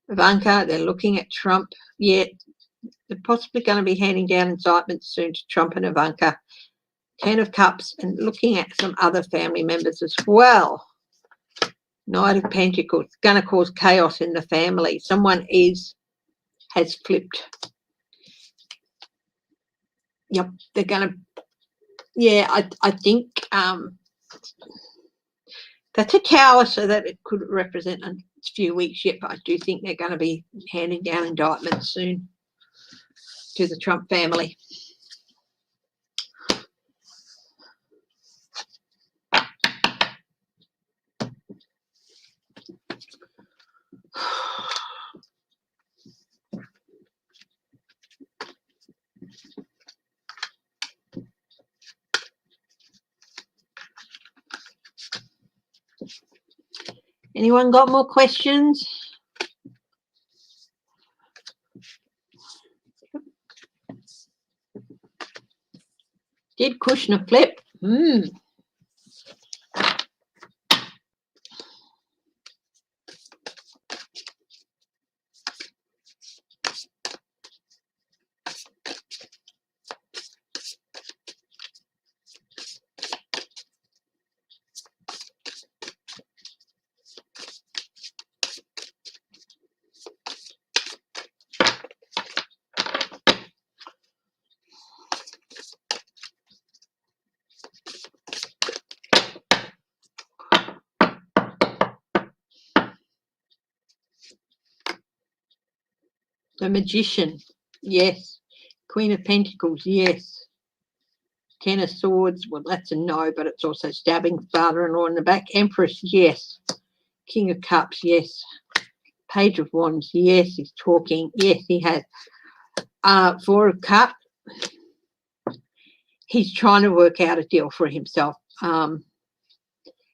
Speaker 1: Ivanka. They're looking at Trump. Yeah. They're possibly going to be handing down indictments soon to Trump and Ivanka. Ten of Cups, and looking at some other family members as well. Knight of Pentacles. It's going to cause chaos in the family. Someone has flipped. Yep, they're going to. Yeah, I think that's a tower, so that it could represent a few weeks yet, but I do think they're going to be handing down indictments soon to the Trump family. Anyone got more questions? Did Kushner flip? The Magician, yes. Queen of Pentacles, yes. Ten of Swords, well, that's a no, but it's also stabbing father-in-law in the back. Empress, yes. King of Cups, yes. Page of Wands, yes, he's talking. Yes, he has. Four of Cups, he's trying to work out a deal for himself.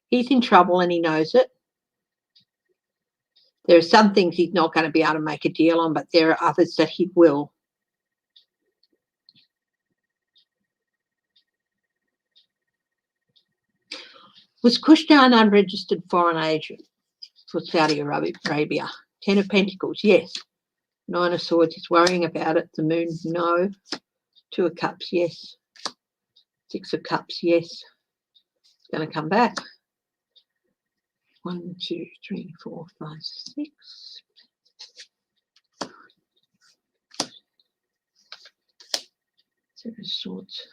Speaker 1: He's in trouble and he knows it. There are some things he's not going to be able to make a deal on, but there are others that he will. Was Kushner an unregistered foreign agent for Saudi Arabia? Ten of Pentacles, yes. Nine of Swords, he's worrying about it. The Moon, no. Two of Cups, yes. Six of Cups, yes. It's going to come back. 1, 2, 3, 4, 5, 6. Seven of Swords.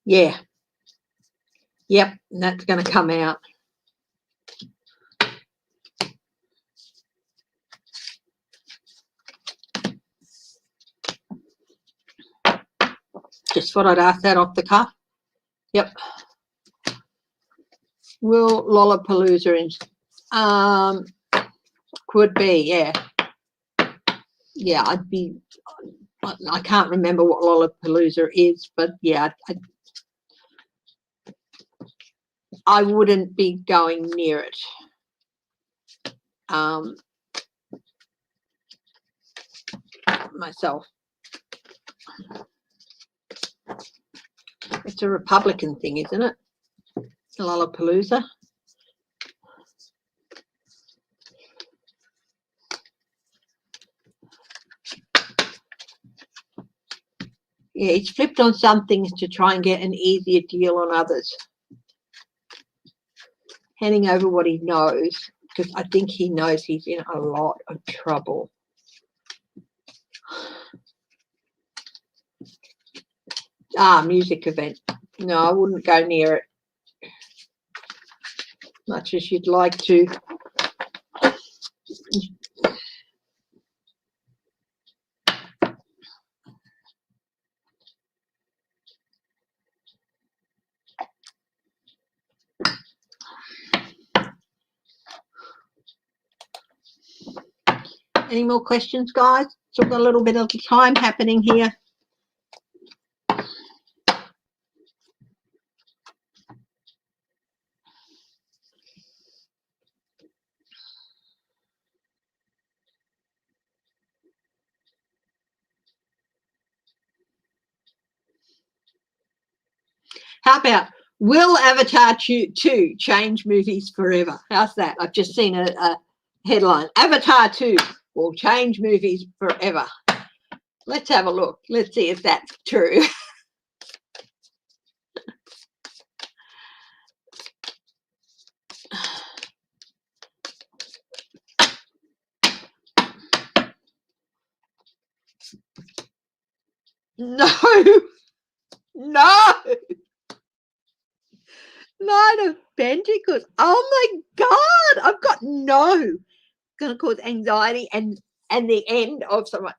Speaker 1: Yeah. Yep, and that's going to come out. Just thought I'd ask that off the cuff. Yep. Will Lollapalooza could be, yeah. Yeah, I can't remember what Lollapalooza is, but yeah, I wouldn't be going near it. Myself. It's a Republican thing, isn't it? Lollapalooza. Yeah, he's flipped on some things to try and get an easier deal on others. Handing over what he knows, because I think he knows he's in a lot of trouble. Music event. No, I wouldn't go near it. Much as you'd like to. Any more questions, guys? Still got a little bit of time happening here. How about, will Avatar 2 change movies forever? How's that? I've just seen a headline. Avatar 2 will change movies forever. Let's have a look. Let's see if that's true. No. No. Nine of Pentacles. Oh my God. I've got no. Going to cause anxiety and the end of someone.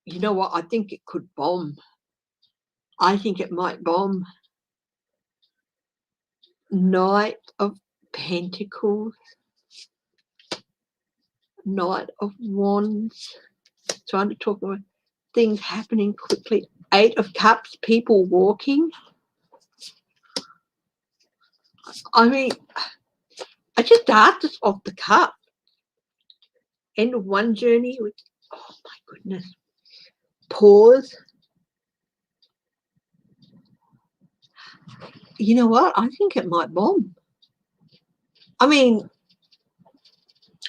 Speaker 1: You know what? I think it could bomb. I think it might bomb. Knight of Pentacles. Knight of Wands. Trying to talk about things happening quickly. Eight of Cups. People walking. I mean, I just asked this off the cuff. End of one journey. Oh my goodness. Pause. You know what? I think it might bomb. I mean,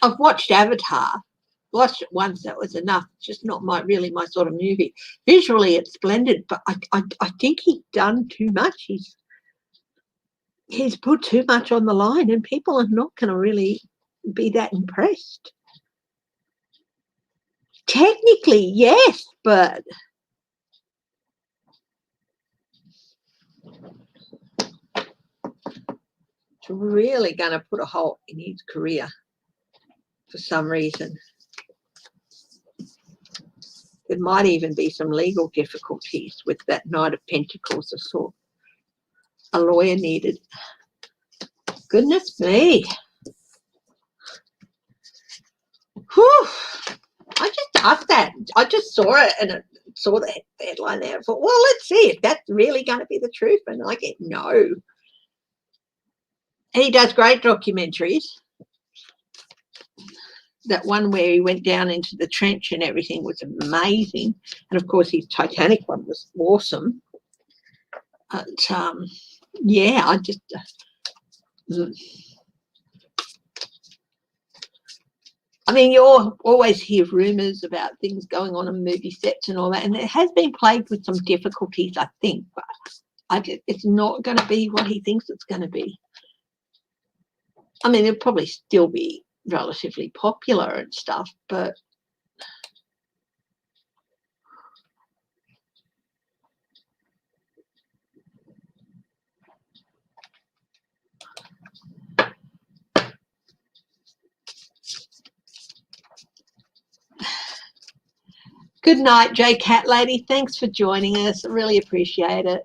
Speaker 1: I've watched Avatar. Watched it once, that was enough. Just not really my sort of movie. Visually, it's splendid, but I think he's done too much. He's put too much on the line, and people are not going to really be that impressed. Technically, yes, but it's really going to put a halt in his career for some reason. There might even be some legal difficulties with that Knight of Pentacles, the sort a lawyer needed. Goodness me. Whew. I just asked that. I just saw it and it saw the headline there. I thought, well, let's see if that's really going to be the truth. And I get no. And he does great documentaries. That one where he went down into the trench and everything was amazing. And, of course, his Titanic one was awesome. But, yeah, I just... I mean, you always hear rumours about things going on in movie sets and all that, and it has been plagued with some difficulties, I think, but it's not going to be what he thinks it's going to be. I mean, it'll probably still be relatively popular and stuff, but good night, J Cat Lady. Thanks for joining us. I really appreciate it.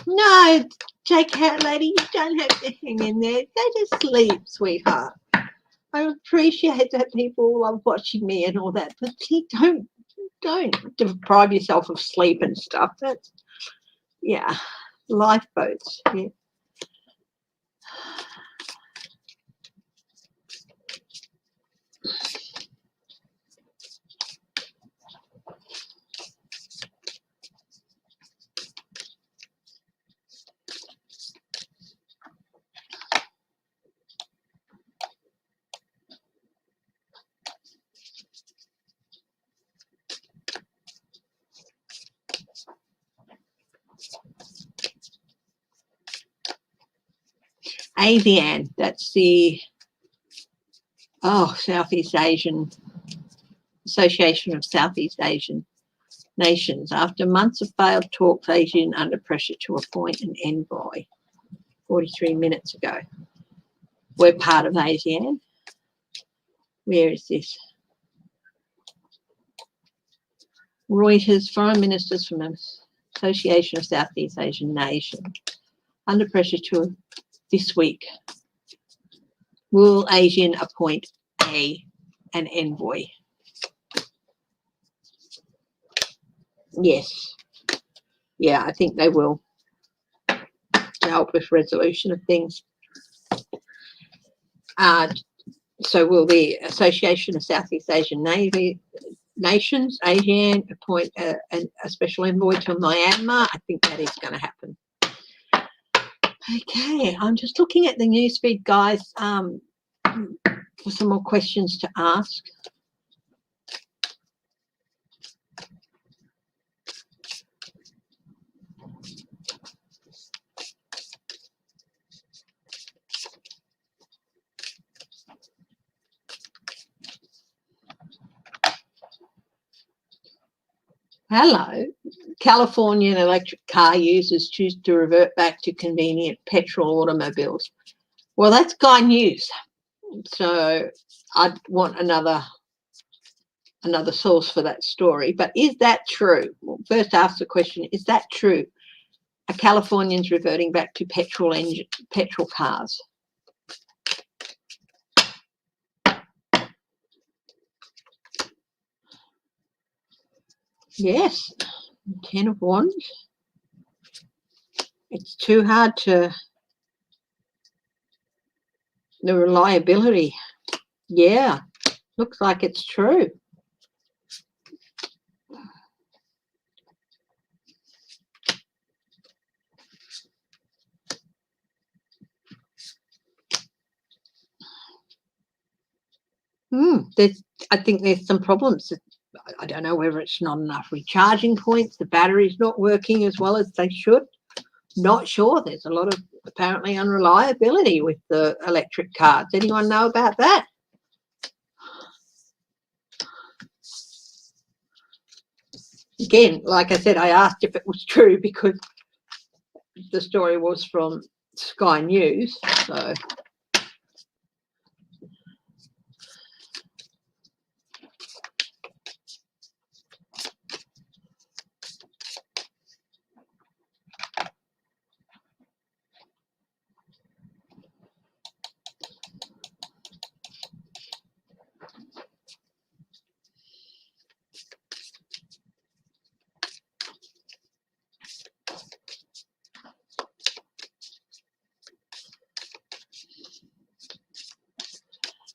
Speaker 1: No, J Cat Lady, you don't have to hang in there. Go to sleep, sweetheart. I appreciate that people love watching me and all that, but don't deprive yourself of sleep and stuff. That's, yeah, lifeboats. Yeah. ASEAN, that's the Southeast Asian Association of Southeast Asian Nations. After months of failed talks, ASEAN under pressure to appoint an envoy 43 minutes ago. We're part of ASEAN. Where is this? Reuters, foreign ministers from the Association of Southeast Asian Nations under pressure to this week. Will ASEAN appoint an envoy? Yes. Yeah, I think they will, to help with resolution of things. So will the Association of Southeast Asian Nations, ASEAN, appoint a special envoy to Myanmar? I think that is going to happen. Okay, I'm just looking at the newsfeed, guys, for some more questions to ask. Hello. Californian electric car users choose to revert back to convenient petrol automobiles. Well, that's Guy News. So I'd want another source for that story. But is that true? Well, first ask the question, is that true? Are Californians reverting back to petrol cars? Yes, 10 of Wands. It's too hard to, the reliability. Yeah, looks like it's true. I think there's some problems. I don't know whether it's not enough recharging points, the battery's not working as well as they should. Not sure. There's a lot of apparently unreliability with the electric cars. Anyone know about that? Again, like I said, I asked if it was true because the story was from Sky News. So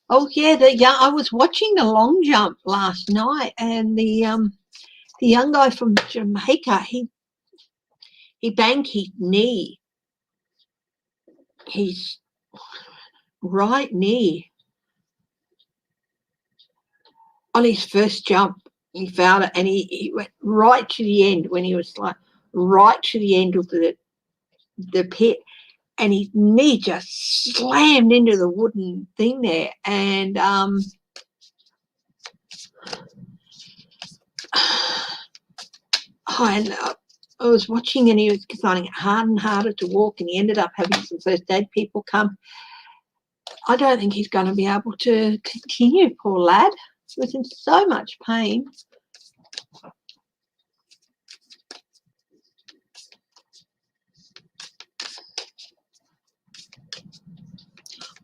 Speaker 1: oh yeah, I was watching the long jump last night, and the young guy from Jamaica, he banged his knee, his right knee, on his first jump. He found it, and he went right to the end when he was like right to the end of the pit, and his knee just slammed into the wooden thing there, and I was watching, and he was finding it harder and harder to walk, and he ended up having some first aid people come. I don't think he's going to be able to continue, poor lad. He was in so much pain.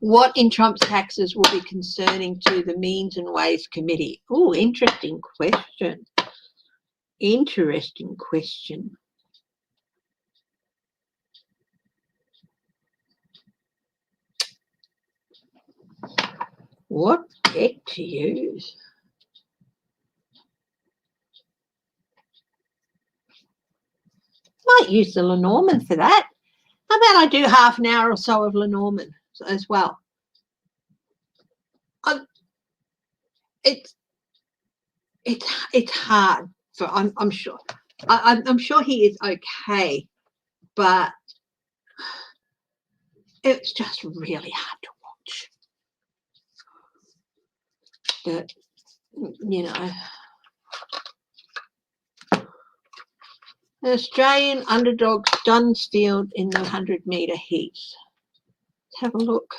Speaker 1: What in Trump's taxes will be concerning to the Means and Ways Committee? Oh, interesting question. Interesting question. What deck to use? Might use the Lenormand for that. How about I do half an hour or so of Lenormand as well? It's hard. I'm sure. I'm sure he is okay, but it's just really hard to watch. But you know, the Australian underdog stuns field in the 100-metre heats. Let's have a look.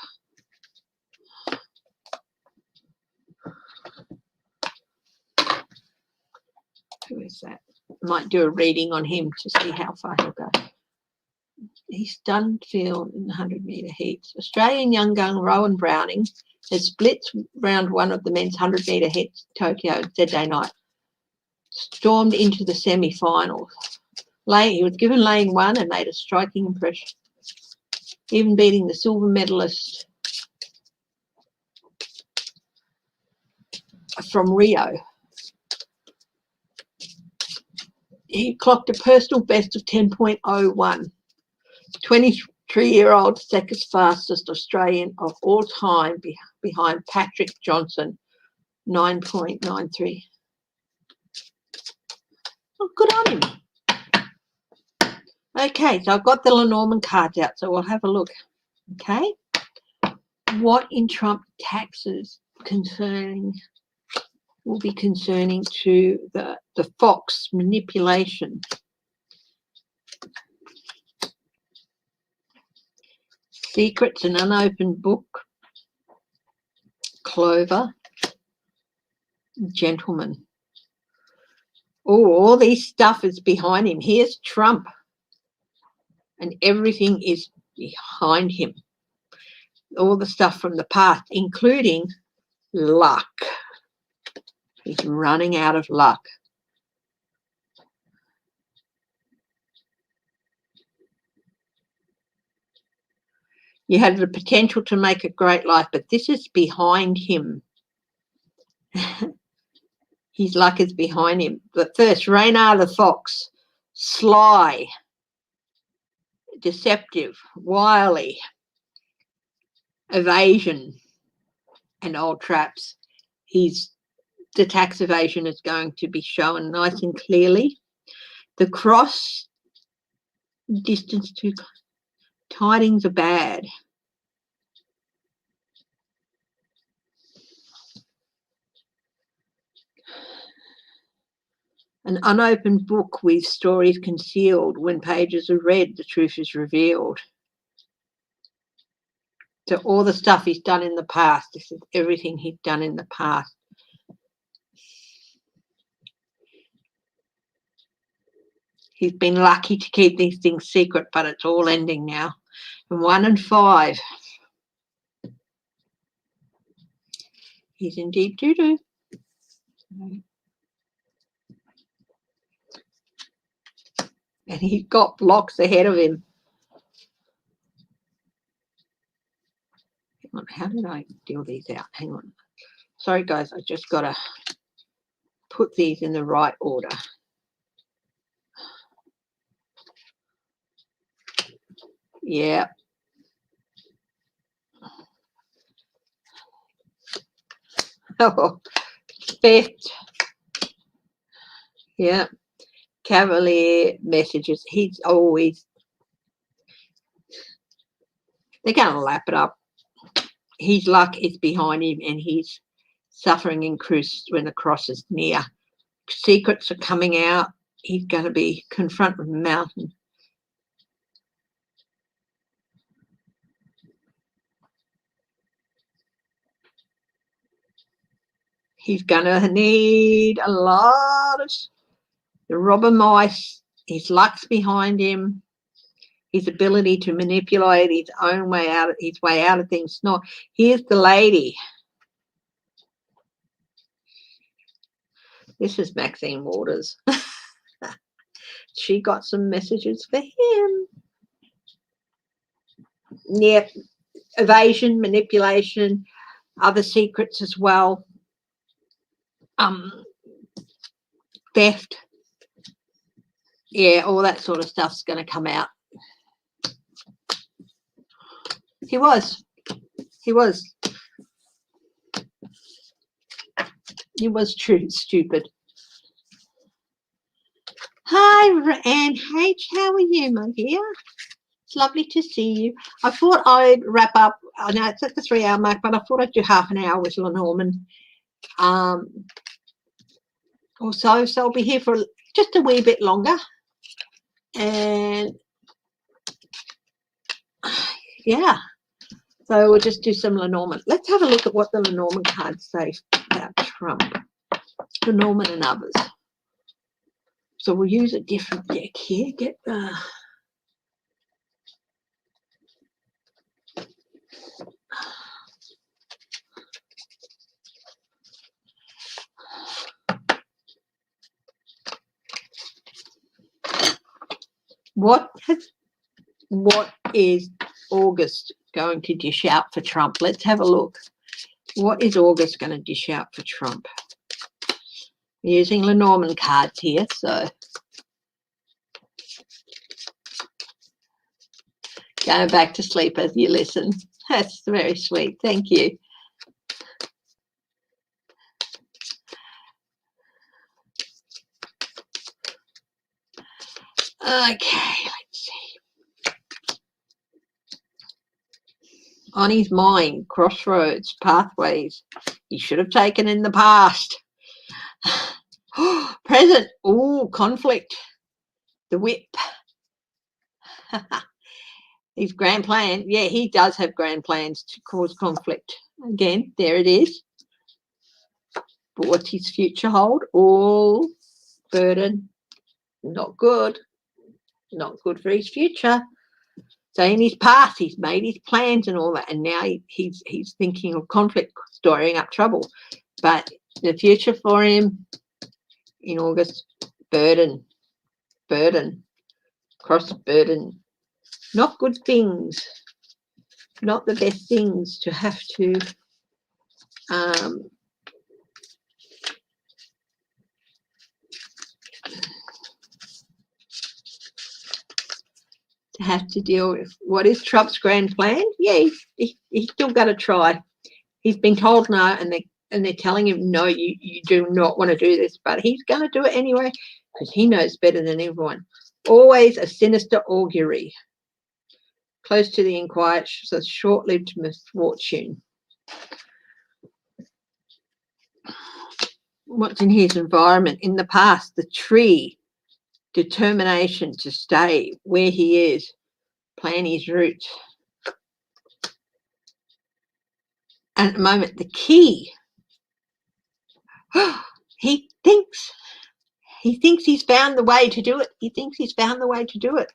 Speaker 1: Who is that? Might do a reading on him to see how far he'll go. He's stunned field in the 100-metre heats. Australian young gun Rowan Browning has split round one of the men's 100-metre heats Tokyo Saturday night. Stormed into the semi-finals. He was given lane one and made a striking impression, even beating the silver medalist from Rio. He clocked a personal best of 10.01. 23-year-old second fastest Australian of all time behind Patrick Johnson, 9.93. Oh, good on him. Okay, so I've got the Lenormand cards out, so we'll have a look. Okay. What in Trump taxes concerning will be concerning to the fox manipulation. Secrets, an unopened book, Clover, Gentleman. Oh, all this stuff is behind him. Here's Trump, and everything is behind him. All the stuff from the past, including luck. He's running out of luck. You have the potential to make a great life, but this is behind him. His luck is behind him. But first, Reynard the fox, sly, deceptive, wily, evasion, and old traps. The tax evasion is going to be shown nice and clearly. The cross, distance to tidings are bad. An unopened book with stories concealed. When pages are read, the truth is revealed. So all the stuff he's done in the past, this is everything he's done in the past. He's been lucky to keep these things secret, but it's all ending now. And 1 and 5. He's in deep doo-doo. And he's got blocks ahead of him. Hang on, how did I deal these out? Hang on. Sorry, guys, I just got to put these in the right order. Yeah. Oh, theft. Yeah. Cavalier messages. He's always, they're going to lap it up. His luck is behind him, and he's suffering increased when the cross is near. Secrets are coming out. He's going to be confronted with a mountain. He's going to need a lot of the robber mice. His luck's behind him. His ability to manipulate his own way out, his way out of things. Not. Here's the lady. This is Maxine Waters. She got some messages for him. Yep. Evasion, manipulation, other secrets as well. Theft. Yeah, all that sort of stuff's going to come out. He was true stupid. Hi, Anne H. How are you, my dear? It's lovely to see you. I thought I'd wrap up. I know it's at the 3 hour mark, but I thought I'd do half an hour with Lenormand. So I'll be here for just a wee bit longer. And yeah, so we'll just do some Lenormand. Let's have a look at what the Lenormand cards say about Trump, Lenormand and others. So we'll use a different deck here. Get the what is August going to dish out for Trump? Let's have a look. What is August going to dish out for Trump? We're using Lenormand cards here, so going back to sleep as you listen. That's very sweet. Thank you. Okay, let's see. On his mind, crossroads, pathways he should have taken in the past. Present. Oh, conflict. The whip. His grand plan. Yeah, he does have grand plans to cause conflict. Again, there it is. But what's his future hold? All burden. Not good. Not good for his future. So in his past, he's made his plans and all that, and now he's thinking of conflict, storing up trouble. But the future for him in August, burden, cross burden, not good things, not the best things to have to deal with. What is Trump's grand plan? Yeah, he's still got to try. He's been told no, and they're telling him no, you do not want to do this, but he's going to do it anyway because he knows better than everyone. Always a sinister augury. Close to the inquiet, so short-lived misfortune. What's in his environment? In the past, the tree, determination to stay where he is, plan his route. And at the moment, the key, he thinks he's found the way to do it. He thinks he's found the way to do it.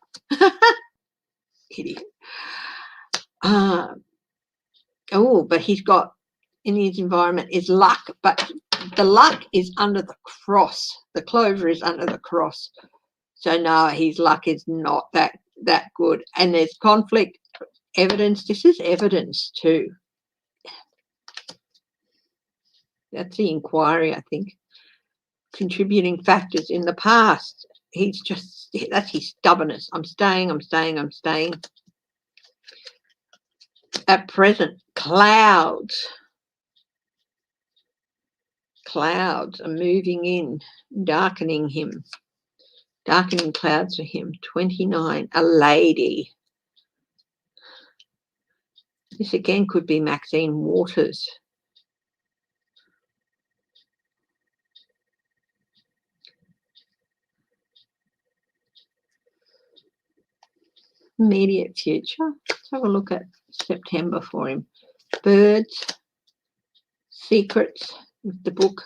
Speaker 1: Idiot. But he's got in his environment is luck, but the luck is under the cross. The clover is under the cross. So no, his luck is not that good. And there's conflict, evidence. This is evidence too. That's the inquiry, I think. Contributing factors in the past. That's his stubbornness. I'm staying. At present, clouds are moving in, darkening clouds for him. 29, a lady. This again could be Maxine Waters. Immediate future. Let's have a look at September for him. Birds, secrets with the book.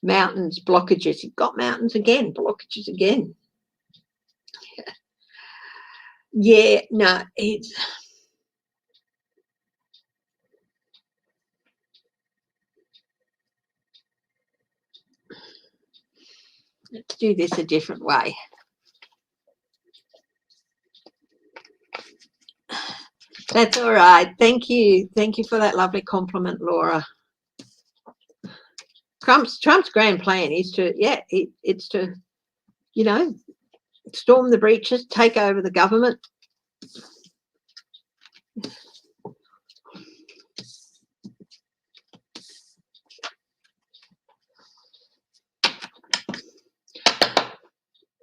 Speaker 1: Mountains, blockages. He got mountains again, blockages again. Yeah, no, it's... Let's do this a different way. That's all right. Thank you. Thank you for that lovely compliment, Laura. Trump's grand plan is to, it's to, storm the breaches, take over the government.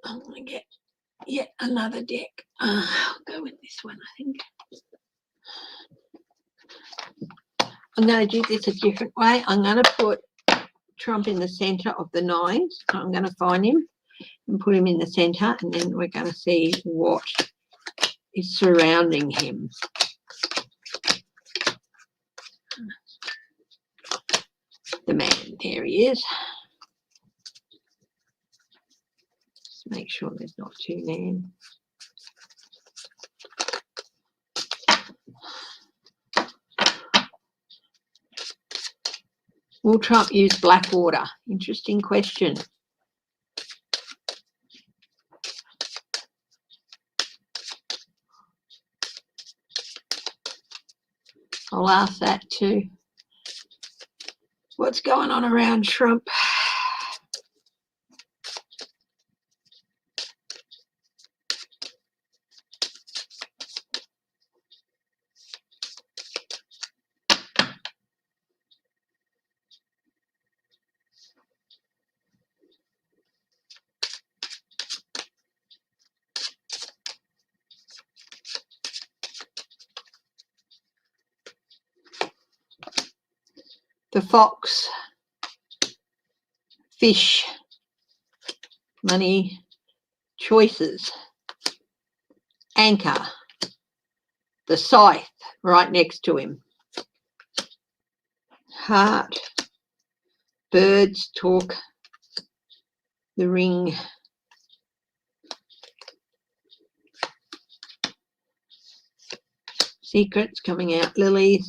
Speaker 1: I'm going to get yet another deck. I'll go with this one, I think. I'm going to do this a different way. I'm going to put Trump in the centre of the nines. I'm going to find him and put him in the centre, and then we're going to see what is surrounding him. The man, there he is. Just make sure there's not two men. Will Trump use Blackwater? Interesting question. I'll ask that too. What's going on around Trump? The fox, Fish, money, choices, anchor, the scythe right next to him, heart, birds talk, the ring, secrets coming out, lilies.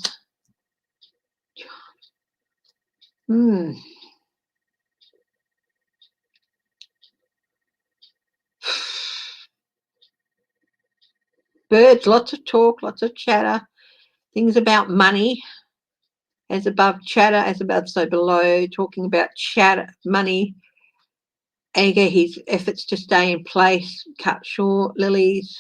Speaker 1: Birds, lots of talk, lots of chatter, things about money, as above, chatter, as above, so below, talking about chatter, money, anger, his efforts to stay in place, cut short, lilies,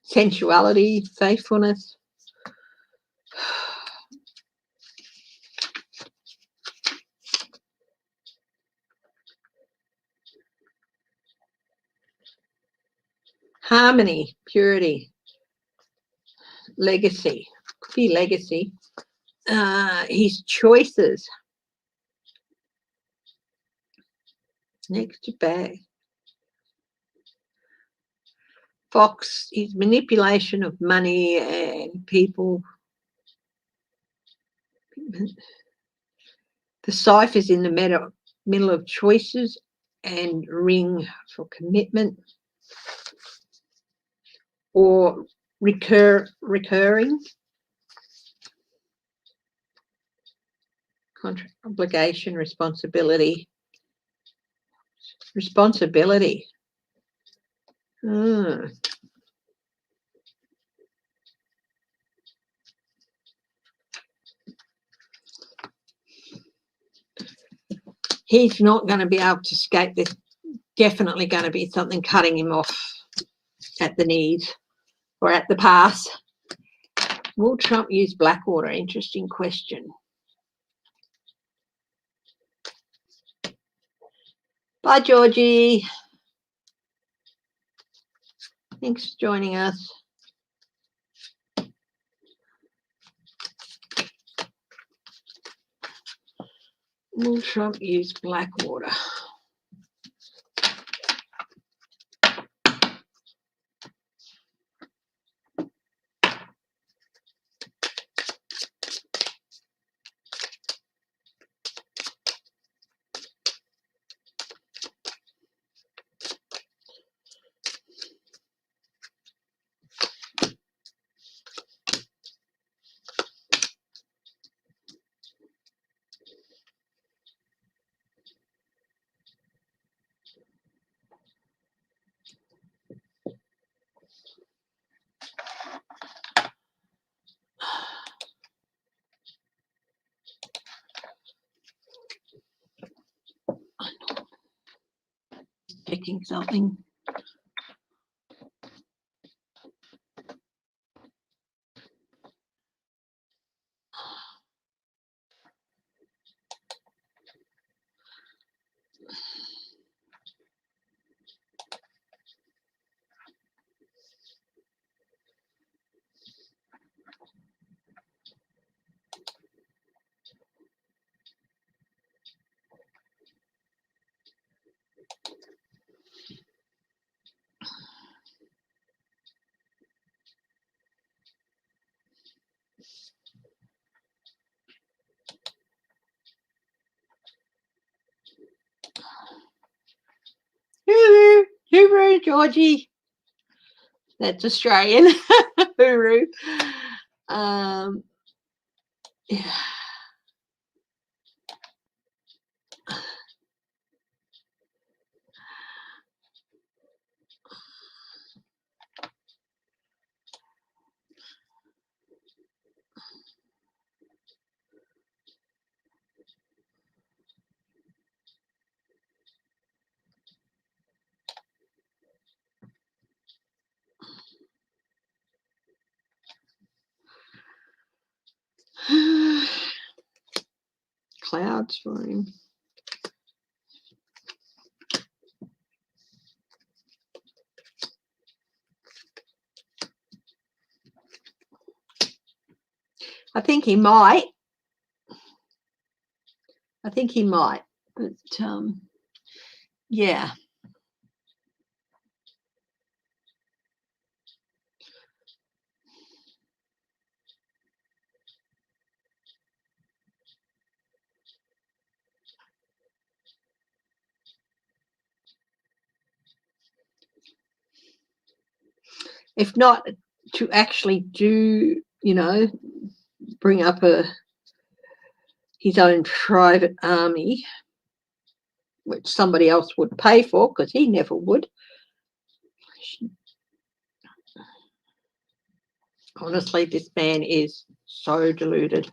Speaker 1: sensuality, faithfulness. Harmony, purity, legacy, could be legacy. His choices. Next bag. Fox, his manipulation of money and people. The scythe is in the middle of choices, and ring for commitment or recurring contract, obligation, responsibility. He's not going to be able to escape this. Definitely going to be something cutting him off at the knees or at the pass. Will Trump use Blackwater? Interesting question. Bye, Georgie. Thanks for joining us. Will Trump use Blackwater? Checking something. Hooroo, Georgie. That's Australian. Hooroo. Yeah. Clouds for him. I think he might. But yeah. If not to actually do, bring up his own private army, which somebody else would pay for because he never would. Honestly, this man is so deluded.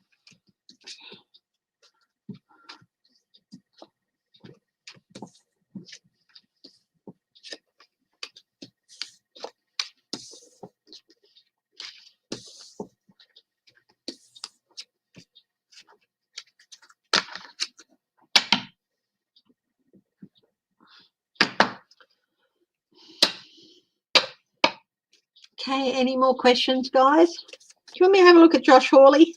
Speaker 1: Okay, any more questions, guys? Do you want me to have a look at Josh Hawley?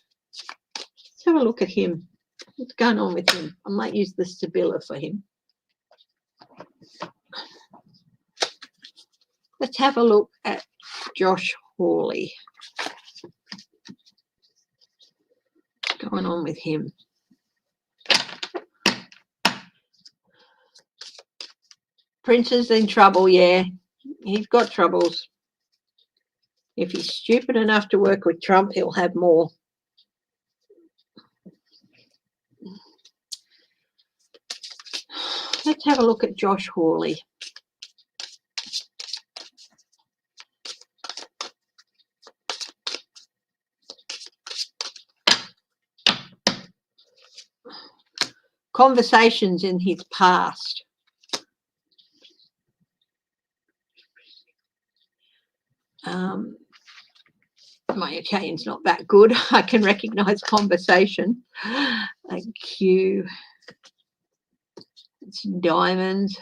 Speaker 1: Let's have a look at him. What's going on with him? I might use the Stabila for him. Let's have a look at Josh Hawley. What's going on with him? Prince is in trouble, yeah. He's got troubles. If he's stupid enough to work with Trump, he'll have more. Let's have a look at Josh Hawley. Conversations in his past. My Italian's not that good. I can recognise conversation. Q. It's diamonds.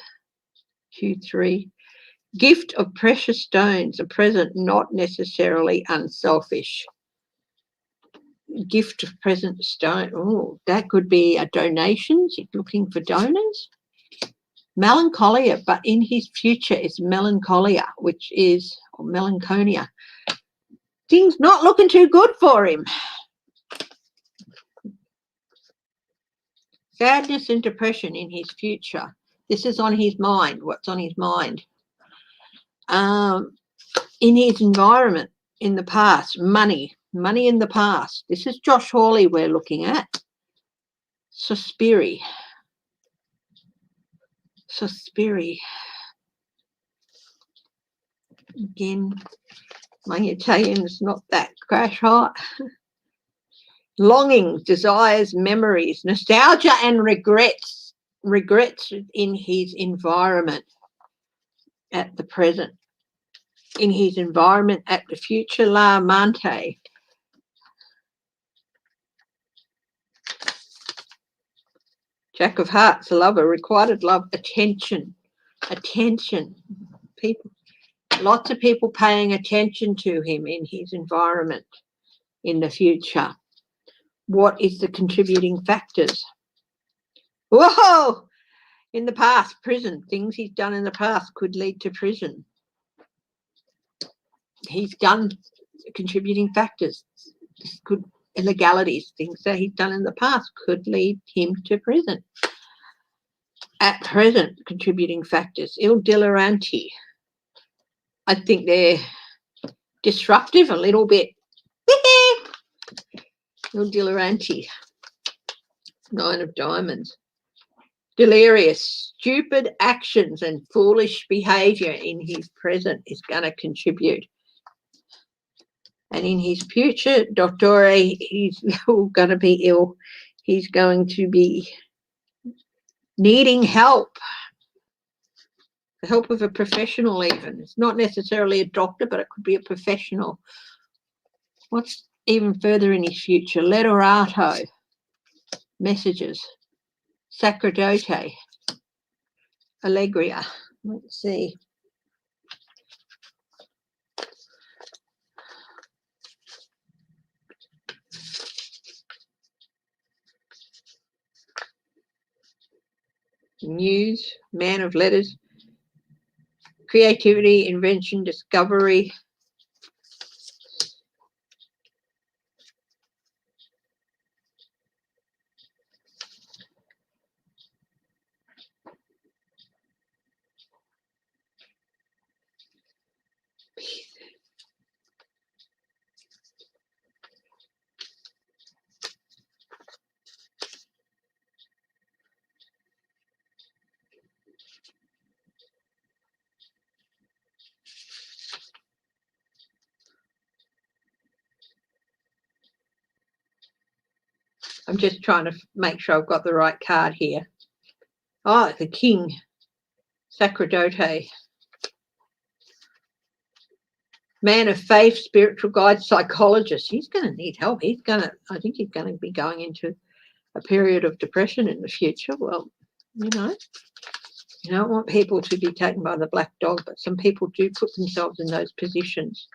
Speaker 1: Q3. Gift of precious stones, a present not necessarily unselfish. Gift of present stone. Oh, that could be a donation. He's looking for donors. Melancholia, but in his future is melancholia, which is, or melancholia. Things not looking too good for him. Sadness and depression in his future. This is on his mind. What's on his mind? In his environment in the past, money in the past. This is Josh Hawley we're looking at. Sospiri. Again, my Italian's not that crash hot. Longing, desires, memories, nostalgia and regrets in his environment at the present. In his environment at the future, La Mante. Jack of Hearts, lover, requited love, attention. People, lots of people paying attention to him in his environment in the future. What is the contributing factors? Whoa! In the past, prison. Things he's done in the past could lead to prison. He's done contributing factors. This could illegalities, things that he's done in the past could lead him to prison. At present, contributing factors. Il Dileranti. I think they're disruptive a little bit. Il Dileranti. 9 of Diamonds. Delirious, stupid actions and foolish behaviour in his present is going to contribute. And in his future, Dottore, he's going to be ill. He's going to be needing help. The help of a professional even. It's not necessarily a doctor, but it could be a professional. What's even further in his future? Letterato. Messages. Sacerdote. Allegria. Let's see. news, man of letters, creativity, invention, discovery. I'm just trying to make sure I've got the right card here. Oh, the king, sacerdote. Man of faith, spiritual guide, psychologist. He's going to need help. I think he's going to be going into a period of depression in the future. Well, you don't want people to be taken by the black dog, but some people do put themselves in those positions.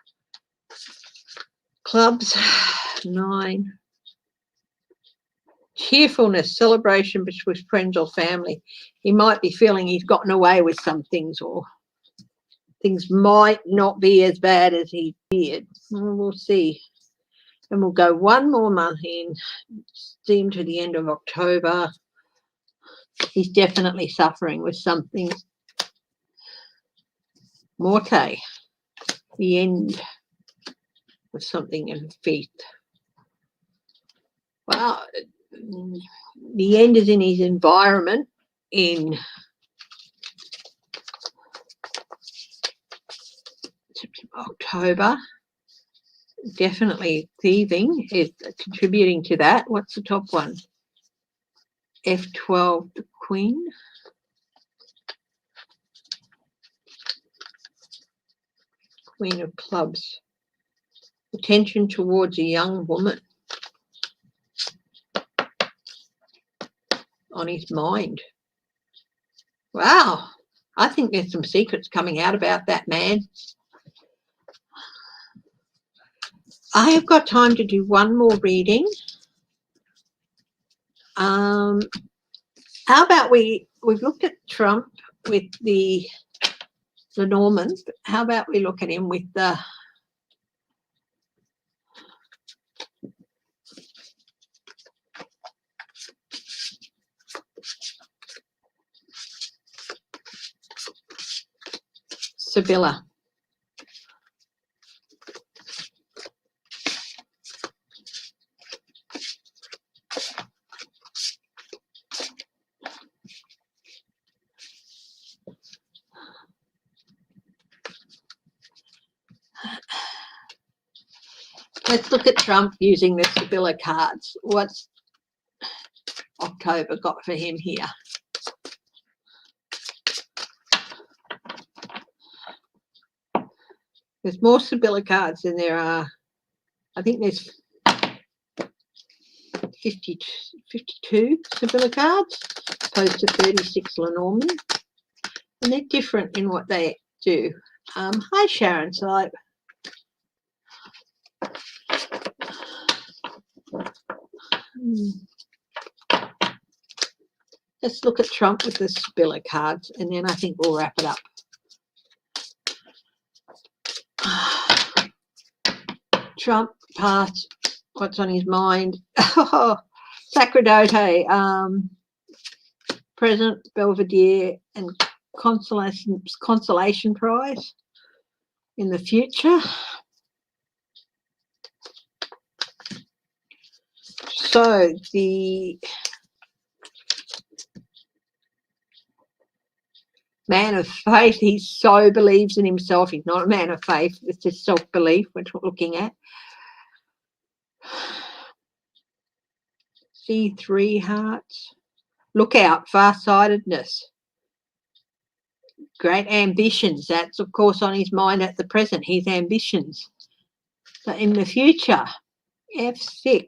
Speaker 1: Clubs, 9. Cheerfulness, celebration with friends or family. He might be feeling he's gotten away with some things, or things might not be as bad as he feared. Well, we'll see. And we'll go one more month in, steam to the end of October. He's definitely suffering with something. Morte, the end of something in faith. Well, the end is in his environment in October. Definitely thieving is contributing to that. What's the top one? F12, the Queen. Queen of Clubs. Attention towards a young woman on his mind. Wow. I think there's some secrets coming out about that man. I have got time to do one more reading. How about we've looked at Trump with the Normans, but how about we look at him with the Sibylla. Let's look at Trump using the Sibylla cards. What's October got for him here? There's more Sibylla cards than there are. I think there's 52 Sibylla cards opposed to 36 Lenormand. And they're different in what they do. Hi, Sharon. So let's look at Trump with the Sibylla cards, and then I think we'll wrap it up. Trump past, what's on his mind? Sacerdote, present, Belvedere, and consolation prize in the future. So the man of faith, he so believes in himself. He's not a man of faith. It's just self-belief we're looking at. C3 hearts. Look out, far-sightedness. Great ambitions. That's, of course, on his mind at the present, his ambitions. But in the future, F6.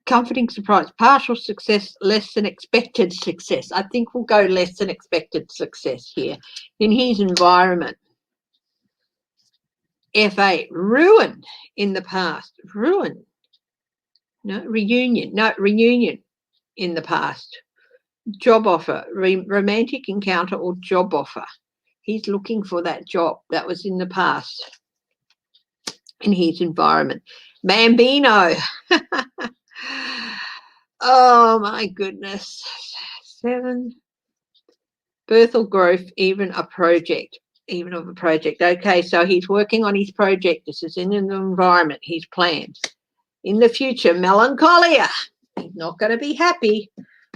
Speaker 1: Comforting surprise, partial success, less than expected success. I think we'll go less than expected success here in his environment. F8, ruin in the past. Ruin. No, reunion. No, reunion. in the past. Job offer, romantic encounter or job offer. He's looking for that job that was in the past in his environment. Bambino. Oh my goodness. 7. Birth or growth, even of a project. Okay, so he's working on his project. This is in an environment, his plans. In the future, melancholia. He's not going to be happy.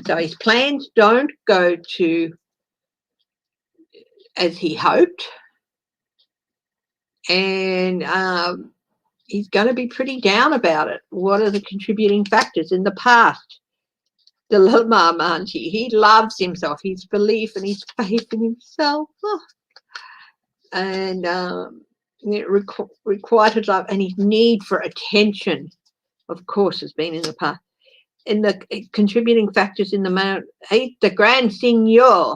Speaker 1: So his plans don't go to as he hoped. And he's going to be pretty down about it. What are the contributing factors in the past? The little mom auntie, he loves himself, his belief and his faith in himself. Oh. And requited love and his need for attention, of course, has been in the past. In the contributing factors in the man, he's the grand seigneur.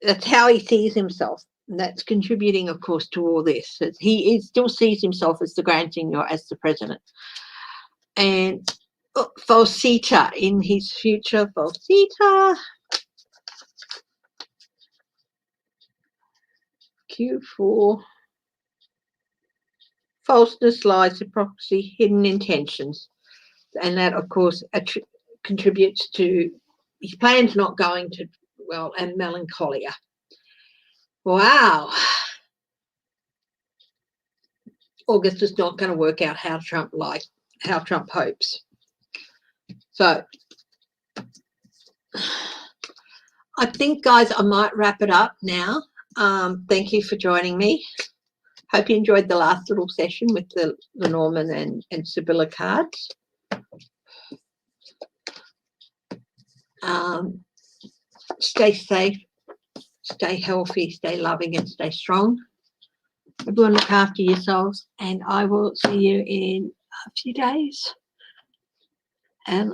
Speaker 1: That's how he sees himself. And that's contributing, of course, to all this. He still sees himself as the grand seigneur, as the president. And falsita in his future, falsita. Q4. Falseness, lies, hypocrisy, hidden intentions. And that, of course, contributes to his plans not going to well, and melancholia. Wow. August is not going to work out how Trump hopes. So I think, guys, I might wrap it up now. Thank you for joining me. Hope you enjoyed the last little session with the Norman and Sibylla cards. Stay safe, stay healthy, stay loving, and stay strong. Everyone look after yourselves, and I will see you in a few days. And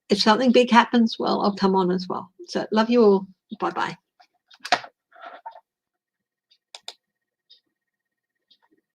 Speaker 1: if something big happens, well, I'll come on as well. So love you all. Bye-bye.